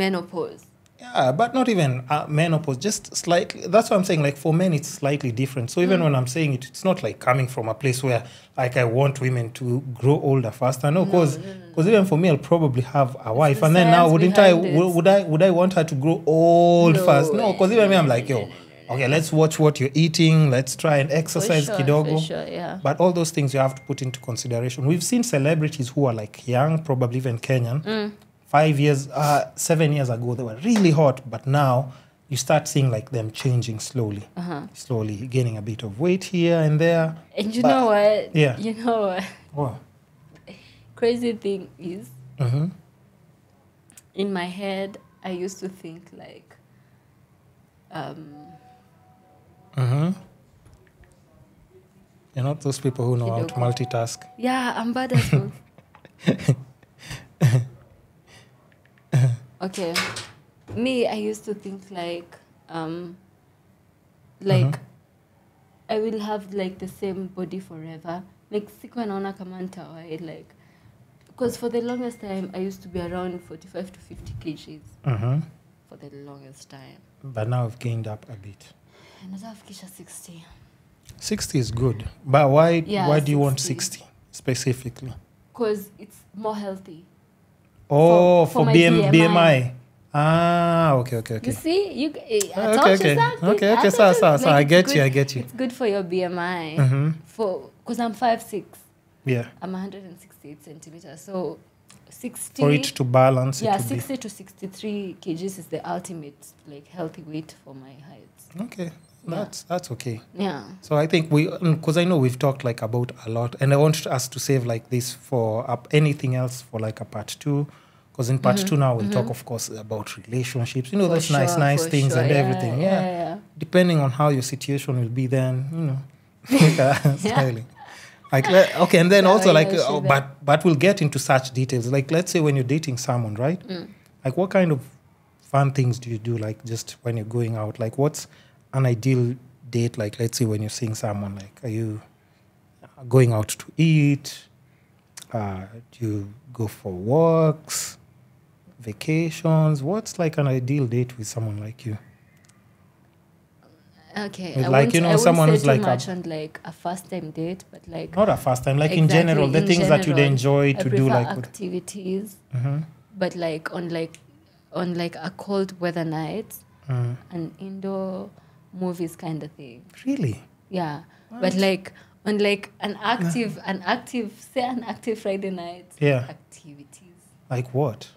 Speaker 1: Yeah, but not even menopause, just slightly. That's what I'm saying. Like for men, it's slightly different. So even when I'm saying it, it's not like coming from a place where like I want women to grow older faster. No, because even for me, I'll probably have a wife, and then now would I want her to grow old fast? No, because even me, I'm like, okay, let's watch what you're eating. Let's try and exercise kidogo.
Speaker 2: For sure, yeah.
Speaker 1: But all those things you have to put into consideration. We've seen celebrities who are like young, probably even Kenyan. 7 years ago, they were really hot, but now you start seeing like them changing slowly, slowly gaining a bit of weight here and there.
Speaker 2: And you know what?
Speaker 1: Yeah.
Speaker 2: You know what?
Speaker 1: What?
Speaker 2: Crazy thing is, in my head, I used to think like,
Speaker 1: You're not those people who know how to multitask.
Speaker 2: Yeah, I'm bad at both. Okay. Me, I used to think like I will have like the same body forever. Like sikuwa naona kama nitawai, like, because for the longest time I used to be around 45 to 50 kgs. For the longest time.
Speaker 1: But now I've gained up a bit.
Speaker 2: And I've 60.
Speaker 1: 60 is good. But why do you want
Speaker 2: 60
Speaker 1: 60 specifically?
Speaker 2: Because it's more healthy.
Speaker 1: Oh, for
Speaker 2: my
Speaker 1: BMI. Okay.
Speaker 2: You see,
Speaker 1: Okay. So I get you.
Speaker 2: It's good for your BMI. Because I'm 5'6".
Speaker 1: Yeah.
Speaker 2: I'm 168 centimeters. So 60.
Speaker 1: For it to balance.
Speaker 2: Yeah, 60 to 63 kgs is the ultimate like healthy weight for my height.
Speaker 1: Okay. That's okay.
Speaker 2: Yeah.
Speaker 1: So I think because I know we've talked like about a lot, and I want us to save like this for anything else for like a part 2. Because in part 2 now we'll talk, of course, about relationships. Those nice things and everything. Yeah. Depending on how your situation will be, then styling. Like okay, and then also like, but we'll get into such details. Like let's say when you're dating someone, right? Like what kind of fun things do you do? Like just when you're going out, like what's an ideal date? Like let's say when you're seeing someone, like are you going out to eat? Do you go for walks? Vacations? What's like an ideal date with someone like you?
Speaker 2: Okay,
Speaker 1: someone who's like
Speaker 2: much on like a first time date, but like
Speaker 1: not a first time, like in general, the things that you'd enjoy to do, like
Speaker 2: activities, but like on a cold weather night, an indoor movies kind of thing.
Speaker 1: Really?
Speaker 2: Yeah, what? But like on like an active Friday night.
Speaker 1: Yeah.
Speaker 2: Activities.
Speaker 1: Like what?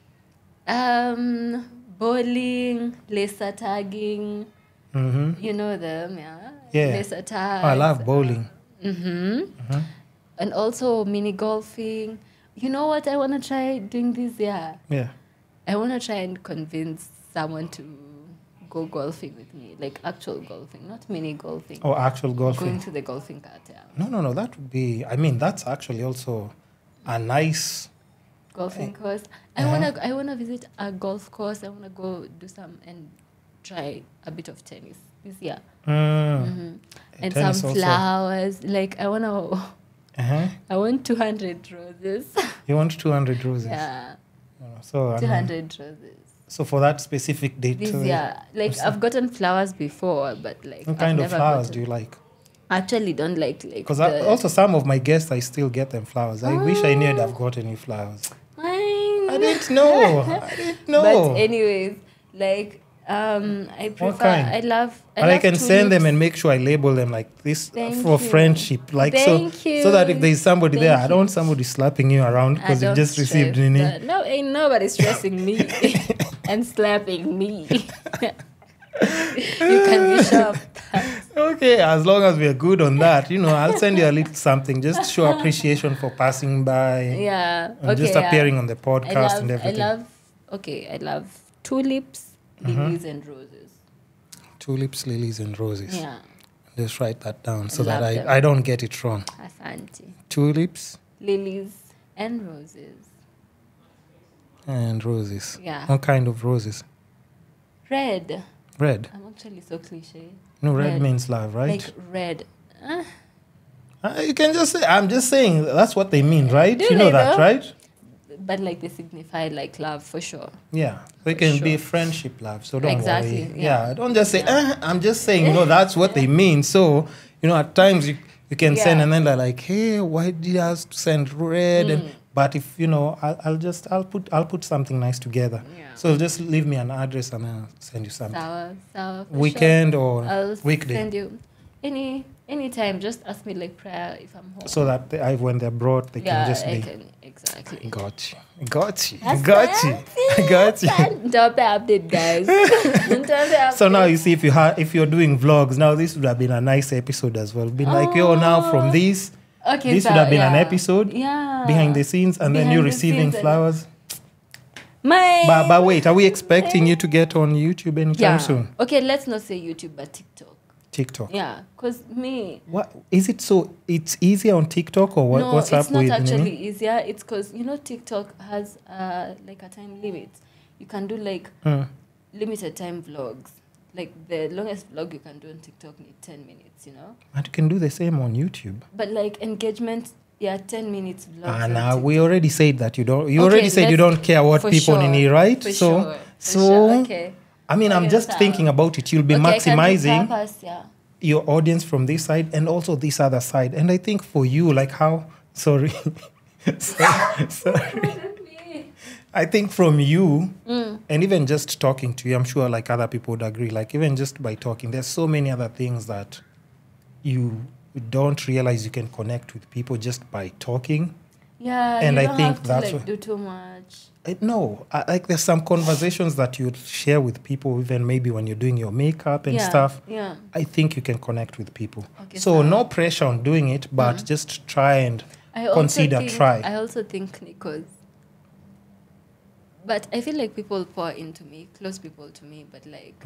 Speaker 2: Bowling, laser tagging. You know them, yeah. Laser tag.
Speaker 1: Oh, I love bowling.
Speaker 2: And also mini golfing. You know what I want to try doing this year? Yeah. I want to try and convince someone to go golfing with me, like actual golfing, not mini golfing.
Speaker 1: Oh, actual golfing.
Speaker 2: Going to the golfing cart, yeah.
Speaker 1: No, that would be, that's actually also a nice
Speaker 2: golfing course. I wanna visit a golf course. I wanna go do some and try a bit of tennis this year. And some flowers. Also. Like I want 200 roses.
Speaker 1: You want 200 roses?
Speaker 2: Yeah.
Speaker 1: So
Speaker 2: 200 roses.
Speaker 1: So for that specific date
Speaker 2: this year, like I've gotten flowers before, but like
Speaker 1: what kind of flowers do you like?
Speaker 2: I actually don't like
Speaker 1: because also some of my guests I still get them flowers. I wish I knew I'd have gotten you flowers. I didn't know.
Speaker 2: But anyways, like I prefer. I love.
Speaker 1: I can send them and make sure I label them like this for friendship. Like so that if there's somebody there, I don't want somebody slapping you around because you just received Nini.
Speaker 2: No, ain't nobody stressing me and slapping me. You can be sure.
Speaker 1: Okay, as long as we're good on that, I'll send you a little something. Just show appreciation for passing by.
Speaker 2: Yeah.
Speaker 1: And just appearing on the podcast and everything.
Speaker 2: I love okay, I love tulips, lilies, and roses.
Speaker 1: Tulips, lilies, and roses.
Speaker 2: Yeah.
Speaker 1: Just write that down so
Speaker 2: love
Speaker 1: that
Speaker 2: them.
Speaker 1: I don't get it wrong.
Speaker 2: Asante.
Speaker 1: Tulips
Speaker 2: Lilies and roses.
Speaker 1: and roses.
Speaker 2: Yeah.
Speaker 1: What kind of roses?
Speaker 2: Red.
Speaker 1: Red.
Speaker 2: I'm actually so cliche.
Speaker 1: No, red means love, right?
Speaker 2: Like red.
Speaker 1: You can just say, I'm just saying, that's what they mean, right?
Speaker 2: Do
Speaker 1: You know
Speaker 2: they
Speaker 1: that,
Speaker 2: though?
Speaker 1: right?
Speaker 2: But like they signify like love for sure.
Speaker 1: Yeah. So it
Speaker 2: For
Speaker 1: can be
Speaker 2: sure.
Speaker 1: friendship love. So don't
Speaker 2: Exactly,
Speaker 1: worry.
Speaker 2: yeah.
Speaker 1: Don't just say, I'm just saying, that's what they mean. So, at times you can send
Speaker 2: Yeah.
Speaker 1: and then they're like, hey, why did I have to send red? And, but if, I'll put something nice together.
Speaker 2: Yeah.
Speaker 1: So just leave me an address and then I'll send you something.
Speaker 2: Sour. For
Speaker 1: Weekend
Speaker 2: sure.
Speaker 1: or
Speaker 2: I'll
Speaker 1: weekday.
Speaker 2: send you anytime. Just ask me like prior if I'm home.
Speaker 1: So that when they're brought, they can just be.
Speaker 2: Exactly.
Speaker 1: Got you.
Speaker 2: That's
Speaker 1: Got you.
Speaker 2: Don't be update, guys. Don't be update.
Speaker 1: So now you see if you're doing vlogs, now this would have been a nice episode as well. Been like, now from this,
Speaker 2: Okay,
Speaker 1: this would have been an episode
Speaker 2: Yeah.
Speaker 1: behind the scenes, and then
Speaker 2: Behind
Speaker 1: you
Speaker 2: the
Speaker 1: receiving
Speaker 2: scenes and-
Speaker 1: flowers. But wait, are we expecting you to get on YouTube anytime soon?
Speaker 2: Okay, let's not say YouTube, but TikTok. Yeah, because me.
Speaker 1: What is it? So it's easier on TikTok or what?
Speaker 2: No,
Speaker 1: what's up
Speaker 2: it's not
Speaker 1: with
Speaker 2: actually easier. It's because TikTok has like a time limit. You can do like limited time vlogs. Like the longest vlog you can do on TikTok needs 10 minutes.
Speaker 1: And you can do the same on YouTube.
Speaker 2: But like engagement, 10 minutes vlogs.
Speaker 1: Now we already said that you don't. You
Speaker 2: Okay,
Speaker 1: already said you don't care what
Speaker 2: for
Speaker 1: people
Speaker 2: sure,
Speaker 1: need, right?
Speaker 2: For
Speaker 1: so
Speaker 2: sure. Okay.
Speaker 1: I mean, I'm just thinking about it. You'll be maximizing your audience from this side and also this other side. And I think for you, like how, sorry. I think from you, and even just talking to you, I'm sure like other people would agree, like even just by talking, there's so many other things that you don't realize you can connect with people just by talking.
Speaker 2: Yeah,
Speaker 1: and
Speaker 2: you
Speaker 1: I
Speaker 2: don't
Speaker 1: think
Speaker 2: have to
Speaker 1: that's
Speaker 2: like do too much.
Speaker 1: Like there's some conversations that you'd share with people, even maybe when you're doing your makeup and stuff.
Speaker 2: Yeah.
Speaker 1: I think you can connect with people.
Speaker 2: Okay,
Speaker 1: so no pressure on doing it, but just try and try.
Speaker 2: I also think Nico's. But I feel like people pour into me, close people to me, but like,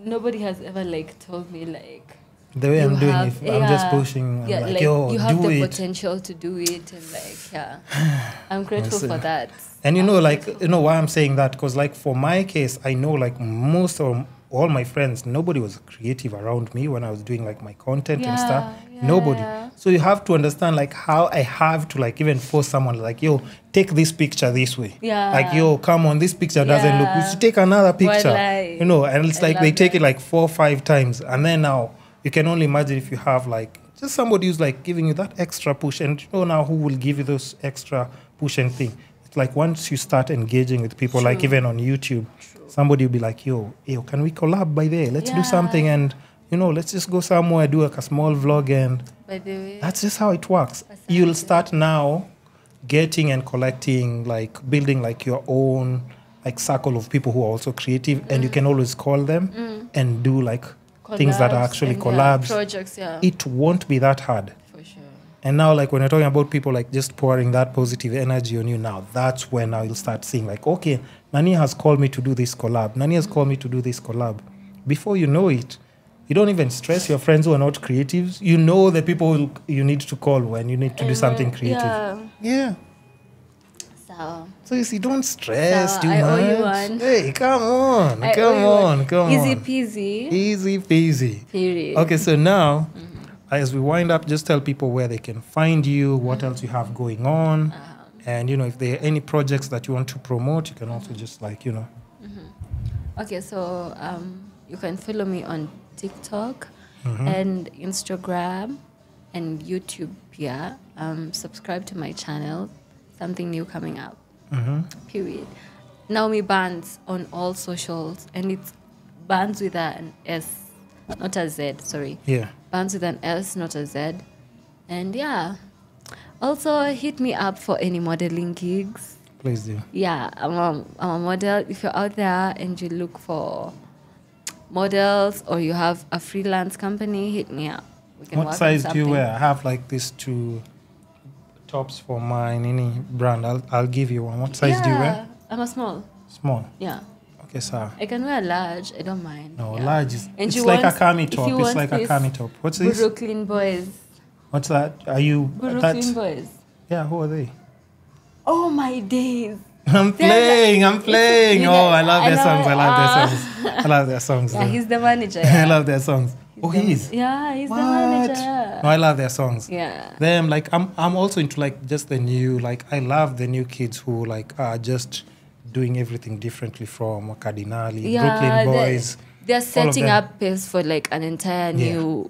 Speaker 2: nobody has ever like told me like.
Speaker 1: The way I'm doing it, I'm just pushing.
Speaker 2: Yeah,
Speaker 1: I'm
Speaker 2: like
Speaker 1: yo,
Speaker 2: you have
Speaker 1: do
Speaker 2: the
Speaker 1: it.
Speaker 2: potential to do it, and like, I'm grateful for that.
Speaker 1: And why I'm saying that? Because like for my case, I know like most of all my friends, nobody was creative around me when I was doing like my content and stuff. Nobody.
Speaker 2: Yeah.
Speaker 1: So you have to understand like how I have to like even force someone like, yo, take this picture this way.
Speaker 2: Yeah.
Speaker 1: Like, yo, come on, this picture doesn't look. You should take another picture. And it's like they take it like 4 or 5 times, and then now. You can only imagine if you have like just somebody who's like giving you that extra push, and now who will give you those extra push and thing. It's like once you start engaging with people, like even on YouTube, somebody will be like, yo, can we collab by there? Let's do something, and let's just go somewhere, do like a small vlog, and
Speaker 2: by the way,
Speaker 1: that's just how it works. You'll start now getting and collecting, like building like your own like circle of people who are also creative, and you can always call them and do like things that are actually collabs.
Speaker 2: Projects,
Speaker 1: It won't be that hard.
Speaker 2: For sure.
Speaker 1: And now, like when you're talking about people like just pouring that positive energy on you now, that's when now you'll start seeing like, okay, Nani has called me to do this collab. Nani has called me to do this collab. Before you know it, you don't even stress your friends who are not creatives. You know the people you need to call when you need to do something creative. Yeah. So you see, don't stress too much.
Speaker 2: I owe you one.
Speaker 1: Hey, come on.
Speaker 2: Easy peasy.
Speaker 1: Easy peasy.
Speaker 2: Period.
Speaker 1: Okay, so now, as we wind up, just tell people where they can find you, what else you have going on, and, if there are any projects that you want to promote, you can also just
Speaker 2: Okay, so you can follow me on TikTok and Instagram and YouTube. Yeah, subscribe to my channel. Something new coming up. Period. Naomi Bands on all socials, and it's Bands with an S, not a Z. Sorry.
Speaker 1: Yeah.
Speaker 2: Bands with an S, not a Z. And also hit me up for any modeling gigs.
Speaker 1: Please do.
Speaker 2: Yeah, I'm a model. If you're out there and you look for models or you have a freelance company, hit me up. We can
Speaker 1: What
Speaker 2: work on
Speaker 1: size do you
Speaker 2: something.
Speaker 1: wear? I have like this tops for mine, any brand, I'll give you one. What size do you wear?
Speaker 2: I'm a small.
Speaker 1: Small.
Speaker 2: Yeah.
Speaker 1: Okay, sir.
Speaker 2: I can wear a large. I don't mind.
Speaker 1: No, large is.
Speaker 2: And
Speaker 1: It's like a cami top. It's like a cami top. What's this?
Speaker 2: Brooklyn Boys.
Speaker 1: What's that? Are you?
Speaker 2: Brooklyn Boys.
Speaker 1: Yeah. Who are they?
Speaker 2: Oh my days.
Speaker 1: I'm playing. I love their songs. I love their songs.
Speaker 2: Yeah, he's the manager.
Speaker 1: I love their songs. He is.
Speaker 2: Yeah, he's the manager.
Speaker 1: No, I love their songs.
Speaker 2: Yeah.
Speaker 1: Them, like, I'm also into like just the new, like, I love the new kids who like are just doing everything differently from Cardinali, Brooklyn Boys.
Speaker 2: They're setting up pace for like an entire new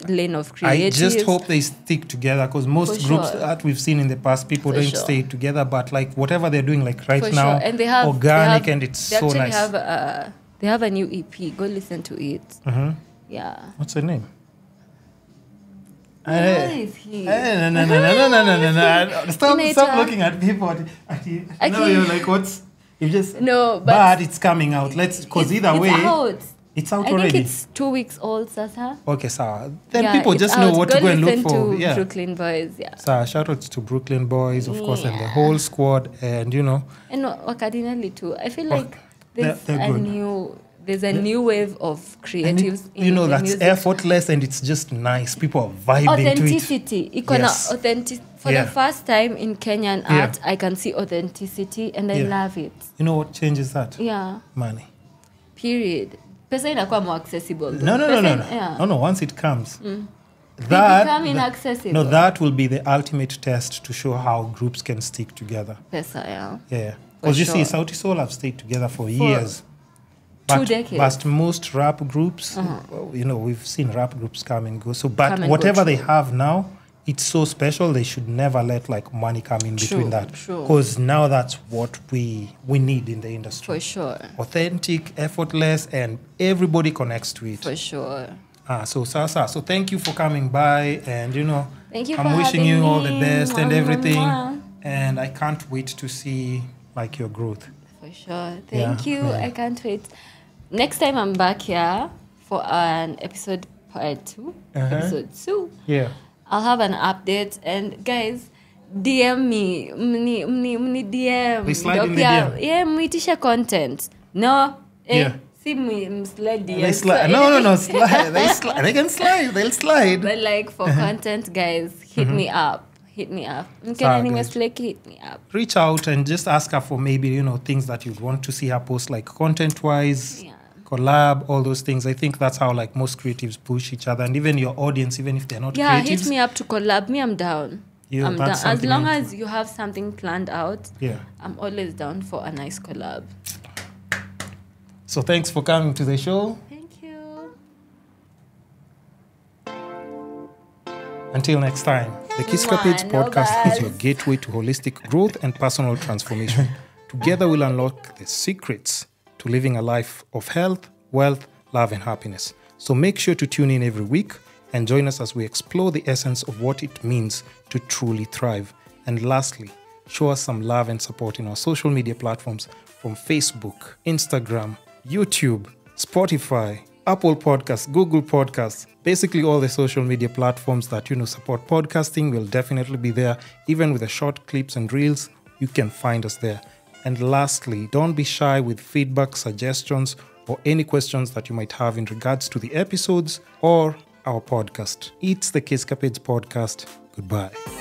Speaker 2: lane of creatives.
Speaker 1: I just hope they stick together, because most groups that we've seen in the past, people don't stay together. But like whatever they're doing, like right now,
Speaker 2: and they have
Speaker 1: organic, and it's so nice.
Speaker 2: They have a new EP. Go listen to it.
Speaker 1: Mm-hmm.
Speaker 2: Yeah.
Speaker 1: What's her name?
Speaker 2: Where is he?
Speaker 1: No. Stop looking at people. No, you're like, what's? You just but it's coming out. Because either way, it's out already.
Speaker 2: I think it's 2 weeks old, Sasa.
Speaker 1: Okay, sir. Then people just know what to go and look for.
Speaker 2: Yeah. Brooklyn Boys, yeah.
Speaker 1: So shout out to Brooklyn Boys, of course, and the whole squad, and you know.
Speaker 2: And Wakadinali too. I feel like there's a new wave of creatives.
Speaker 1: That's
Speaker 2: music.
Speaker 1: Effortless, and it's just nice. People are vibing
Speaker 2: authenticity.
Speaker 1: to it.
Speaker 2: Authenticity. For the first time in Kenyan art, I can see authenticity, and I love it.
Speaker 1: You know what changes that?
Speaker 2: Yeah.
Speaker 1: Money.
Speaker 2: Period. Pesa inakuwa more accessible.
Speaker 1: No. Once it comes,
Speaker 2: become inaccessible.
Speaker 1: No, that will be the ultimate test to show how groups can stick together.
Speaker 2: Pesa, yeah.
Speaker 1: Yeah. Because you see, Sauti Sol have stayed together for years.
Speaker 2: 2 decades.
Speaker 1: But most rap groups, we've seen rap groups come and go. So, but whatever they have now, it's so special. They should never let like money come in between that. Because now that's what we need in the industry.
Speaker 2: For sure.
Speaker 1: Authentic, effortless, and everybody connects to it.
Speaker 2: For sure.
Speaker 1: So thank you for coming by, and
Speaker 2: thank you.
Speaker 1: I'm wishing you all the best and everything, and I can't wait to see like your growth.
Speaker 2: For sure. Thank you. Yeah. I can't wait. Next time I'm back here for an episode part 2. Episode 2.
Speaker 1: Yeah.
Speaker 2: I'll have an update, and guys, DM me. Mni DM.
Speaker 1: We slide in the DM.
Speaker 2: Yeah, mwitisha content. No. See me slide DM.
Speaker 1: They slide. No. Slide. They can slide. They'll slide.
Speaker 2: But like for content, guys, hit me up. Hit me up. Hit me up.
Speaker 1: Reach out and just ask her for maybe, things that you'd want to see her post, like content-wise. Yeah. Collab, all those things. I think that's how like most creatives push each other, and even your audience, even if they're not creatives.
Speaker 2: Hit me up to collab. I'm down. I'm down. As long as you have something planned out, I'm always down for a nice collab.
Speaker 1: So thanks for coming to the show.
Speaker 2: Thank you.
Speaker 1: Until next time, the Kiskapades podcast is your gateway to holistic growth and personal transformation. Together we'll unlock the secrets to living a life of health, wealth, love, and happiness. So make sure to tune in every week and join us as we explore the essence of what it means to truly thrive. And lastly, show us some love and support in our social media platforms from Facebook, Instagram, YouTube, Spotify, Apple Podcasts, Google Podcasts, basically all the social media platforms that support podcasting will definitely be there. Even with the short clips and reels, you can find us there. And lastly, don't be shy with feedback, suggestions, or any questions that you might have in regards to the episodes or our podcast. It's the Kiskapades Podcast. Goodbye.